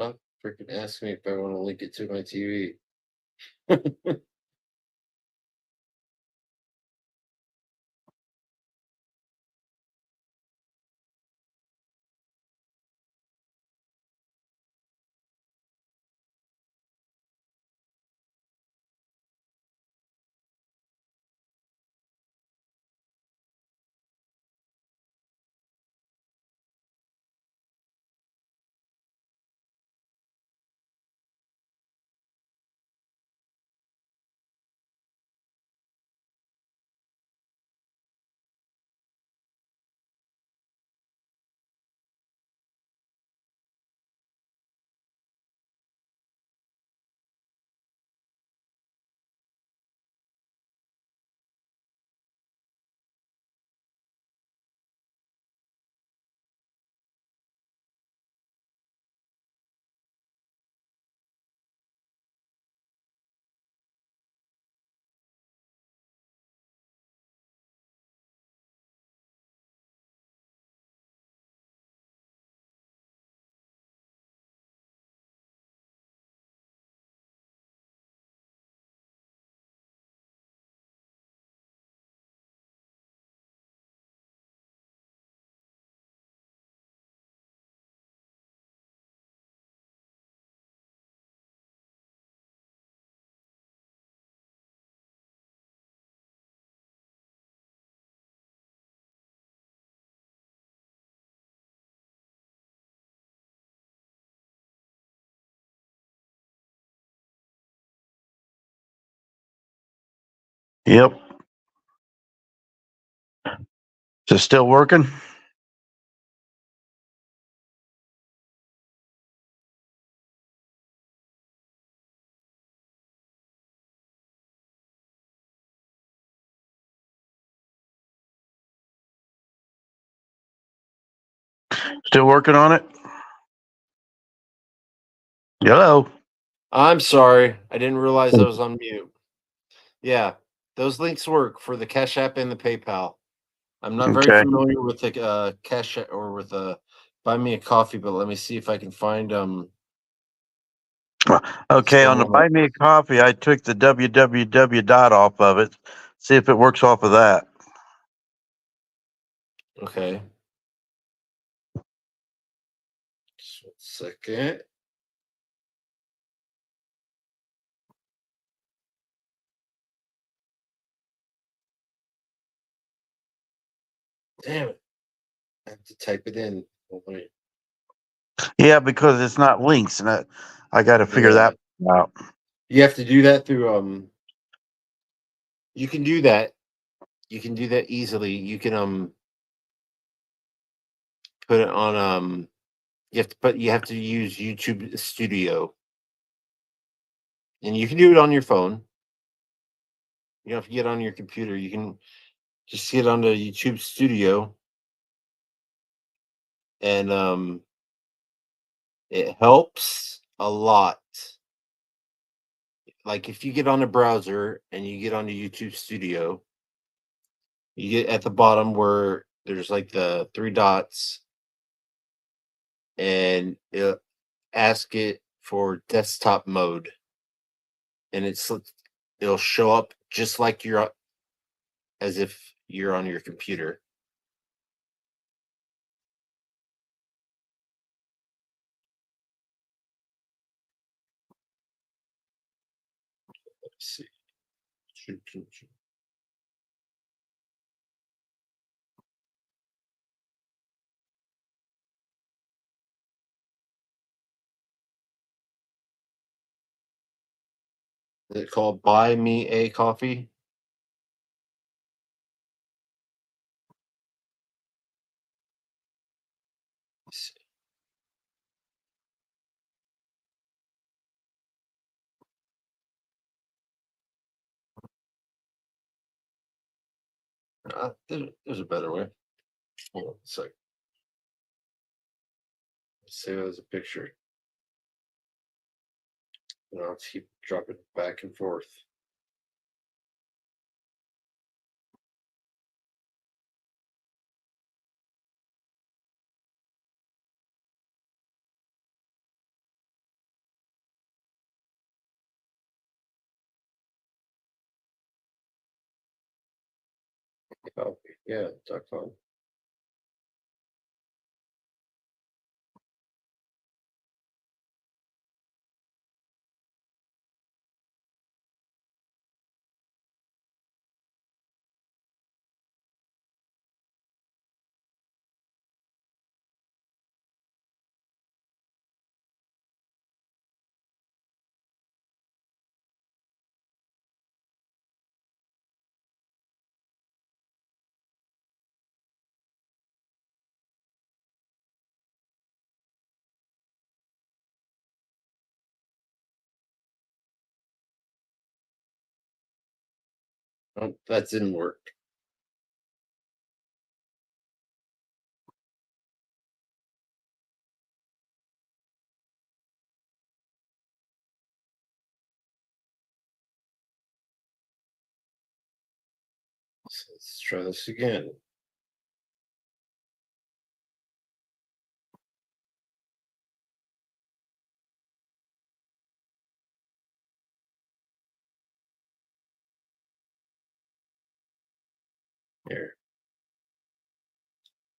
Oh, freaking ask me if I want to link it to my TV. Yep. Is it still working? Still working on it? Hello? I'm sorry. I didn't realize I was on mute. Yeah, those links work for the Cash App and the PayPal. I'm not very Okay. familiar with the Cash App or with Buy Me a Coffee, but let me see if I can find Okay, on the someone. Buy Me a Coffee, I took the www dot off of it. See if it works off of that. Okay. Just 1 second. Damn it. I have to type it in. Oh, wait. Yeah, because it's not links, and I got to figure Yeah. that out. You have to do that through you can do that. You can do that easily. You can put it on you have to use YouTube Studio. And you can do it on your phone. You don't have to get on your computer. You can just get on the YouTube Studio, and it helps a lot. Like if you get on a browser and you get on the YouTube Studio, you get at the bottom where there's like the three dots, and it'll ask it for desktop mode, and it'll show up just like as if you're on your computer. Let's see. Is it called Buy Me a Coffee? Let's see. There's a better way. Hold on a sec. Let's say there's a picture. And I'll keep dropping back and forth. Copy. Yeah, .com. Oh, that didn't work. So let's try this again. Here.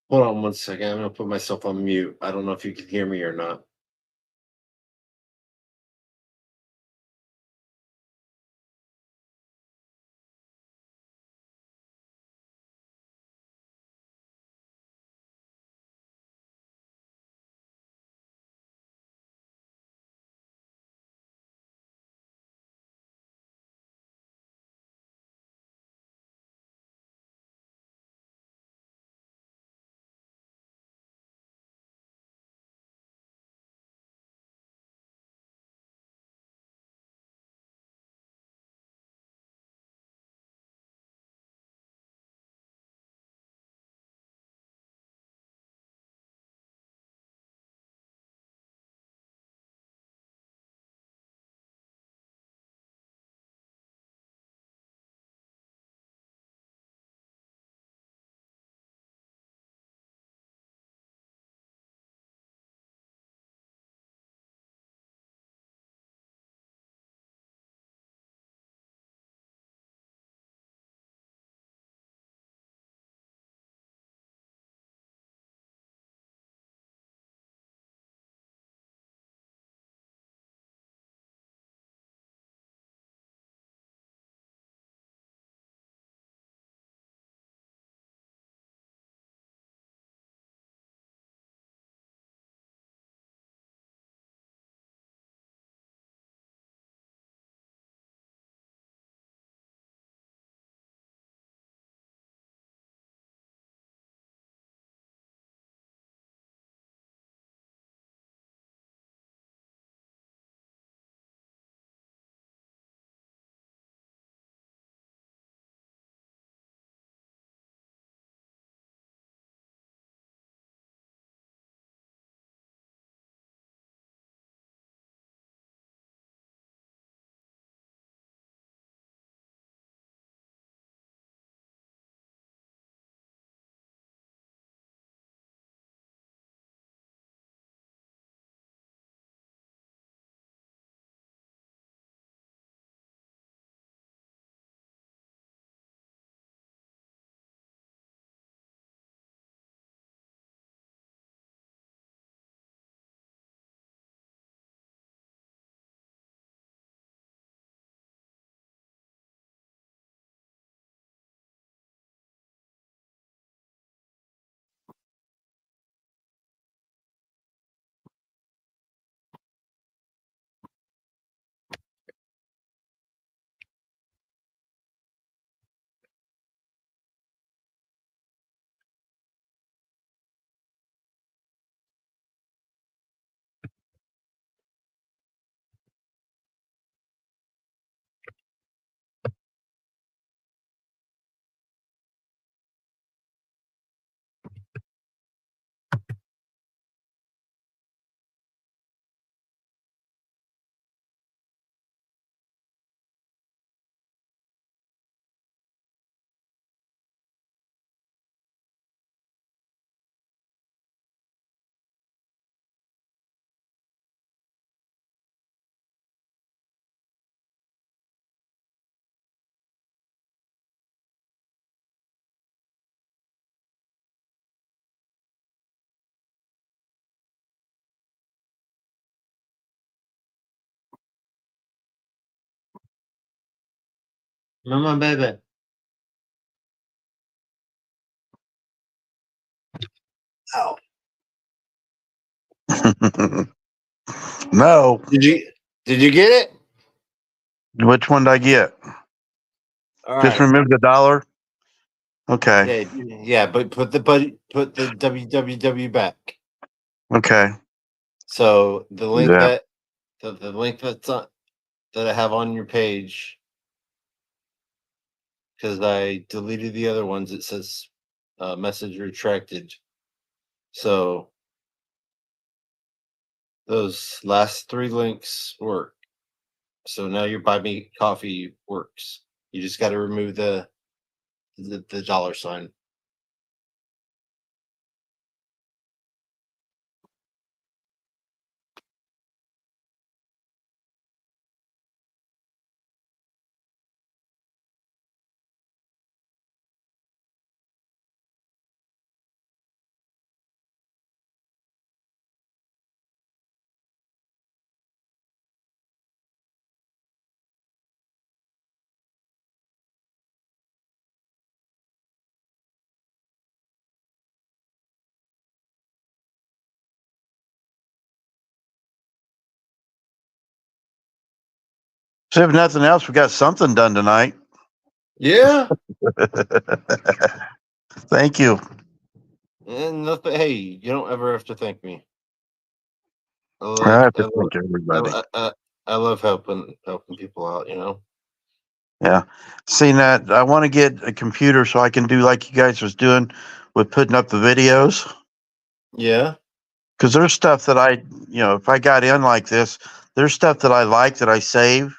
Hold on one second. I'm gonna put myself on mute. I don't know if you can hear me or not. Mama baby. Oh. No. Did you get it? Which one did I get? All Just right. remove the dollar. Okay. Yeah, but put the www back. Okay. So the link Yeah. that the link that's on, that I have on your page, because I deleted the other ones. It says message retracted. So those last 3 links work. So now your buy me coffee works. You just got to remove the dollar sign. So if nothing else, we got something done tonight. Yeah. Thank you. And nothing. Hey, you don't ever have to thank me. I have to thank everybody. I love helping people out. Yeah. Seeing that, I want to get a computer so I can do like you guys was doing with putting up the videos. Yeah. Because there's stuff that if I got in like this, there's stuff that I like that I save.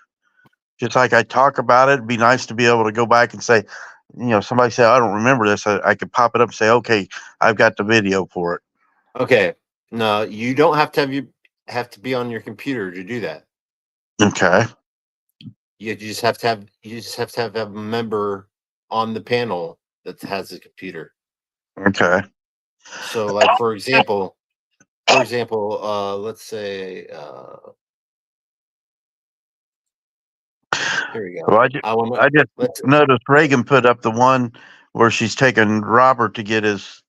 Just like I talk about it, it'd be nice to be able to go back and say, somebody say, I don't remember this. I could pop it up and say, okay, I've got the video for it. Okay. No, you don't have to have to be on your computer to do that. Okay. You just have to have a member on the panel that has a computer. Okay. So, like for example, let's say here we go. Well, I just noticed Reagan put up the one where she's taking Robert to get his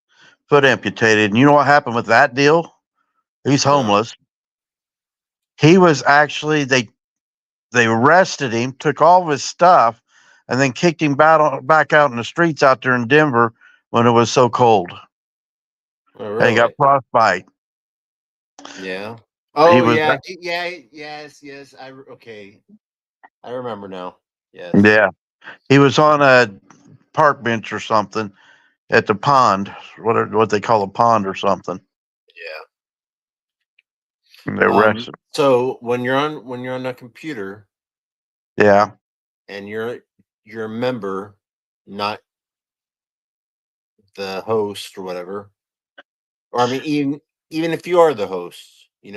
foot amputated. And you know what happened with that deal? He's homeless. He was actually they arrested him, took all of his stuff, and then kicked him back out in the streets out there in Denver when it was so cold. Oh, really? And he got frostbite. Yeah. Oh, was, yeah. Yes. Okay. I remember now. Yes. Yeah. He was on a park bench or something at the pond, what they call a pond or something. Yeah. And they arrested. So when you're on a computer, Yeah. and you're a member, not the host or whatever. Or I mean, even if you are the host, at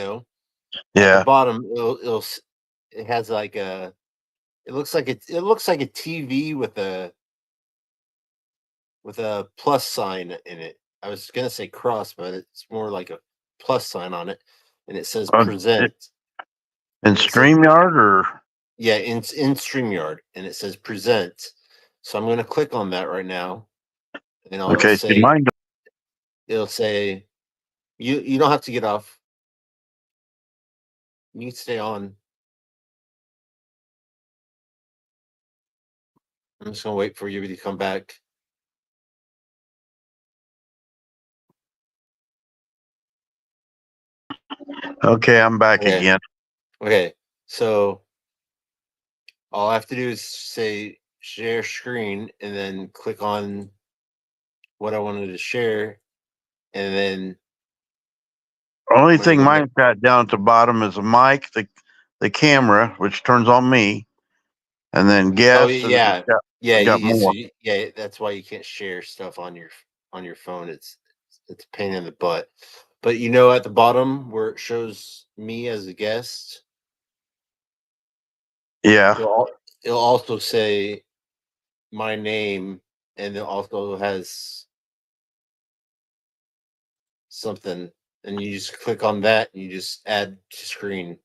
the bottom it has like it looks like a TV with a plus sign in it. I was gonna say cross, but it's more like a plus sign on it, and it says present. In StreamYard or? Yeah, in StreamYard, and it says present. So I'm gonna click on that right now, and it'll say you don't have to get off. You need to stay on. I'm just gonna wait for you to come back. Okay, I'm back again. Okay, so all I have to do is say share screen and then click on what I wanted to share, and then Only thing mine's got down at the bottom is a mic, the camera, which turns on me, and then guests. Oh yeah, got more. So that's why you can't share stuff on your phone. It's a pain in the butt. But at the bottom where it shows me as a guest, yeah, it'll also say my name, and it also has something, and you just click on that and you just add to screen.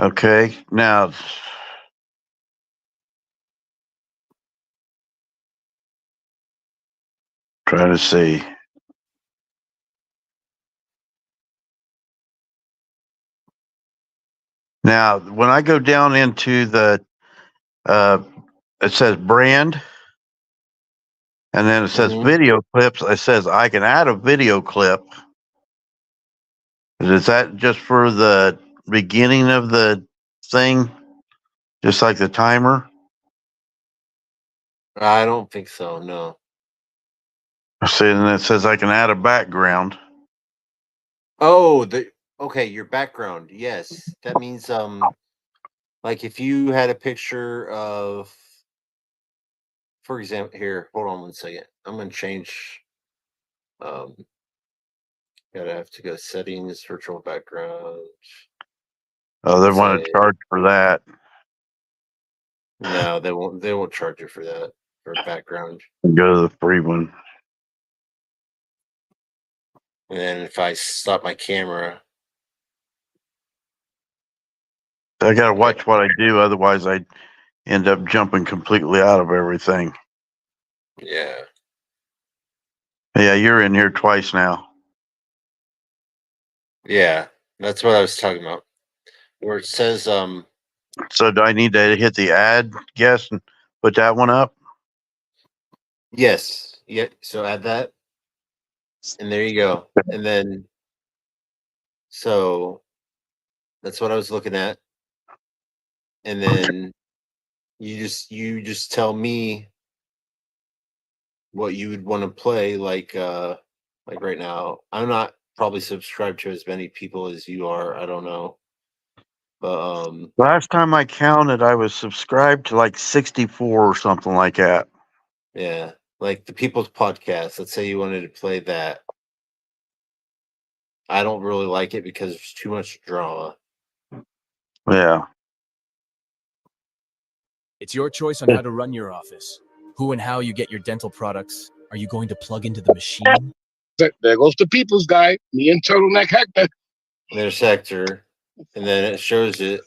Okay, now Trying to see. Now, when I go down into the, it says brand, and then it says video clips. It says I can add a video clip. Is that just for the beginning of the thing? Just like the timer? I don't think so. No. See, and it says I can add a background. Oh, okay, your background. Yes. That means like if you had a picture of, for example, here, hold on one second. I'm gonna change gotta have to go settings, virtual background. Oh, they want to charge for that. No, they won't charge you for that, for background. Go to the free one. And then if I stop my camera, I gotta watch what I do, otherwise I end up jumping completely out of everything. yeah. Yeah, you're in here twice now. Yeah, that's what I was talking about. Where it says So do I need to hit the add guest and put that one up? yes. Yeah, so add that. And there you go. And then so that's what I was looking at. And then you just tell me what you would want to play, like right now. I'm not probably subscribed to as many people as you are. I don't know. But Last time I counted, I was subscribed to like 64 or something like that. yeah, like the People's Podcast. Let's say you wanted to play that. I don't really like it because there's too much drama. Yeah. It's your choice on how to run your office. Who and how you get your dental products. Are you going to plug into the machine? There goes the people's guy, me and Turtleneck Hector. There's Hector, and then it shows it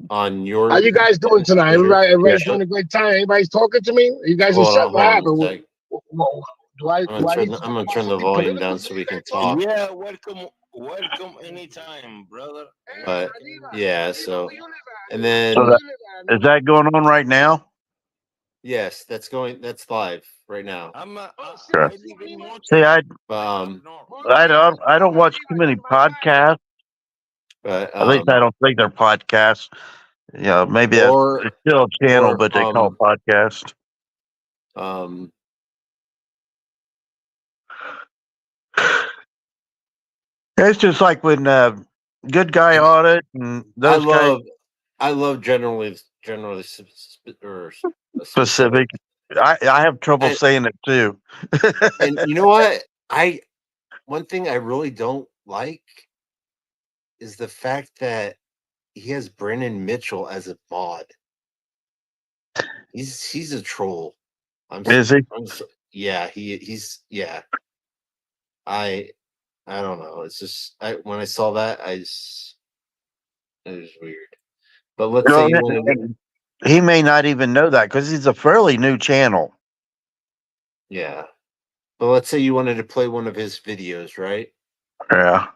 on your. How you guys doing tonight? Everybody's having a great time. Everybody's talking to me. You guys are shut. What happened? I'm gonna turn the volume down so we can talk. Yeah, welcome anytime, brother. But yeah, so and then is that going on right now? Yes, that's live right now. Sure. See, I don't watch too many podcasts. But at least I don't think they're podcasts. Yeah, maybe it's still a channel, but they call it podcast. It's just like when Good Guy Audit and those guys. I love generally or specific. I have trouble saying it too. And you know what? One thing I really don't like is the fact that he has Brandon Mitchell as a mod. He's a troll. Is he? Yeah, he's yeah. I don't know. It's just when I saw that, it was weird. But let's say he may not even know that because he's a fairly new channel. Yeah. But let's say you wanted to play one of his videos, right? Yeah.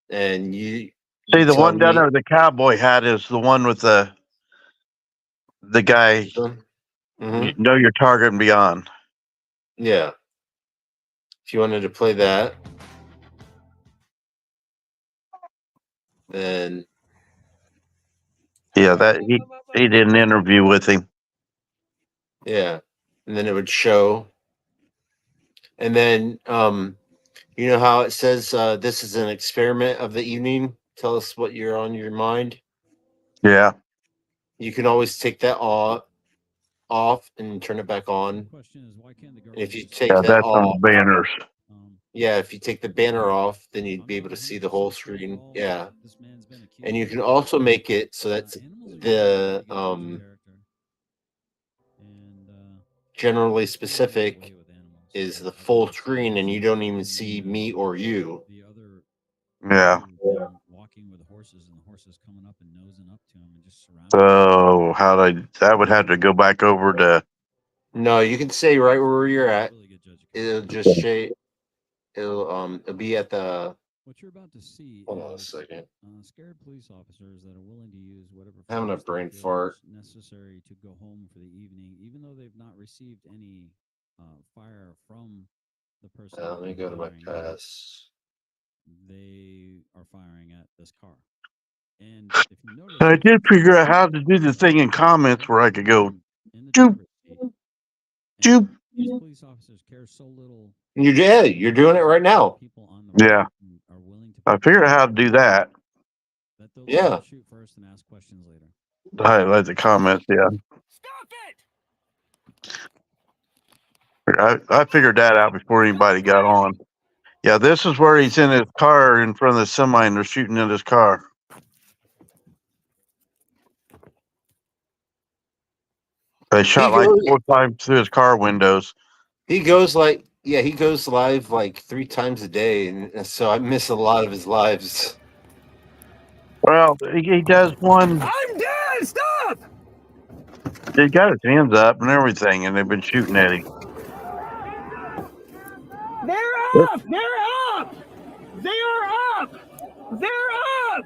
And you see the one down there, the cowboy hat is the one with the guy. You know your target and beyond. Yeah. If you wanted to play that, then yeah, that he did an interview with him. Yeah, and then it would show, and then you know how it says this is an experiment of the evening. Tell us what you're on your mind. Yeah. You can always take that off and turn it back on. And if you take that off, banners. Yeah, if you take the banner off, then you'd be able to see the whole screen. Yeah, and you can also make it so that's the generally specific is the full screen, and you don't even see me or you. Yeah. So that would have to go back over to. No, you can stay right where you're at. it'll just say it'll be at the. What you're about to see Hold on a is second. scared police officers that are willing to use whatever Having a force they brain feel fart. is necessary to go home for the evening, even though they've not received any fire from the person. Let me go to my firing at. pass. They are firing at this car. And if you notice, I did figure out how to do the thing in comments where I could go, in the Joop. driver's seat, and Joop. these police officers care so little. You're doing it right now. People on the Yeah. road are willing to I figured out how to do that. that they'll Yeah. shoot first and ask questions later. Highlight the comments, yeah. I figured that out before anybody got on. Yeah, this is where he's in his car in front of the semi and they're shooting at his car. They shot like 4 times through his car windows. He goes live like 3 times a day, and so I miss a lot of his lives. Well, he does one. I'm dead! Stop! He got his hands up and everything, and they've been shooting at him. They're up! They're up! They are up! They're up!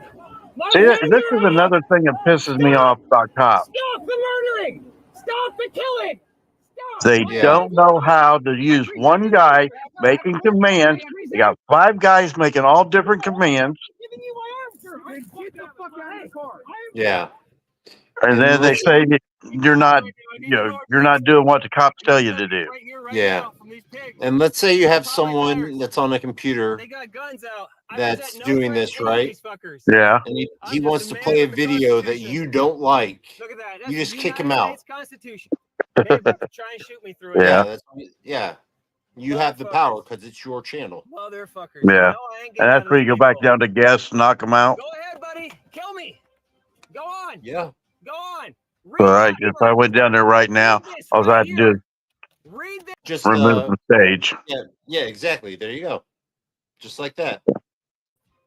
My See, friends this are is up! another thing that pisses me off about cops. Stop the murdering! Stop the killing! Stop! They Yeah. don't know how to use one guy making commands. They got 5 guys making all different commands, I'm giving you my arm, sir. Get the fuck out of the car. Yeah. and then they say you're not doing what the cops tell you to do. Yeah. And let's say you have someone that's on a computer They got guns out. that's doing this, right? Yeah. And he wants to play a video that you don't like. Look at that. That's You just the kick him United out. States Constitution. They're about to try and shoot me through it. Yeah. Yeah. You have the power because it's your channel. Motherfuckers. Yeah. No, I ain't And getting that's out where of you go that back vehicle. down to guests, knock them out. Go ahead, buddy. Kill me. Go on. Yeah. Go on. All right. If I went down there right now, all I have to do is Read this. Just remove the stage. yeah, exactly. There you go. Just like that.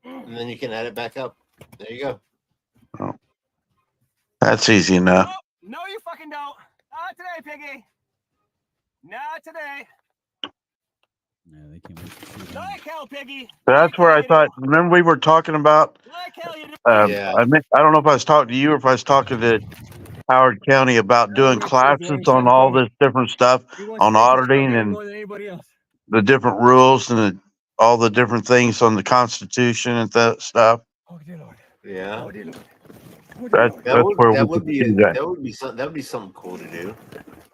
And then you can add it back up. There you go. That's easy enough. No, you fucking don't. Not today, Piggy. Not today. Yeah, they can't wait to shoot him. Like hell, Piggy. That's where I thought. Remember, we were talking about. Like hell, you do. Yeah. I don't know if I was talking to you or if I was talking to Howard County about doing classes on all this different stuff on auditing and More than anybody else. the different rules and all the different things on the Constitution and that stuff. Oh, dear Lord. Yeah. Oh, dear Lord. Oh, dear That's Lord. that's where that we would could be do that. that would be something cool to do.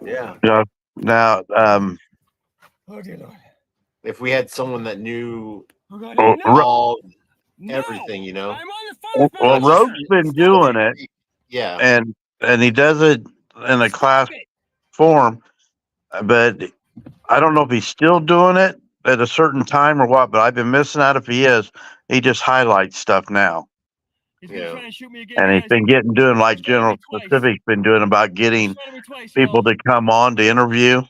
Yeah. Yeah. Now, Oh, dear Lord. If we had someone that knew Oh, God. Oh, No. all No. everything, you know. I'm on the phone. well, Let's Rogue's been doing it, Yeah. and he does it in a class form, but I don't know if he's still doing it at a certain time or what. But I've been missing out if he is. He just highlights stuff now, He's gonna Yeah. try and shoot me again. and he's guys. been doing like He's trying to General be twice. Pacific's been doing about getting He's trying to be twice, people y'all. to come on to interview.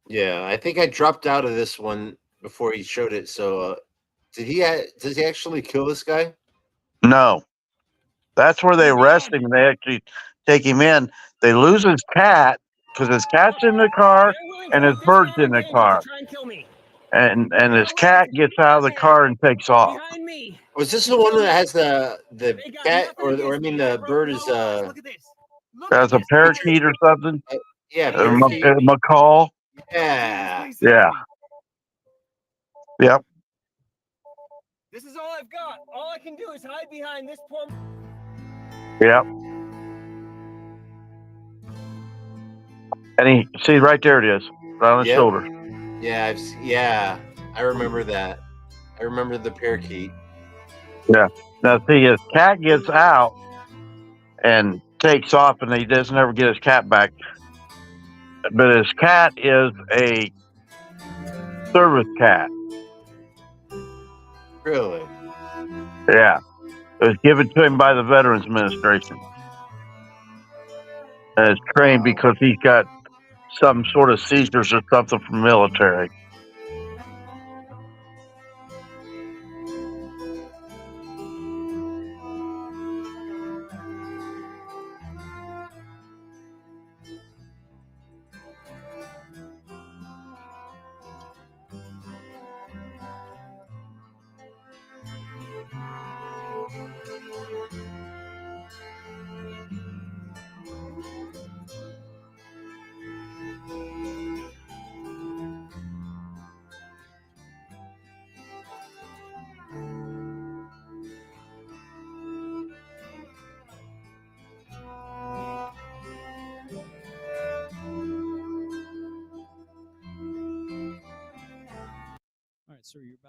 Yeah. I think I dropped out of this one before he showed it. So does he actually kill this guy? No, that's where they arrest him and they actually take him in. They lose his cat because his cat's in the car They're willing and to his up this bird's in the game car. to try and kill me. and his cat gets out of the car and takes off. Behind me. Was this the one that has the They got cat nothing or I against mean me. I the broke bird no is laws. Look at this. Look That's at a this. parakeet or something. yeah, They're parakeet. McCall. Yeah. Yeah. Yep. This is all I've got. All I can do is hide behind this poor. Yep. And he see right there it is, right on his Yep. shoulder. Yeah, I remember that. I remember the parakeet. Now see, his cat gets out and takes off, and he doesn't ever get his cat back. But his cat is a service cat. Really? Yeah. It was given to him by the Veterans Administration. And it's trained because he's got some sort of seizures or something from the military.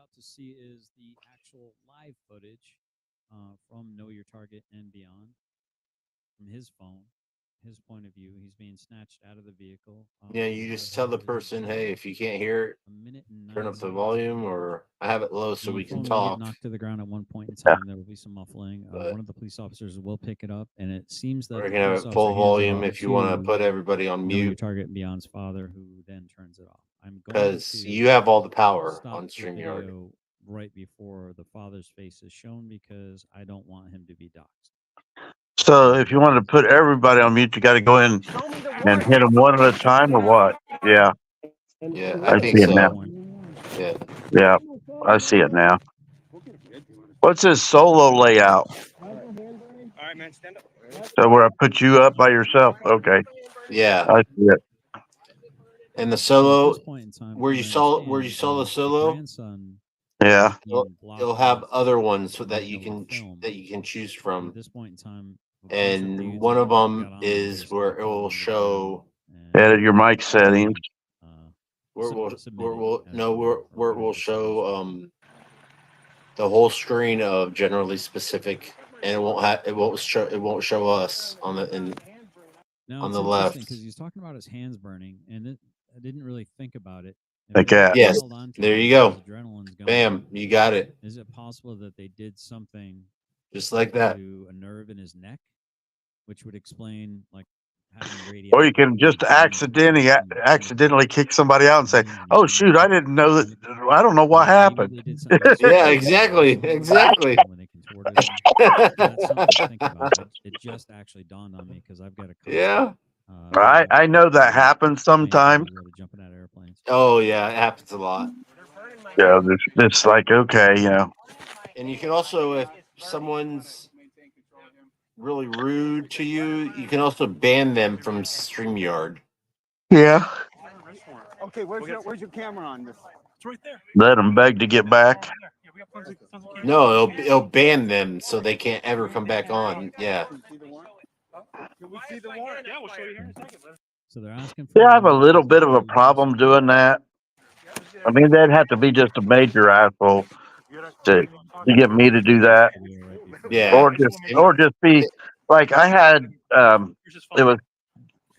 about to see is the actual live footage from Know Your Target and Beyond from his phone, his point of view. He's being snatched out of the vehicle. Yeah, you just tell the person, hey, if you can't hear a minute and it, turn 9 up the seconds. volume, or I have it low so The we can phone will talk. get knocked to the ground at one point in time. There will be some muffling. But- One of the police officers will pick it up, and it seems that Or the you can have police it officer full hands it volume off if you want to put everybody on Know Your mute, Target and Beyond's father, who then turns it off. I'm going because to you have all the power stop on the StreamYard. video right before the father's face is shown because I don't want him to be doxxed. So if you wanted to put everybody on mute, you got to go in and hit them one at a time, or what? Yeah, Yeah, I I think see it now. so. Yeah. Yeah, I see it now. What's his solo layout? All right, man, stand up. So where I put you up by yourself? Okay, Yeah. I see it. And the So at solo, this point in time, where I you saw the understand, solo, grandson Yeah. is being blocked it'll have off other ones from that being you able to can film. choose At from. this point in time, a bunch of And dudes one have of got them on me is basically where it putting will me to the show ground and Edit your mic settings. uh, where it will submitting as no well for where it will whatever show solution. the whole screen of generally specific, and it won't show us on the Now on it's the interesting left. because he's talking about his hands burning, and I didn't really think about it. If Like they that. Yes, held on to there him you because go. adrenaline's going Bam, up, you got it. is it possible that they did something Just like that. to a nerve in his neck, which would explain like having radiation? Or you can just accidentally kick somebody out and say, "Oh shoot, I didn't know that. I don't know what happened." Maybe they did something to Yeah, his exactly. when they contorted him. So that's something to think about. It just actually dawned on me because I've got a Yeah. I know that happens sometimes. Jumping out of airplanes. Oh yeah, it happens a lot. Yeah, it's like okay, you know. And you can also, if someone's really rude to you, you can also ban them from StreamYard. Yeah. Okay, where's your camera on this? It's right there. Let them beg to get back. No, it'll ban them so they can't ever come back on. Yeah. Can we see the warrant? Yeah, we'll show you here in a second. So they're asking for Yeah, I have a little bit of a problem doing that. I mean, they'd have to be just a major asshole to get me to do that, Yeah. or just be like I had. It was.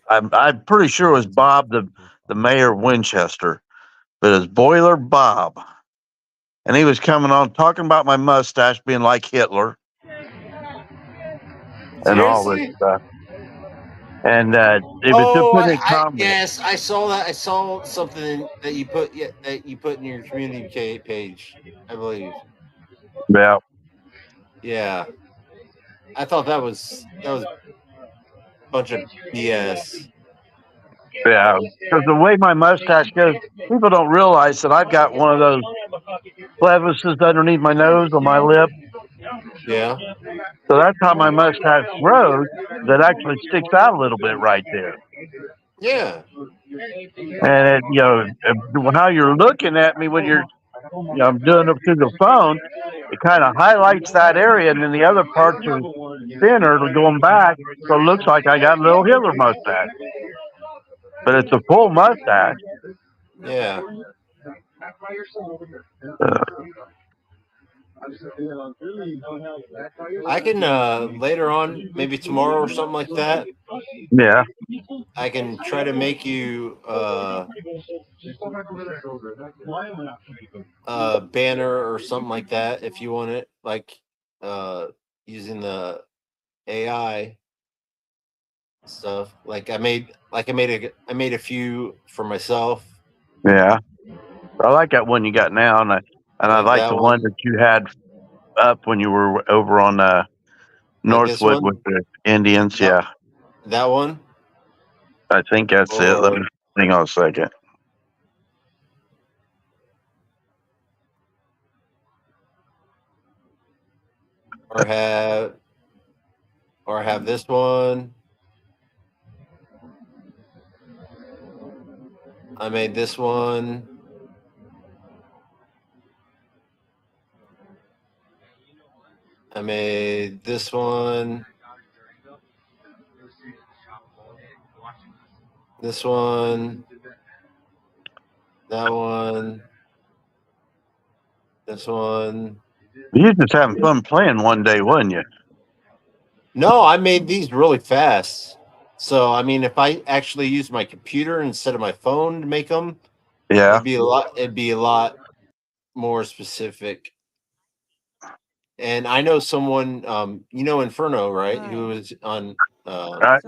I'm pretty sure it was Bob, the mayor of Winchester, but it's Boiler Bob, and he was coming on talking about my mustache being like Hitler and all this Seriously? stuff. And it was to put in comedy. Yes, I saw that. I saw something that you put in your community page, I believe. Yeah. Yeah. I thought that was a bunch of BS. Yeah, because the way my mustache goes, people don't realize that I've got one of those crevices underneath my nose on my lip. Yeah. So that's how my mustache grows. That actually sticks out a little bit right there. Yeah. And it, you know, how you're looking at me when you're, I'm doing it through the phone, it kind of highlights that area, and then the other parts are thinner going back, so it looks like I got a little Hitler mustache. But it's a full mustache. Yeah. I can later on, maybe tomorrow or something like that. Yeah. I can try to make you banner or something like that if you want it, like using the AI stuff. Like I made a few for myself. Yeah, I like that one you got now, and I like the one that you had up when you were over on Northwood with the Indians. Yeah, that one. I think that's it. Let me hang on a second. Or have this one. I made this one. I made this one. This one. That one. This one. You just having fun playing one day, wasn't you? No, I made these really fast. So I mean, if I actually used my computer instead of my phone to make them, Yeah. it'd be a lot. It'd be a lot more specific. And I know someone, you know, Inferno, right? Who was on.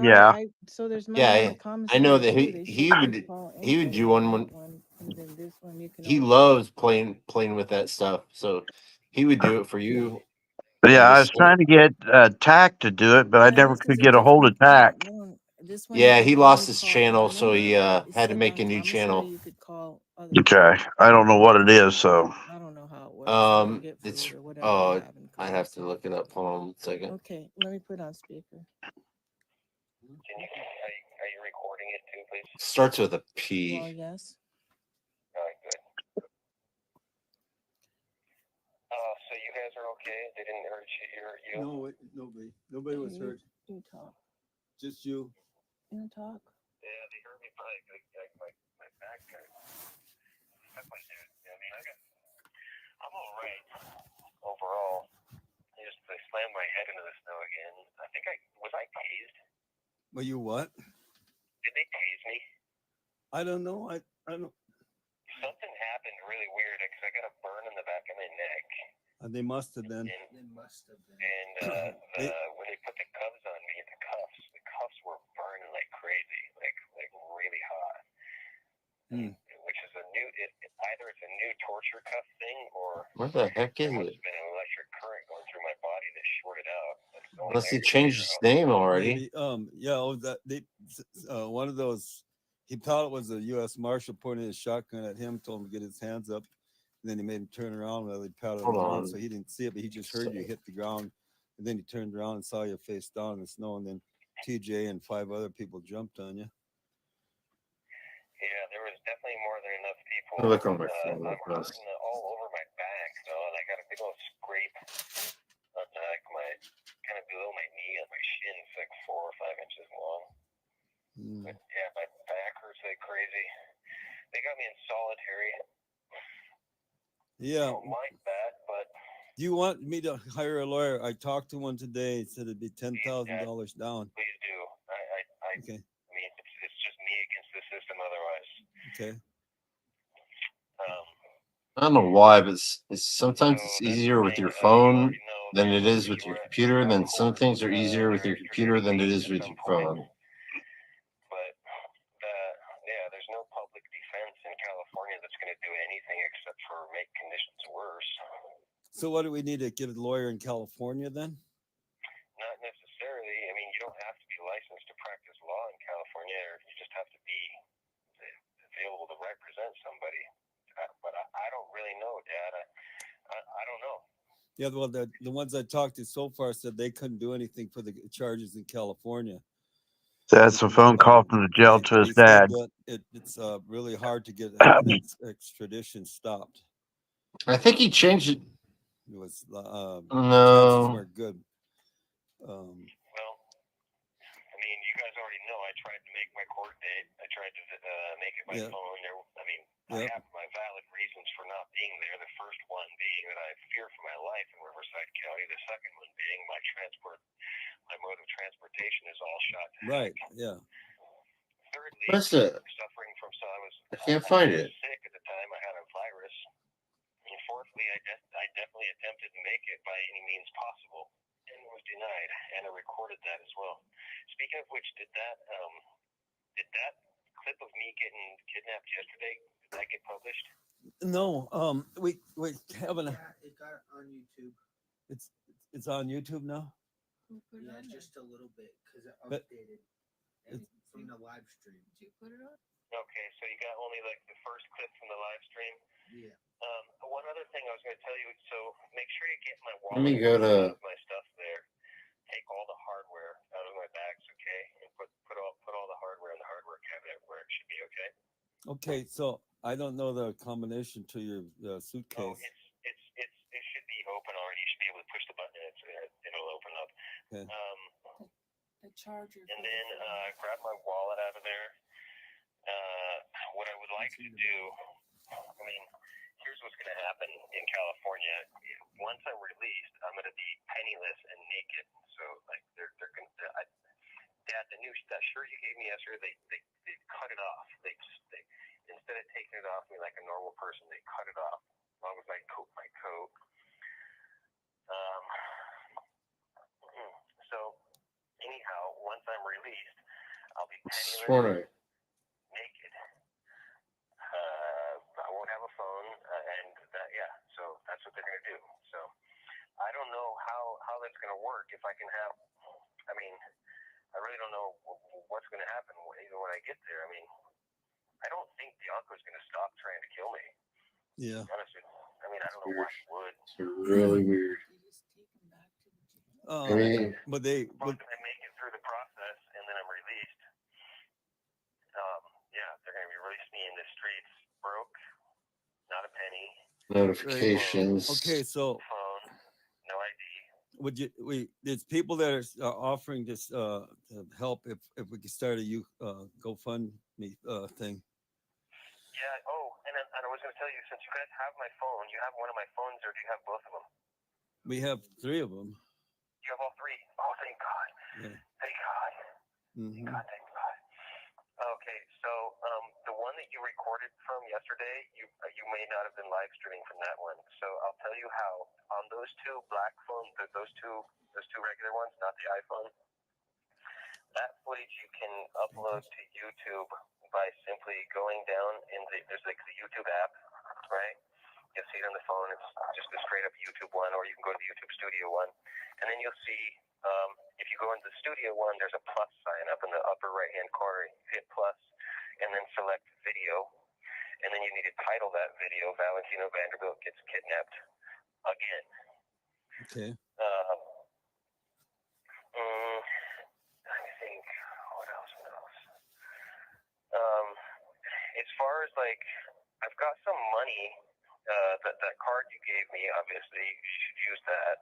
Yeah. So there's money Yeah, in the comments. I know there, that too. They he should would call he would info do on one. that one, and then this one you can He always loves playing with that stuff, so he would do it for you. But yeah, And I just was trying to get Tack to do it, but I Yeah, never this is could a get a hold different of Tack. account. This one you yeah, can he lost only his call channel, our so he number. It had to says make on a new commissary channel. you could call other Okay. people. I don't know what it is, so I don't know how it works. I forget It's food or whatever you have in I have to commissary. look it up. Hold on a second. Okay, let me put on speaker. Are you recording it too, please? Starts with a Well, P. yes. Good. So you guys are okay? They didn't hurt you? No, nobody was You- hurt. You talk. Just you. You talk. Yeah, they hurt me probably like my back hurt. Definitely, dude. I mean, I'm all right overall. I slammed my head into the snow again. Was I tased? Well, you what? Did they tase me? I don't know. I don't. Something happened really weird because I got a burn in the back of my neck. They must have been. And when they put the cuffs on me, the cuffs were burning like crazy, like really hot. Which is either it's a new torture cuff thing or What the heck is there it? must have been an electric current going through my body that shorted out. Unless he changed his name already. Maybe, yeah. One of those. He thought it was a U.S. Marshal pointing his shotgun at him, told him to get his hands up, and then he made him turn around while he patted him down. So he didn't see it, but he just heard you hit the ground, and then he turned around and saw you face down in the snow, and then TJ and 5 other people jumped on you. Yeah, there was definitely more than enough people. Look on my phone. I'm hurting all over my back, though, and I got a big old scrape on kind of below my knee on my shin. It's like 4 or 5 inches long. But yeah, my back hurts like crazy. They got me in solitary. Yeah. I don't mind that, but Do you want me to hire a lawyer? I talked to one today. He said it'd be $10,000 down. please do. Okay. I mean, it's just me against the system otherwise. Okay. I don't know why, but it's sometimes it's easier with your phone than it is with your computer. Then some things are easier with your computer than it is with your phone. But yeah, there's no public defense in California that's going to do anything except for make conditions worse. So what do we need to get a lawyer in California then? Not necessarily. I mean, you don't have to be licensed to practice law in California, or you just have to be available to represent somebody. But I don't really know, Dad. I don't know. Yeah, well, the ones I talked to so far said they couldn't do anything for the charges in California. that's a phone call from the jail to his They said dad. that it's really hard to get extradition stopped. I think he changed it. It was No. chances weren't good. Well, I mean, you guys already know I tried to make my court date. I tried to make it by phone. I have my valid reasons for not being there. The first one being that I fear for my life in Riverside County. The second one being my mode of transportation is all shot. Right. Yeah. Thirdly, What's it? suffering from I can't find it. sick at the time. I had a virus. And fourthly, I definitely attempted to make it by any means possible and was denied. And I recorded that as well. Speaking of which, did that clip of me getting kidnapped yesterday, did that get published? No. We haven't. Yeah, it got on YouTube. It's on YouTube now. Yeah, just a little bit because it updated from the live stream. Did you put it on? Okay, so you got only like the first clip from the live stream. Yeah. One other thing I was going to tell you. So make sure you get my wallet. Let me go to. My stuff there. Take all the hardware out of my bags, okay, and put all the hardware in the hardware cabinet where it should be, okay. Okay, so I don't know the combination to your suitcase. Oh, it should be open already. You should be able to push the button and it'll open up. Okay. The charger. And then grab my wallet out of there. What I would like to do, I mean, here's here's what's going to happen in California. Once I'm released, I'm going to be penniless and naked. So like they're going to. Dad, that shirt you gave me yesterday, they cut it off. They instead of taking it off me like a normal person, they cut it off. Along with my coat. So anyhow, once I'm released, I'll be penniless, naked. I won't have a phone, and so that's what they're going to do. So I don't know how that's going to work. If I can have, I mean, I really don't know what's going to happen even when I get there. I mean, I don't think Bianco's going to stop trying to kill me. Yeah. Honestly, I mean, I don't know why he would. It's really weird. Oh, I mean, but they. As long as I make it through the process and then I'm released, they're going to be releasing me in the streets broke, not a penny. notifications. Okay, so phone, no ID. would you? There's people that are offering this to help if we could start a GoFundMe thing. Yeah. Oh, and I was going to tell you, since you guys have my phone, you have one of my phones, or do you have both of them? We have 3 of them. You have all 3. Oh, thank God. Yeah. Thank God. Mm-hmm. Thank God. Okay, so the one that you recorded from yesterday, you may not have been live streaming from that one. So I'll tell you how. On those 2 black phones, those two regular ones, not the iPhone, that footage you can upload to YouTube by simply going down there's like the YouTube app, right? You'll see it on the phone. It's just a straight up YouTube one, or you can go to the YouTube Studio one, and then you'll see. If you go into the Studio one, there's a plus sign up in the upper right hand corner. You hit plus, and then select video, and then you need to title that video "Valentino Vanderbilt Gets Kidnapped Again." Okay. I think what else? As far as like, I've got some money. That card you gave me, obviously, you should use that.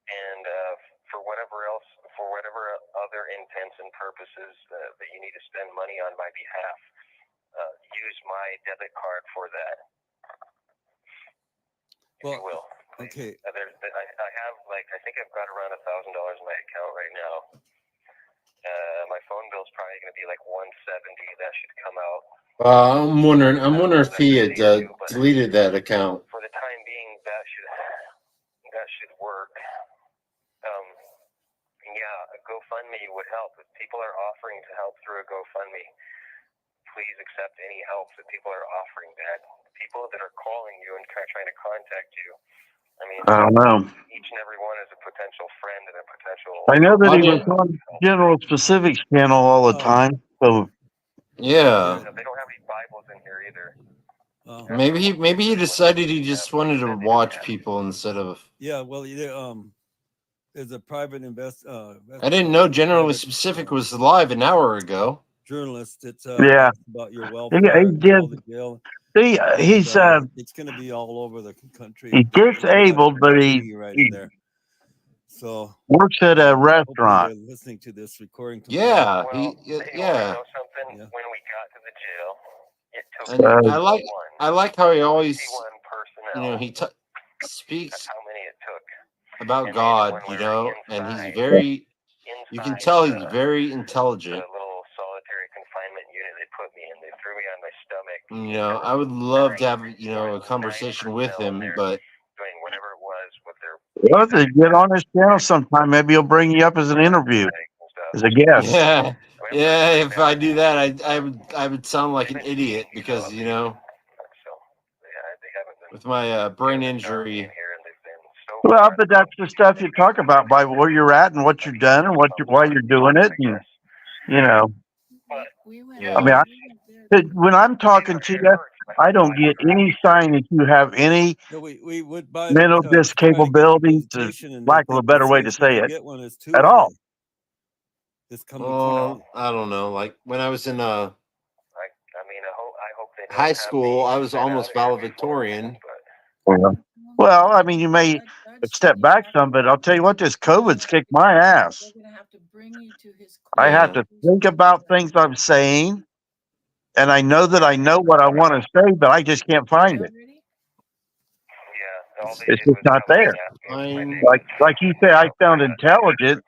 And for whatever other intents and purposes that you need to spend money on my behalf, use my debit card for that. If you will. Okay. I have I think I've got around $1,000 in my account right now. My phone bill's probably going to be like $170. That should come out. I'm wondering if he had deleted that account. For the time being, that should work. A GoFundMe would help. If people are offering to help through a GoFundMe, please accept any help that people are offering. That people that are calling you and trying to contact you. I mean, I don't know. Each and every one is a potential friend and a potential. I know that he was on General Specifics channel all the time. So yeah. They don't have any Bibles in here either. Maybe he decided he just wanted to watch people instead of. Yeah, well, there's a private I didn't know Generally Specific was live an hour ago. Journalist. It's yeah. about your welfare. He did. See, he's it's going to be all over the country. He's disabled, but he there. So works at a restaurant. Listening to this recording. Yeah, yeah. Know something? Yeah. When we got to the jail, it took I like how he always, he speaks how many it took about God, and he's very. You can tell he's very intelligent. The little solitary confinement unit they put me in, they threw me on my stomach. I would love to have a conversation with him, but doing whatever it was with their. Well, to get on his channel sometime, maybe he'll bring you up as an interview, as a guest. Yeah. If I do that, I would sound like an idiot because with my brain injury. Well, but that's the stuff you talk about by where you're at and what you've done and why you're doing it, and Yeah. I mean, when I'm talking to you, I don't get any sign that you have any we would buy mental discapability, to lack of a better way to say it, at all. Oh, I don't know. Like when I was in I hope they high school, I was almost valedictorian. Well, I mean, you may step back some, but I'll tell you what, this COVID's kicked my ass. I have to think about things I'm saying, and I know that I know what I want to say, but I just can't find it. It's just not there. Like you say, I sound intelligent.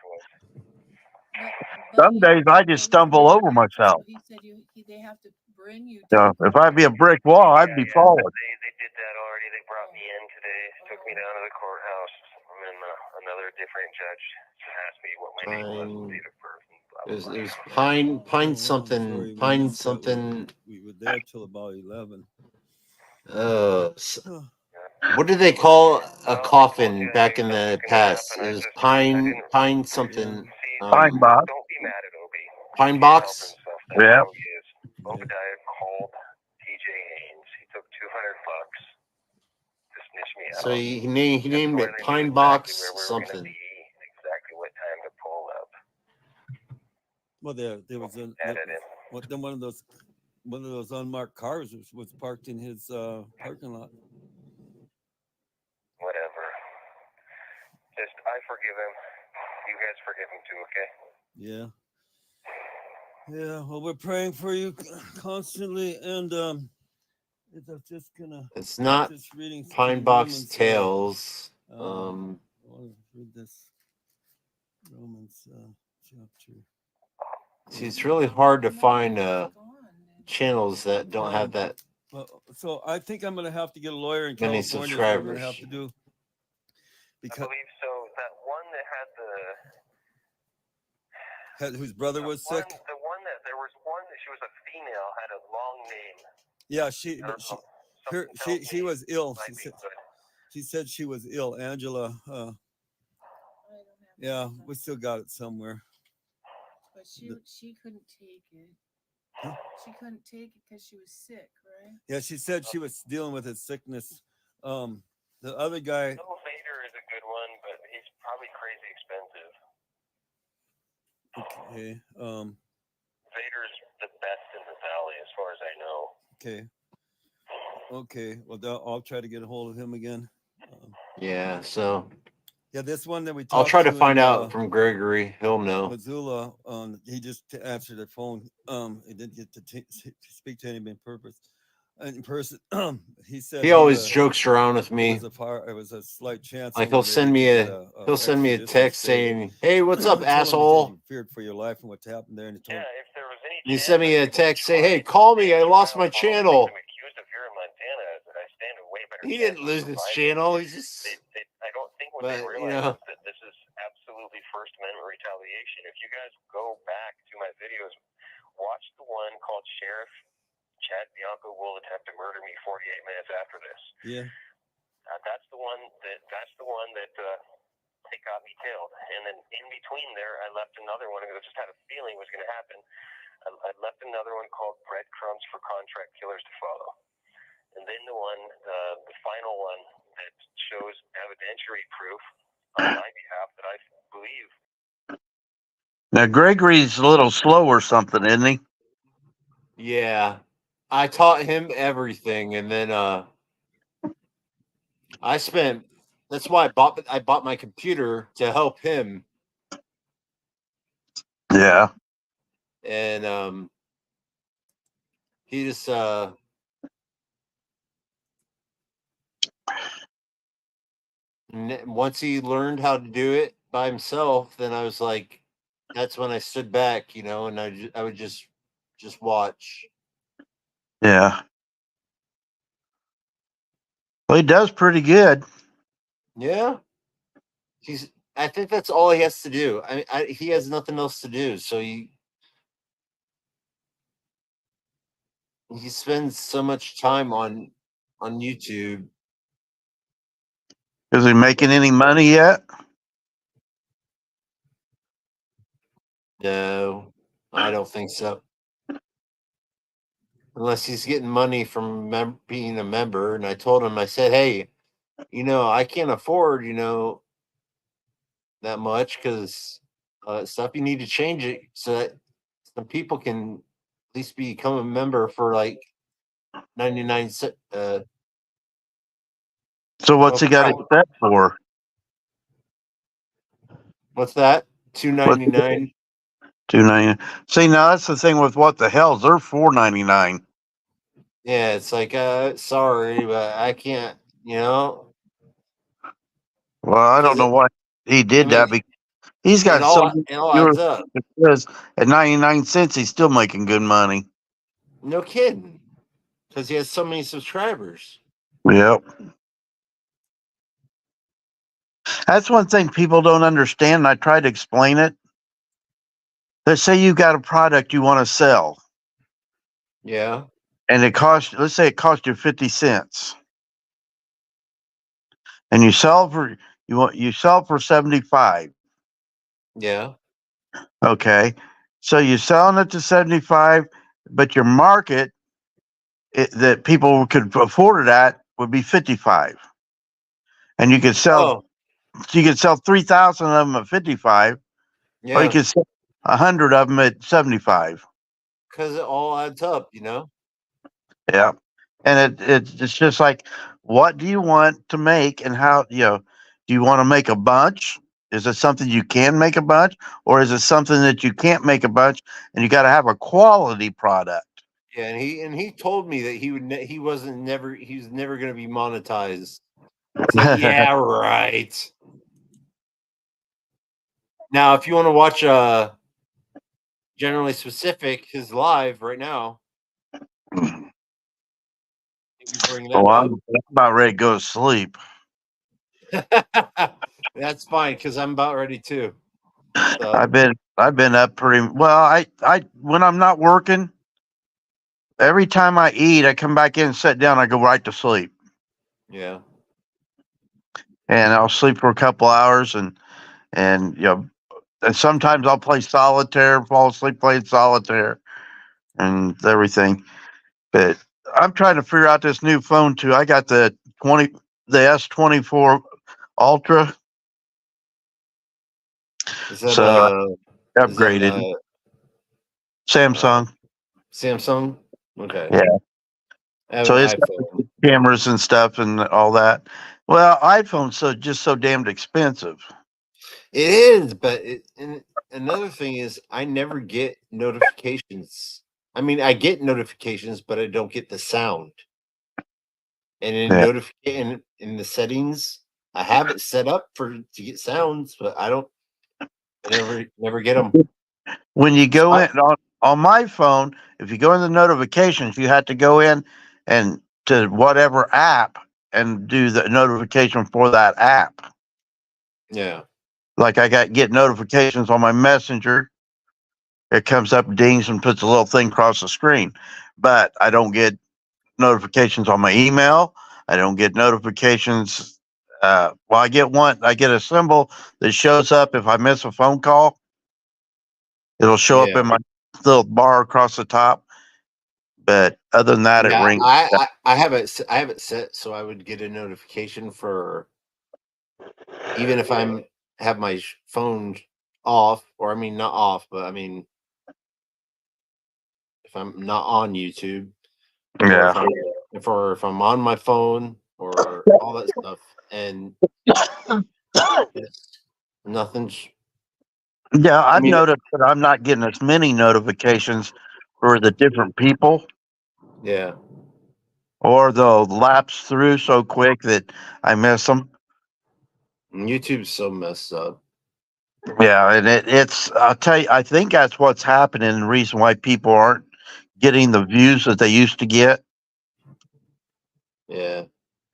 Some days I just stumble over myself. He said they have to bring you. If I'd be a brick wall, I'd be falling. They did that already. They brought me in today, took me down to the courthouse, and then another different judge asked me what my name was, date of birth, and blah, It was Pine something. Pine something. We were there till about 11. What did they call a coffin back in the past? It was pine something. Pine box. Don't be mad at Obi. Pine box. Yeah. Obadiah called TJ Haynes. He took $200 to snitch me out. So he named it Pine Box something. Exactly what time to pull up. Well, there was then one of those unmarked cars was parked in his parking lot. Whatever. Just I forgive him. You guys forgive him too, okay? Yeah. Yeah. Well, we're praying for you constantly, and it's just gonna. It's not just reading Pine Box Romans, Tales. I want to read this Romans chapter. See, it's really hard to find channels that don't have that. Well, so I think I'm gonna have to get a lawyer in Many California. That's what I'm gonna subscribers. have to do. Because I believe so. That one that had whose brother was sick. The one that there was one that she was a female, had a long name. Yeah, she was ill. She said she was ill. Angela. Yeah, we still got it somewhere. But she couldn't take it. She couldn't take it because she was sick, right? Yeah, she said she was dealing with a sickness. The other guy. Little Vader is a good one, but he's probably crazy expensive. Okay. Vader's the best in the valley, as far as I know. Okay. Okay. Well, I'll try to get a hold of him again. Yeah. So. Yeah, this one that we. I'll try to in, find out from Gregory. He'll know. Missoula. He just answered the phone. He didn't get to speak to anybody in person. He said he always jokes around with me. It was a slight chance. Like he'll send me a text saying, "Hey, what's up, asshole?" Feared for your life and what's happened there. And he told if there was any. He sent me a text, say, "Hey, call me. I lost my channel." I'm accused of here in Montana, but I stand a way better. He didn't lose his channel. He just. I don't think what they realize is that this is absolutely First Amendment retaliation. If you guys go back to my videos, watch the one called Sheriff Chad Bianco will attempt to murder me 48 minutes after this. Yeah. That's the one that they got me killed. And then in between there, I left another one. I just had a feeling was going to happen. I left another one called Breadcrumbs for Contract Killers to Follow. And then the final one that shows evidentiary proof on my behalf that I believe. Now Gregory's a little slow or something, isn't he? Yeah. I taught him everything, and then that's why I bought my computer to help him. Yeah. And he just once he learned how to do it by himself, then I was like, that's when I stood back, and I would just watch. Yeah. Well, he does pretty good. Yeah. I think that's all he has to do. He has nothing else to do. So he spends so much time on YouTube. Is he making any money yet? No, I don't think so. Unless he's getting money from being a member. And I told him, I said, hey, I can't afford, that much because stuff. You need to change it so that some people can at least become a member for like 99 cents. So what's he got it set for? What's that? $2.99. $2.99. See, now that's the thing with what the hell's they're $4.99. Yeah, it's like sorry, but I can't. Well, I don't know why he did I that mean, because he's got so many it all viewers. adds up. Because at 99 cents, he's still making good money. No kidding. Because he has so many subscribers. Yep. That's one thing people don't understand. And I try to explain it. Let's say you got a product you want to sell. Yeah. And let's say it cost you 50 cents. And you sell for 75. Yeah. Okay. So you're selling it to 75, but your market that people could afford it at would be 55. And you could sell 3,000 of them at 55, or you could sell 100 of them at 75. Because it all adds up, you know? Yeah. And it's just like, what do you want to make, and how, do you want to make a bunch? Is it something you can make a bunch, or is it something that you can't make a bunch and you got to have a quality product? Yeah, and he told me that he was never going to be monetized. It's like, yeah, right. Now, if you want to watch Generally Specific, his live right now, bring that I'm about ready to go to sleep. That's fine, because I'm about ready too. So. I've been up pretty well. I when I'm not working, every time I eat, I come back in and sit down. I go right to sleep. Yeah. And I'll sleep for a couple hours, and and sometimes I'll play solitaire, fall asleep playing solitaire, and everything. But I'm trying to figure out this new phone too. I got the S24 Ultra. Is that upgraded. Samsung. Samsung. Okay. Yeah. So it's got cameras and stuff and all that. Well, iPhone's just so damned expensive. It is, but and another thing is I never get notifications. I mean, I get notifications, but I don't get the sound. And in in the settings, I have it set up to get sounds, but I never get them. When you go in on my phone, if you go in the notifications, you have to go in and to whatever app and do the notification for that app. Yeah. Like I get notifications on my Messenger. It comes up, dings, and puts a little thing across the screen. But I don't get notifications on my email. I don't get notifications. I get a symbol that shows up if I miss a phone call. It'll show up in my little bar across the top. But other than that, it rings. I have it set so I would get a notification for even if have my phone off, or I mean not off, but I mean if I'm not on YouTube, yeah, or if I'm on my phone or all that stuff, and nothing's. Yeah, I've noticed that I'm not getting as many notifications for the different people. Yeah. Or they'll lapse through so quick that I miss them. YouTube's so messed up. Yeah, and it's I'll tell you, I think that's what's happening, and the reason why people aren't getting the views that they used to get. Yeah.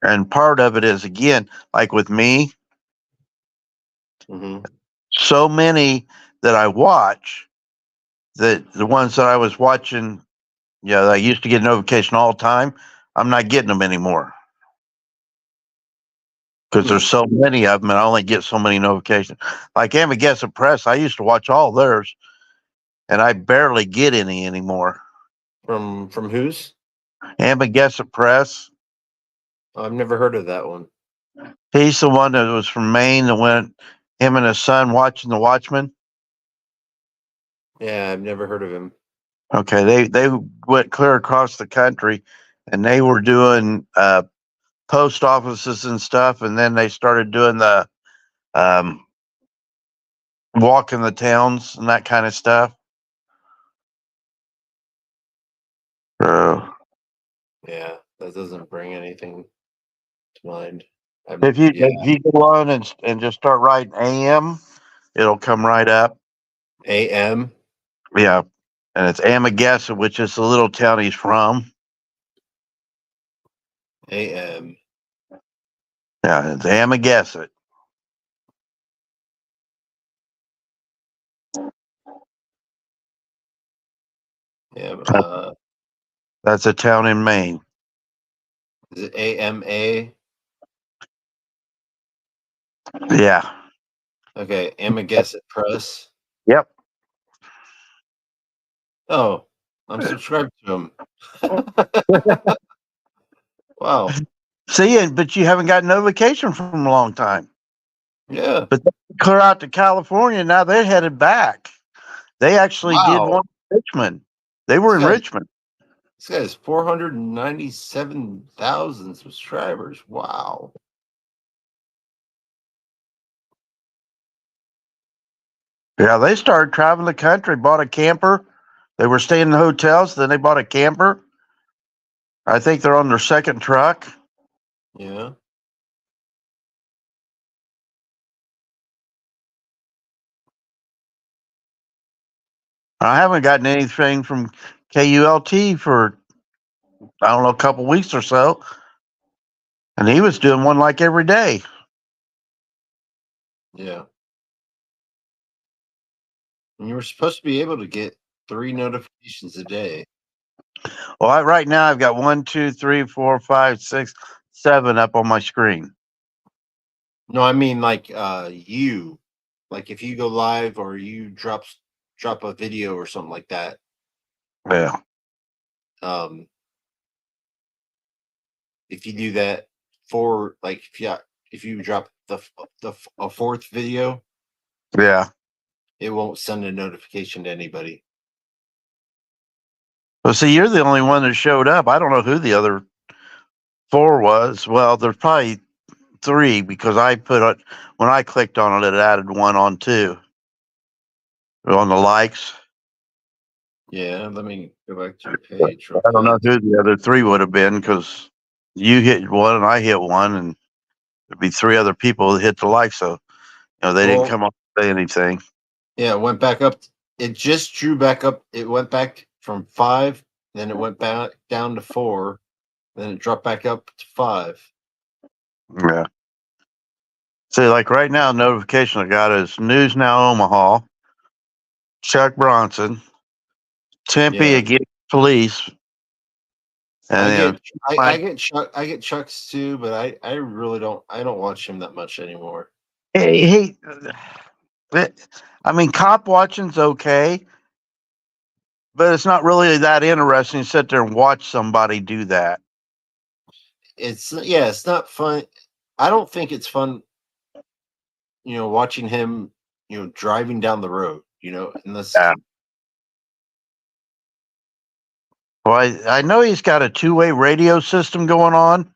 And part of it is, again, like with me, so many that I watch, that the ones that I was watching, I used to get notification all the time. I'm not getting them anymore. Because there's so many of them, and I only get so many notifications. Like Amagassett Press, I used to watch all theirs, and I barely get any anymore. From whose? Amagassett Press. I've never heard of that one. He's the one that was from Maine that went, him and his son watching The Watchmen. Yeah, I've never heard of him. Okay, they went clear across the country, and they were doing post offices and stuff, and then they started doing the walking the towns and that kind of stuff. Yeah, that doesn't bring anything to mind. If you go on and just start writing AM, it'll come right up. AM. Yeah, and it's Amagassett, which is the little town he's from. AM. Yeah, it's Amagassett. Yeah. That's a town in Maine. Is it AMA? Yeah. Okay, Amagassett Press. Yep. Oh, I'm subscribed to him. Wow. See, but you haven't got notification from him a long time. Yeah. But they clear out to California. Now they're headed back. They actually did one in Richmond. They were in Richmond. This guy has 497,000 subscribers. Wow. Yeah, they started traveling the country, bought a camper. They were staying in hotels, then they bought a camper. I think they're on their second truck. Yeah. I haven't gotten anything from KULT for, I don't know, a couple weeks or so. And he was doing one like every day. Yeah. And you were supposed to be able to get 3 notifications a day. Well, right now I've got 1, 2, 3, 4, 5, 6, 7 up on my screen. No, I mean like you. Like if you go live or you drop a video or something like that. Yeah. If you do that for like if you drop a 4th video, yeah, it won't send a notification to anybody. Well, see, you're the only one that showed up. I don't know who the other 4 was. Well, there's probably 3 because I put it when I clicked on it, it added 1 on too. On the likes. Yeah, let me go back to your page. I don't know who the other 3 would have been because you hit 1 and I hit 1, and there'd be 3 other people that hit the like. So, they didn't come up and say anything. Yeah, it went back up. It just drew back up. It went back from 5, then it went back down to 4, then it dropped back up to 5. Yeah. See, like right now, notification I got is News Now Omaha, Chuck Bronson, Tempe against police. And I get Chuck's too, but I really don't. I don't watch him that much anymore. I mean, cop watching's okay, but it's not really that interesting to sit there and watch somebody do that. It's not fun. I don't think it's fun. Watching him, driving down the road. Unless. Yeah. Well, I know he's got a 2-way radio system going on.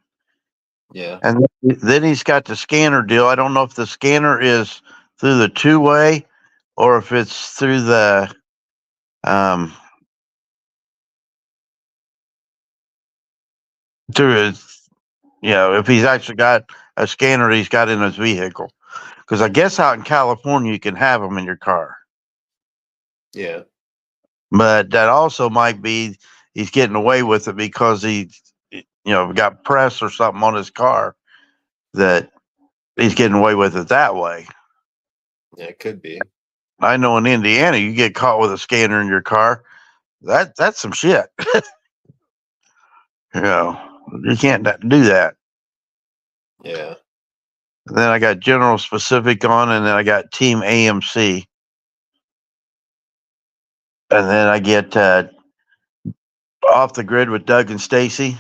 Yeah. And then he's got the scanner deal. I don't know if the scanner is through the 2-way or if it's through the if he's actually got a scanner he's got in his vehicle. Because I guess out in California you can have them in your car. Yeah. But that also might be he's getting away with it because he got press or something on his car that he's getting away with it that way. Yeah, it could be. I know in Indiana you get caught with a scanner in your car. That's some shit. You can't do that. Yeah. And then I got General Specific on, and then I got Team AMC. And then I get Off the Grid with Doug and Stacy.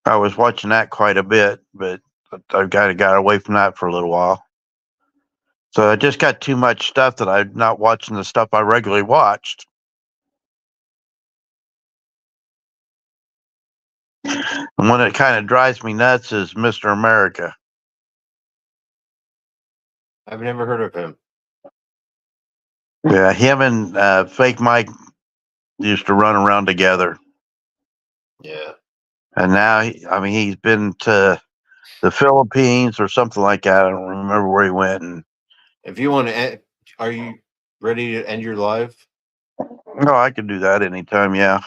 I was watching that quite a bit, but I kind of got away from that for a little while. So I just got too much stuff that I'm not watching the stuff I regularly watched. And one that kind of drives me nuts is Mr. America. I've never heard of him. Yeah, him and Fake Mike used to run around together. Yeah. And now, he's been to the Philippines or something like that. I don't remember where he went. And If you want to, are you ready to end your live? no, I can do that anytime. Yeah.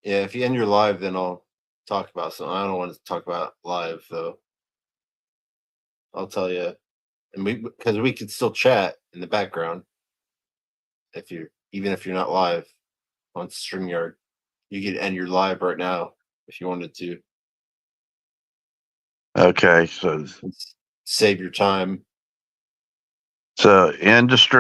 Yeah, if you end your live, then I'll talk about something. I don't want to talk about live though. I'll tell you, and because we could still chat in the background. Even if you're not live on StreamYard, you could end your live right now if you wanted to. Okay. So Save your time. industry.